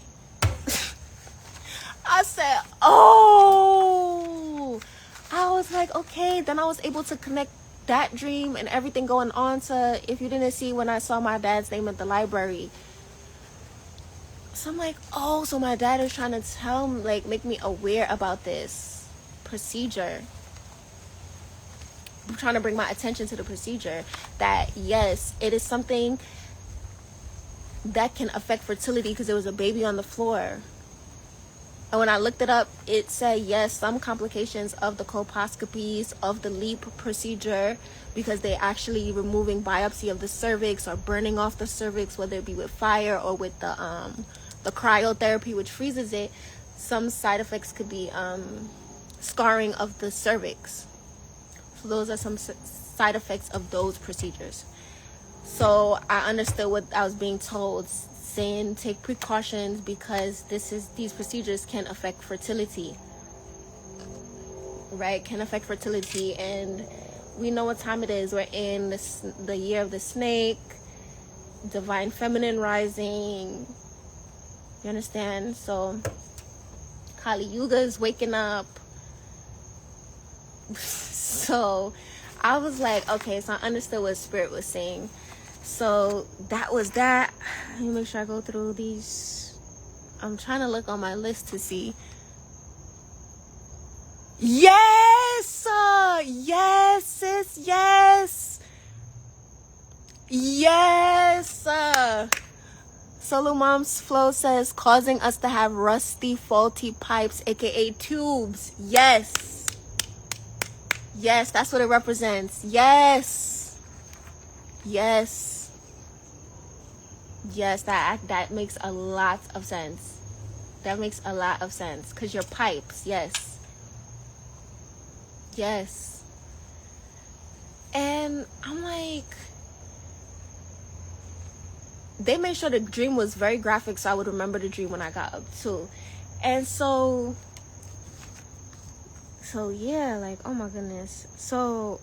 Speaker 1: I said, I was like, okay. Then I was able to connect that dream and everything going on to, if you didn't see when I saw my dad's name at the library. So I'm like, so my dad is trying to make me aware about this procedure. I'm trying to bring my attention to the procedure, that yes, it is something that can affect fertility, because there was a baby on the floor. And when I looked it up, it said yes, some complications of the colposcopies, of the LEEP procedure, because they're actually removing biopsy of the cervix or burning off the cervix, whether it be with fire or with the cryotherapy, which freezes it. Some side effects could be scarring of the cervix. So those are some side effects of those procedures. So I understood what I was being told, saying take precautions, because these procedures can affect fertility, right? Can affect fertility, and we know what time it is. We're in the year of the snake, divine feminine rising. You understand? So Kali Yuga is waking up. So I was like, okay, so I understood what Spirit was saying. So that was that. Let me make sure I go through these. I'm trying to look on my list to see. Yes! Yes, sis, yes! Yes! Solo Mom's Flow says, causing us to have rusty, faulty pipes, aka tubes. Yes! Yes, that's what it represents. Yes. Yes. Yes, that makes a lot of sense. That makes a lot of sense. Because your pipes, yes. Yes. And I'm like, they made sure the dream was very graphic, so I would remember the dream when I got up too. And so yeah, like, oh my goodness. So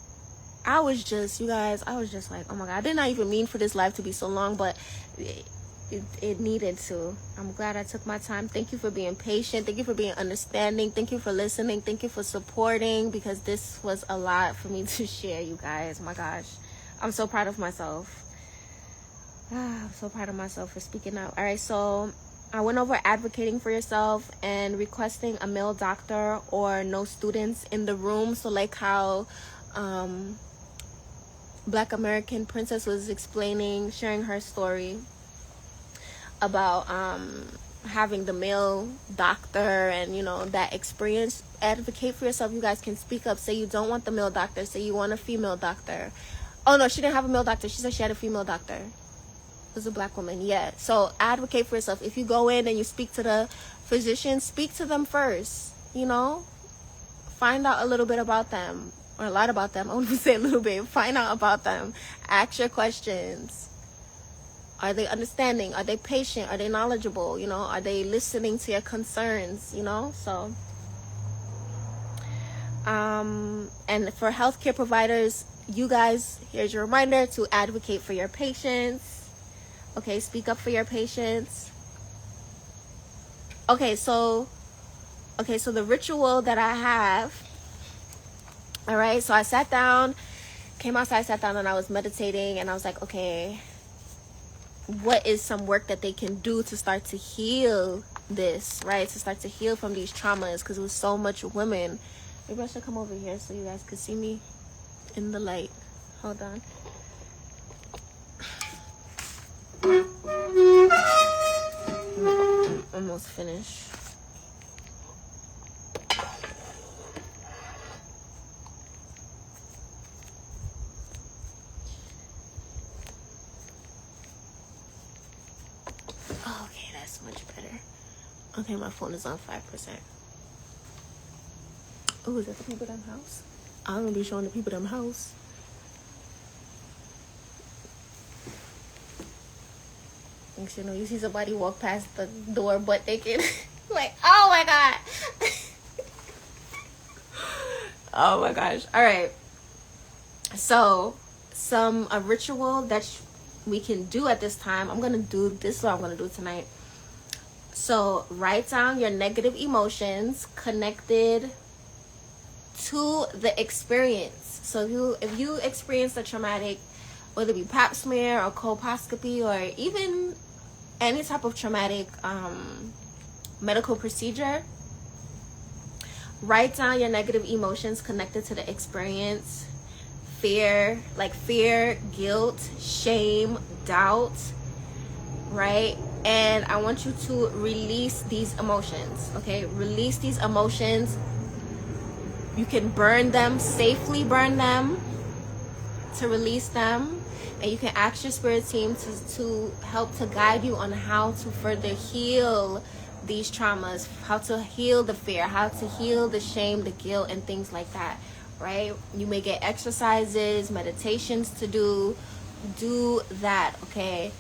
Speaker 1: I was just like, oh my God, I did not even mean for this live to be so long, but it needed to. I'm glad I took my time. Thank you for being patient. Thank you for being understanding. Thank you for listening. Thank you for supporting, because this was a lot for me to share, you guys. Oh my gosh, I'm so proud of myself. I'm so proud of myself for speaking out. All right, so I went over advocating for yourself and requesting a male doctor or no students in the room. So like how Black American Princess was explaining, sharing her story about having the male doctor and, you know, that experience. Advocate for yourself. You guys can speak up. Say you don't want the male doctor. Say you want a female doctor. Oh no, she didn't have a male doctor. She said she had a female doctor. It was a Black woman. Yeah. So advocate for yourself. If you go in and you speak to the physician, speak to them first. You know, find out a little bit about them, or a lot about them. I wouldn't say a little bit. Find out about them. Ask your questions. Are they understanding? Are they patient? Are they knowledgeable? You know, are they listening to your concerns? You know, so. And for healthcare providers, you guys, here's your reminder to advocate for your patients. Okay, speak up for your patients. Okay, so the ritual that I have. All right, so I sat down, came outside, sat down, and I was meditating, and I was like, okay, what is some work that they can do to start to heal this, right? To start to heal from these traumas, because it was so much women. Maybe I should come over here so you guys could see me in the light. Hold on. I'm almost finished. Okay, that's much better. Okay, my phone is on 5%. Oh, is that the people them house? I'm gonna be showing the people them house. You know, you see somebody walk past the door butt naked. Like, oh my god. Oh my gosh. All right. So, a ritual that we can do at this time. I'm gonna do this. Is what I'm gonna do tonight. So, write down your negative emotions connected to the experience. So if you experience a traumatic, whether it be pap smear or colposcopy or even any type of traumatic medical procedure, write down your negative emotions connected to the experience. Fear, guilt, shame, doubt, right? And I want you to release these emotions. Okay, release these emotions. You can burn them, safely burn them to release them. And you can ask your spirit team to help to guide you on how to further heal these traumas, how to heal the fear, how to heal the shame, the guilt, and things like that, right? You may get exercises, meditations to do that, okay?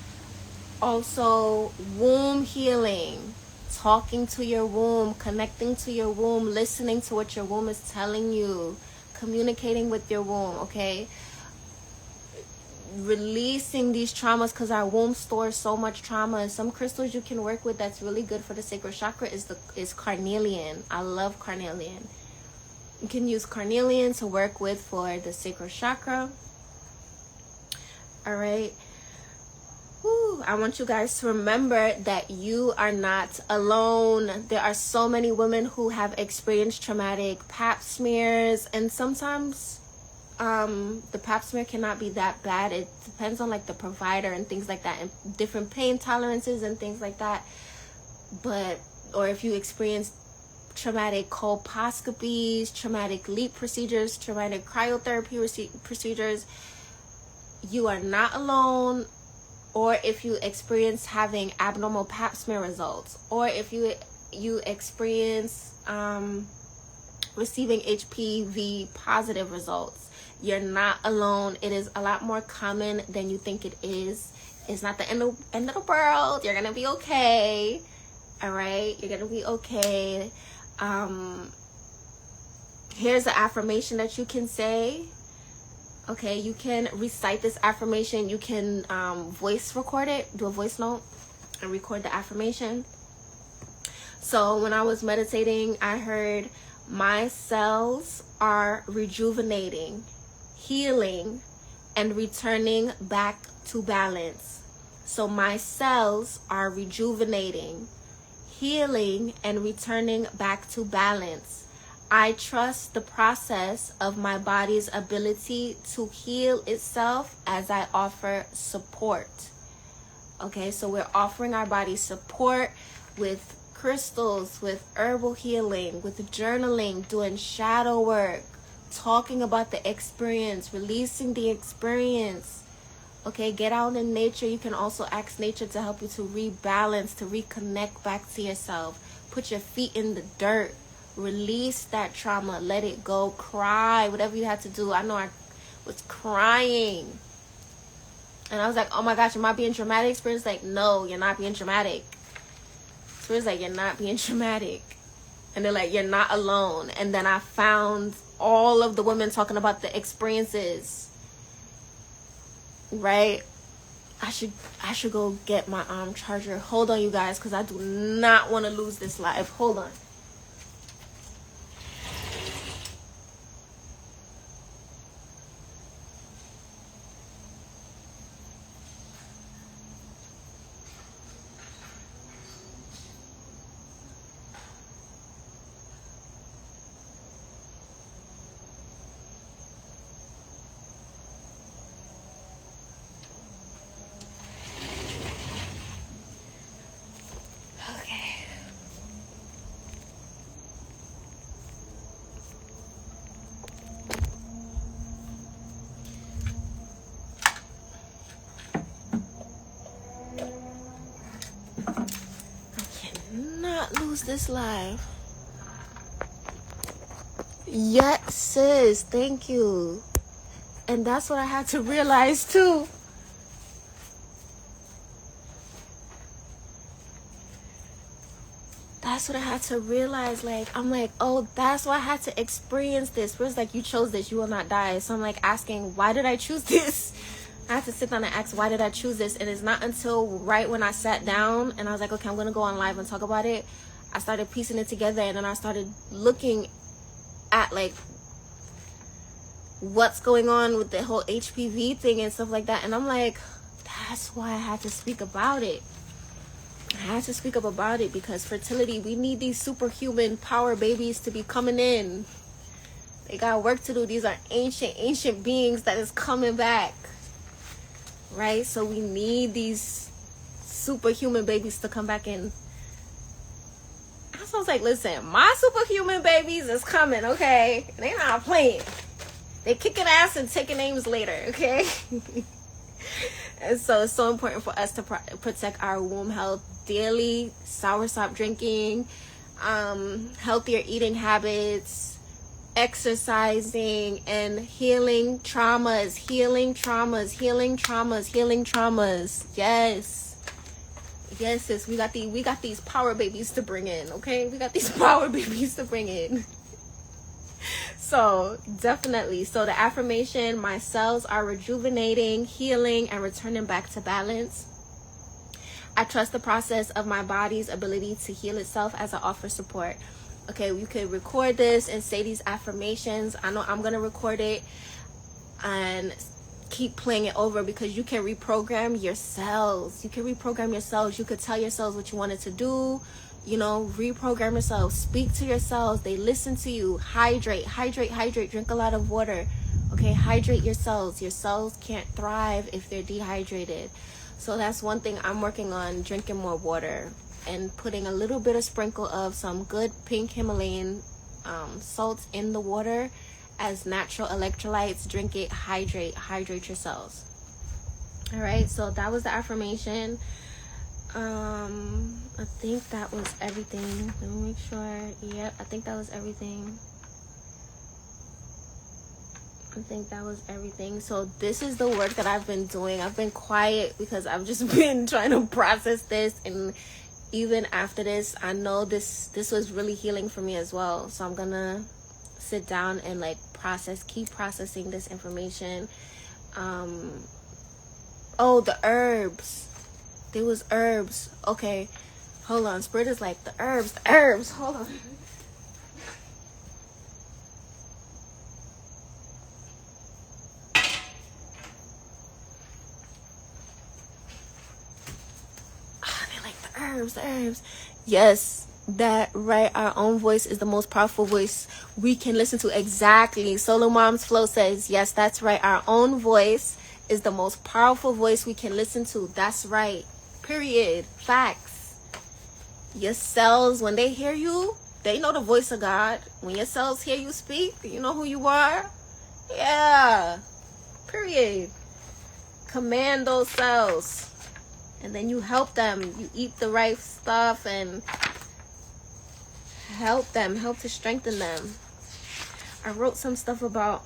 Speaker 1: Also, womb healing. Talking to your womb, connecting to your womb, listening to what your womb is telling you, communicating with your womb, okay? Releasing these traumas, because our womb stores so much trauma. Some crystals you can work with that's really good for the sacral chakra is carnelian. I love carnelian. You can use carnelian to work with for the sacral chakra. All right. I want you guys to remember that you are not alone. There are so many women who have experienced traumatic pap smears, and sometimes the pap smear cannot be that bad. It depends on like the provider and things like that, and different pain tolerances and things like that. Or if you experience traumatic colposcopies, traumatic LEEP procedures, traumatic cryotherapy procedures, you are not alone. Or if you experience having abnormal pap smear results, or if you experience receiving HPV positive results, you're not alone. It is a lot more common than you think it is. It's not the end of the world. You're gonna be okay. All right, you're gonna be okay. Here's an affirmation that you can say. Okay, you can recite this affirmation. You can voice record it, do a voice note, and record the affirmation. So when I was meditating, I heard, my cells are rejuvenating, healing, and returning back to balance. So my cells are rejuvenating, healing and returning back to balance. I trust the process of my body's ability to heal itself as I offer support. Okay, so we're offering our body support with crystals, with herbal healing, with journaling, doing shadow work, talking about the experience, releasing the experience. Okay, get out in nature. You can also ask nature to help you to rebalance, to reconnect back to yourself. Put your feet in the dirt. Release that trauma. Let it go. Cry. Whatever you had to do. I know I was crying. And I was like, oh my gosh, am I being dramatic? Spirit's like, no, you're not being dramatic. Spirit's like, you're not being dramatic. And they're like, you're not alone. And then I found all of the women talking about the experiences. Right? I should go get my charger. Hold on, you guys, because I do not want to lose this live. Hold on. Lose this live. Yes, sis, thank you. And that's what I had to realize too. That's what I had to realize. Like, I'm like, oh, that's why I had to experience this. Whereas like, you chose this, you will not die. So I'm like asking, why did I choose this? I had to sit down and ask, why did I choose this? And it's not until right when I sat down and I was like, okay, I'm gonna go on live and talk about it, I started piecing it together. And then I started looking at like what's going on with the whole HPV thing and stuff like that. And I'm like, that's why I had to speak about it. I had to speak up about it because fertility, we need these superhuman power babies to be coming in. They got work to do. These are ancient beings that is coming back. Right? So we need these superhuman babies to come back in. So I was like, listen, my superhuman babies is coming, okay? They not playing. They kicking ass and taking names later, okay? And so it's so important for us to protect our womb health daily. Soursop drinking, healthier eating habits, exercising, and healing traumas. Yes, sis, we got these power babies to bring in, okay? We got these power babies to bring in. So definitely. So the affirmation, my cells are rejuvenating, healing, and returning back to balance. I trust the process of my body's ability to heal itself as I offer support. Okay, you could record this and say these affirmations. I know I'm gonna record it and keep playing it over because you can reprogram your cells. You could tell your cells what you wanted to do. You know, reprogram yourself. Speak to your cells. They listen to you. Hydrate. Drink a lot of water. Okay, hydrate your cells. Your cells can't thrive if they're dehydrated. So that's one thing I'm working on, drinking more water and putting a little bit of sprinkle of some good pink Himalayan salts in the water as natural electrolytes. Drink it, hydrate your cells. All right, so that was the affirmation. I think that was everything. Let me make sure. Yep, I think that was everything. So this is the work that I've been doing. I've been quiet because I've just been trying to process this, and even after this, I know this was really healing for me as well. So I'm gonna sit down and like keep processing this information. Oh, the herbs. There was herbs. Okay, hold on. Spirit is like, the herbs. Hold on. They like the herbs. Yes, that right. Our own voice is the most powerful voice we can listen to. Exactly. Solo Mom's Flow says, yes, that's right. Our own voice is the most powerful voice we can listen to. That's right. Period. Facts. Your cells, when they hear you, they know the voice of God. When your cells hear you speak, you know who you are. Yeah. Period. Command those cells. And then you help them. You eat the right stuff and help them. Help to strengthen them. I wrote some stuff about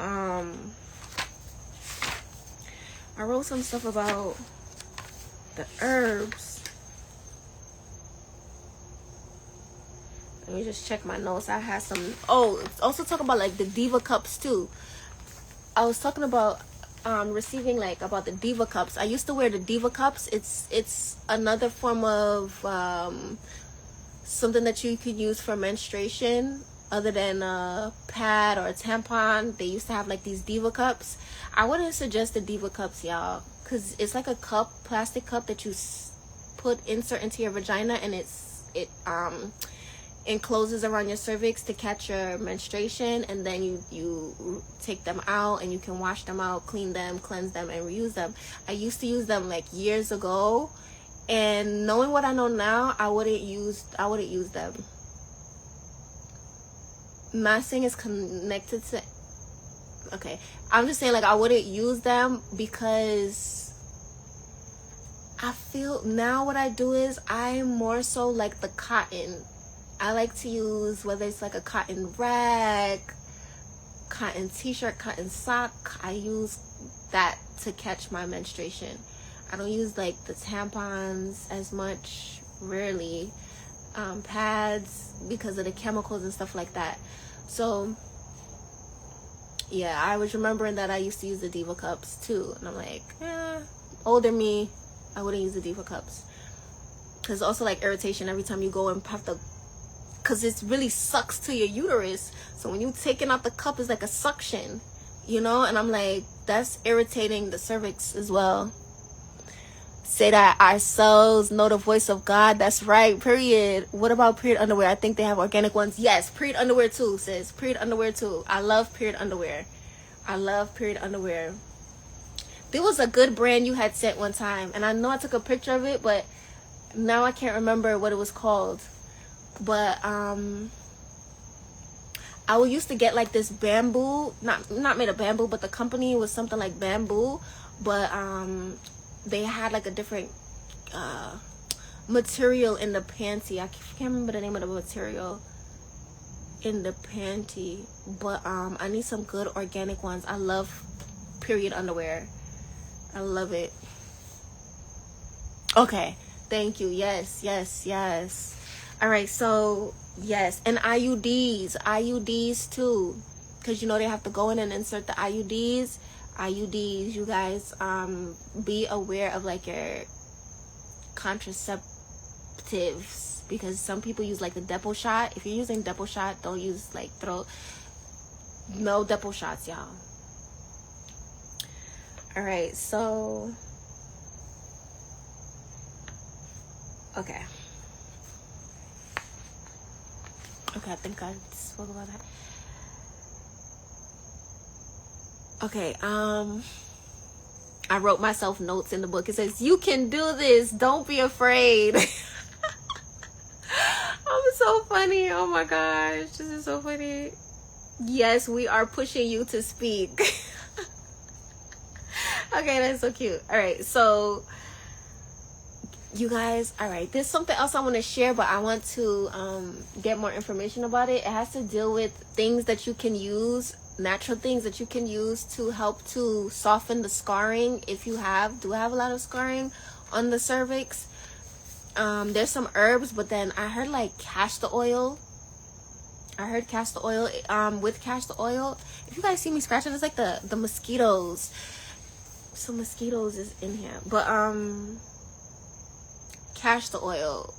Speaker 1: the herbs. Let me just check my notes. I had some. Oh, also talk about like the Diva cups too. I was talking about receiving like about the Diva cups. I used to wear the Diva cups. It's another form of something that you could use for menstruation other than a pad or a tampon. They used to have like these Diva cups. I wouldn't suggest the Diva cups, y'all, because it's like a cup, plastic cup that you insert into your vagina, and it encloses around your cervix to catch your menstruation, and then you take them out and you can wash them out, clean them, cleanse them, and reuse them. I used to use them like years ago, and knowing what I know now, I wouldn't use them. Massing is connected to, okay, I'm just saying like I wouldn't use them because I feel now what I do is I'm more so like the cotton. I like to use, whether it's like a cotton rag, cotton t-shirt, cotton sock, I use that to catch my menstruation. I don't use like the tampons as much, rarely, pads, because of the chemicals and stuff like that. So yeah, I was remembering that I used to use the Diva cups too, and I'm like, older me, I wouldn't use the Diva cups, because also like irritation every time you go and have to, because it really sucks to your uterus. So when you taking out the cup, it's like a suction, you know? And I'm like, that's irritating the cervix as well. Say that our cells know the voice of God. That's right. Period. What about period underwear? I think they have organic ones. Yes, period underwear too, sis. Period underwear too. I love period underwear. There was a good brand you had sent one time, and I know I took a picture of it, but now I can't remember what it was called. But I used to get like this bamboo, not made of bamboo, but the company was something like bamboo, but they had like a different material in the panty. I can't remember the name of the material in the panty, but I need some good organic ones. I love period underwear. I love it. Okay, thank you. Yes. All right, so yes, and IUDs too, because you know they have to go in and insert the IUDs, you guys, be aware of like your contraceptives, because some people use like the Depo shot. If you're using Depo shot, don't use like no Depo shots, y'all. All right, so okay, I think I spoke about that. Okay, I wrote myself notes in the book. It says, you can do this, don't be afraid. I'm so funny. Oh my gosh, this is so funny. Yes, we are pushing you to speak. Okay, that's so cute. All right, so you guys, all right, there's something else I want to share, but I want to get more information about it. It has to deal with things that you can use, natural things that you can use to help to soften the scarring if you do have a lot of scarring on the cervix. There's some herbs, but then I heard like castor oil. With castor oil, if you guys see me scratching, it's like the mosquitoes. Some mosquitoes is in here, but castor oil.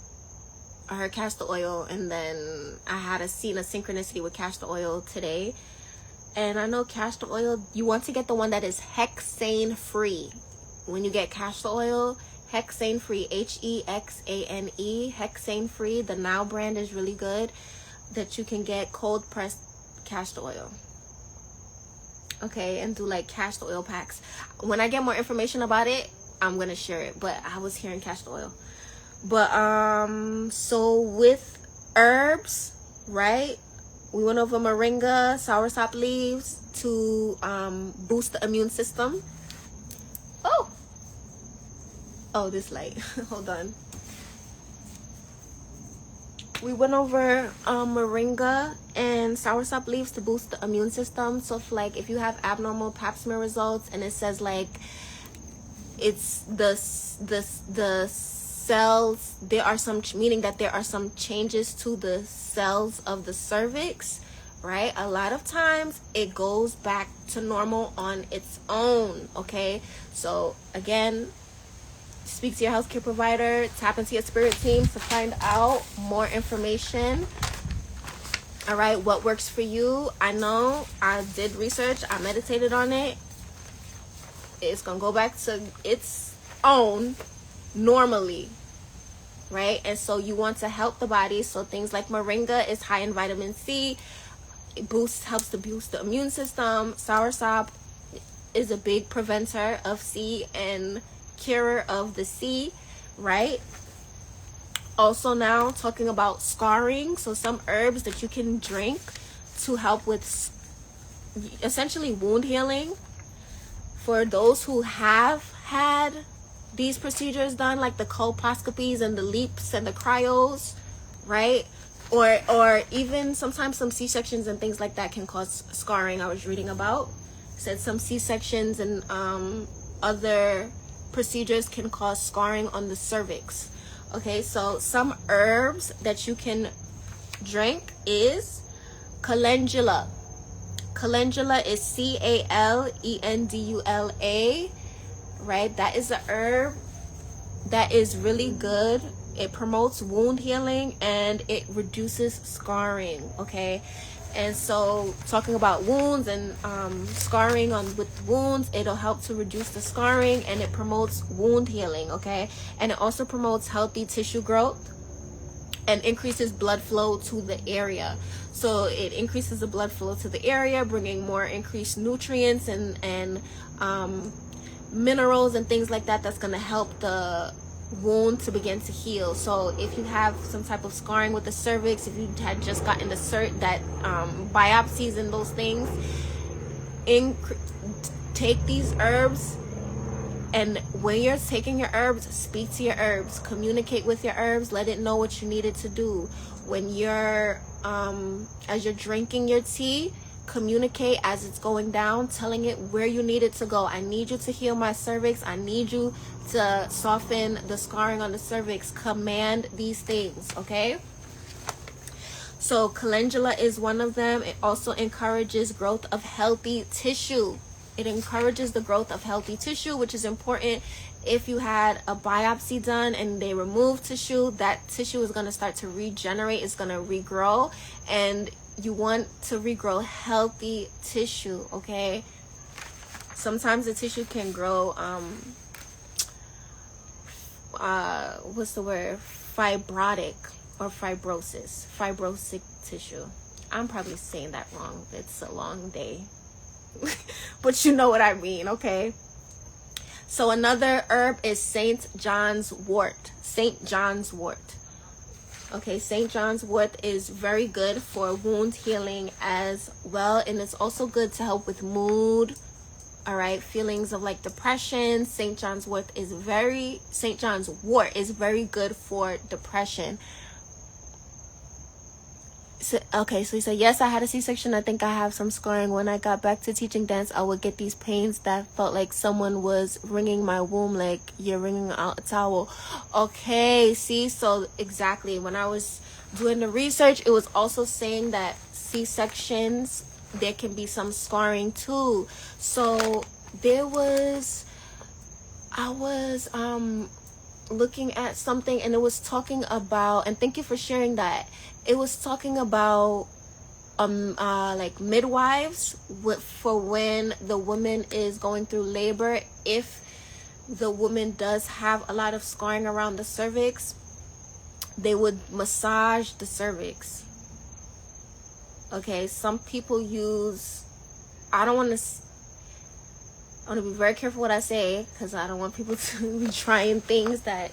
Speaker 1: I heard castor oil, and then I had seen a synchronicity with castor oil today. And I know castor oil, you want to get the one that is hexane free. When you get castor oil, Hexane free, Hexane, hexane free. The Now brand is really good, that you can get cold pressed castor oil. Okay, and do like castor oil packs. When I get more information about it, I'm gonna share it, but I was hearing castor oil. But so with herbs, right, we went over moringa, soursop leaves to boost the immune system. Oh, this light. Hold on. We went over moringa and soursop leaves to boost the immune system. So if you have abnormal pap smear results and it says like it's the cells, there are some, meaning that there are some changes to the cells of the cervix, right? A lot of times it goes back to normal on its own. Okay, so again, speak to your healthcare provider, tap into your spirit team to find out more information. All right, what works for you? I know I did research, I meditated on it. It's gonna go back to its own normally, right? And so you want to help the body. So things like moringa is high in vitamin C. It helps to boost the immune system. Soursop is a big preventer of C and curer of the C, right? Also now talking about scarring. So some herbs that you can drink to help with essentially wound healing for those who have had these procedures done, like the colposcopies and the LEEPs and the cryos, right? Or even sometimes some C-sections and things like that can cause scarring. I was reading about, said some C-sections and other procedures can cause scarring on the cervix. Okay, so some herbs that you can drink is calendula. Calendula is Calendula, right? That is a herb that is really good. It promotes wound healing and it reduces scarring. Okay, and so talking about wounds and scarring with wounds, it'll help to reduce the scarring and it promotes wound healing. Okay, and it also promotes healthy tissue growth and increases blood flow to the area. So it increases the blood flow to the area, bringing more increased nutrients and minerals and things like that. That's going to help the wound to begin to heal. So if you have some type of scarring with the cervix, if you had just gotten the biopsies and those things, take these herbs. And when you're taking your herbs, speak to your herbs, communicate with your herbs, let it know what you needed to do. When you're as you're drinking your tea, communicate as it's going down, telling it where you need it to go. I need you to heal my cervix. I need you to soften the scarring on the cervix. Command these things, okay? So calendula is one of them. It also encourages growth of healthy tissue. It encourages the growth of healthy tissue, which is important. If you had a biopsy done and they remove tissue, that tissue is going to start to regenerate. It's going to regrow, and you want to regrow healthy tissue, okay? Sometimes the tissue can grow what's the word, fibrotic or fibrosic tissue. I'm probably saying that wrong. It's a long day. But you know what I mean, okay? So another herb is St. John's wort. Okay, St. John's wort is very good for wound healing as well, and it's also good to help with mood, all right, feelings of like depression. St. John's wort is very good for depression. So, okay, so he said, yes, I had a C-section. I think I have some scarring. When I got back to teaching dance, I would get these pains that felt like someone was wringing my womb, like you're wringing out a towel. Okay, see, so exactly. When I was doing the research, it was also saying that C-sections, there can be some scarring too. So I was looking at something, and it was talking about, and thank you for sharing that, it was talking about like midwives for when the woman is going through labor. If the woman does have a lot of scarring around the cervix, they would massage the cervix. Okay, some people use, I want to be very careful what I say, because I don't want people to be trying things that,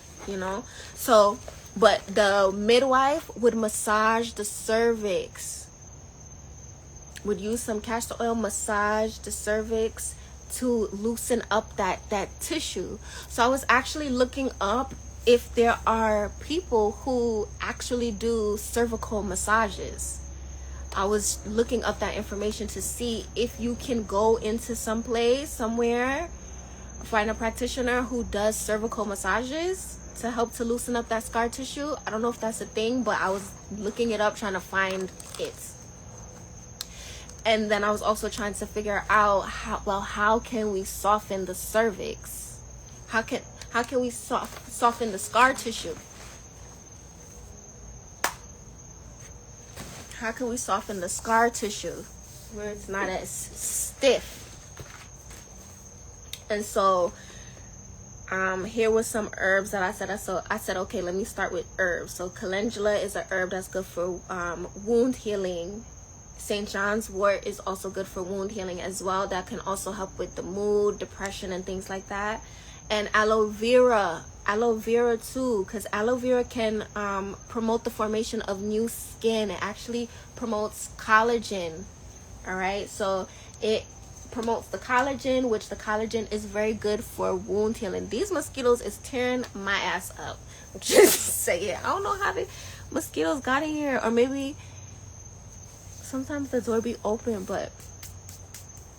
Speaker 1: so, but the midwife would massage the cervix, would use some castor oil, massage the cervix to loosen up that tissue. So I was actually looking up if there are people who actually do cervical massages. I was looking up that information to see if you can go into some place, somewhere, find a practitioner who does cervical massages to help to loosen up that scar tissue. I don't know if that's a thing, but I was looking it up, trying to find it. And then I was also trying to figure out how can we soften the cervix? How can we soften the scar tissue? How can we soften the scar tissue where it's not as stiff? And so here was some herbs that I said, okay, let me start with herbs. So calendula is a herb that's good for wound healing. St. John's wort is also good for wound healing as well. That can also help with the mood, depression, and things like that. And aloe vera too, because aloe vera can promote the formation of new skin. It actually promotes collagen. All right, so it promotes the collagen, which the collagen is very good for wound healing. These mosquitoes is tearing my ass up. Just say it. I don't know how the mosquitoes got in here, or maybe sometimes the door be open, but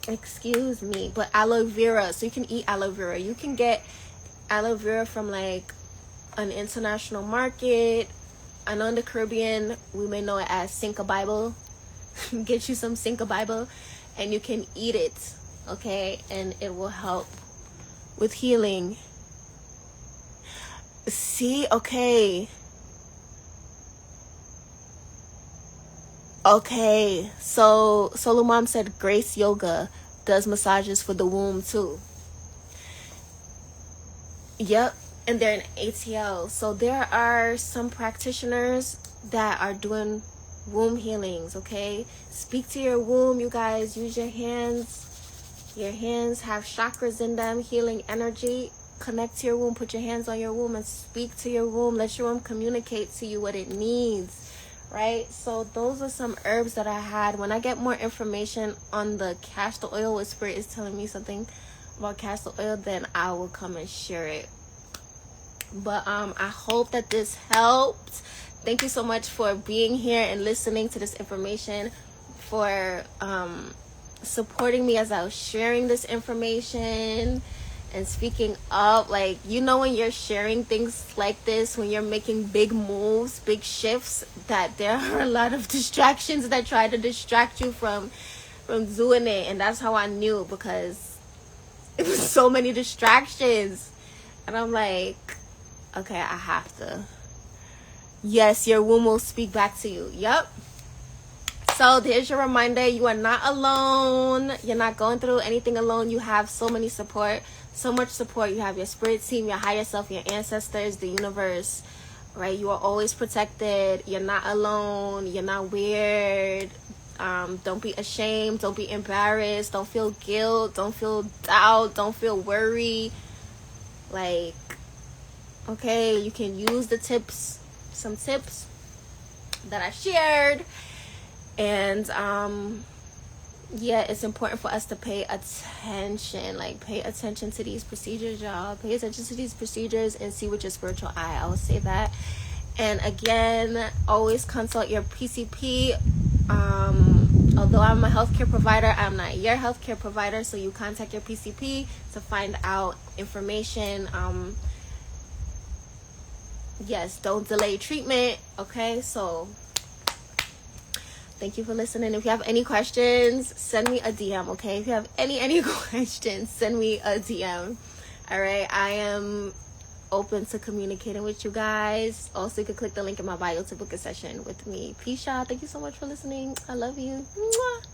Speaker 1: excuse me. But aloe vera, so you can eat aloe vera. You can get aloe vera from like an international market. I know in the Caribbean we may know it as Cinca Bible. Get you some Cinca Bible and you can eat it, okay? And it will help with healing. See, okay, so Solo Mom said Grace Yoga does massages for the womb too. Yep, and they're in ATL. So there are some practitioners that are doing womb healings, okay? Speak to your womb, you guys. Use your hands. Your hands have chakras in them, healing energy. Connect to your womb. Put your hands on your womb and speak to your womb. Let your womb communicate to you what it needs, right? So those are some herbs that I had. When I get more information on the castor oil, what Spirit is telling me something about castor oil, then I will come and share it. But I hope that this helped. Thank you so much for being here and listening to this information, for supporting me as I was sharing this information and speaking up. Like, when you're sharing things like this, when you're making big moves, big shifts, that there are a lot of distractions that try to distract you from doing it. And that's how I knew, because it was so many distractions. And I'm like, okay, I have to. Yes, your womb will speak back to you. Yep. So there's your reminder. You are not alone. You're not going through anything alone. You have so many support, so much support. You have your spirit team, your higher self, your ancestors, the universe, right? You are always protected. You're not alone. You're not weird. Don't be ashamed. Don't be embarrassed. Don't feel guilt. Don't feel doubt. Don't feel worry. Like, okay, you can use the tips, some tips that I shared. And yeah, it's important for us to pay attention. Like, pay attention to these procedures, y'all. Pay attention to these procedures and see with your spiritual eye. I will say that. And again, always consult your PCP. Although I'm a healthcare provider, I'm not your healthcare provider, so you contact your PCP to find out information. Yes, don't delay treatment. Okay, so thank you for listening. If you have any questions, send me a DM, okay? If you have any questions, send me a DM. All right, I am open to communicating with you guys. Also, you can click the link in my bio to book a session with me. Peace, y'all. Thank you so much for listening. I love you. Mwah.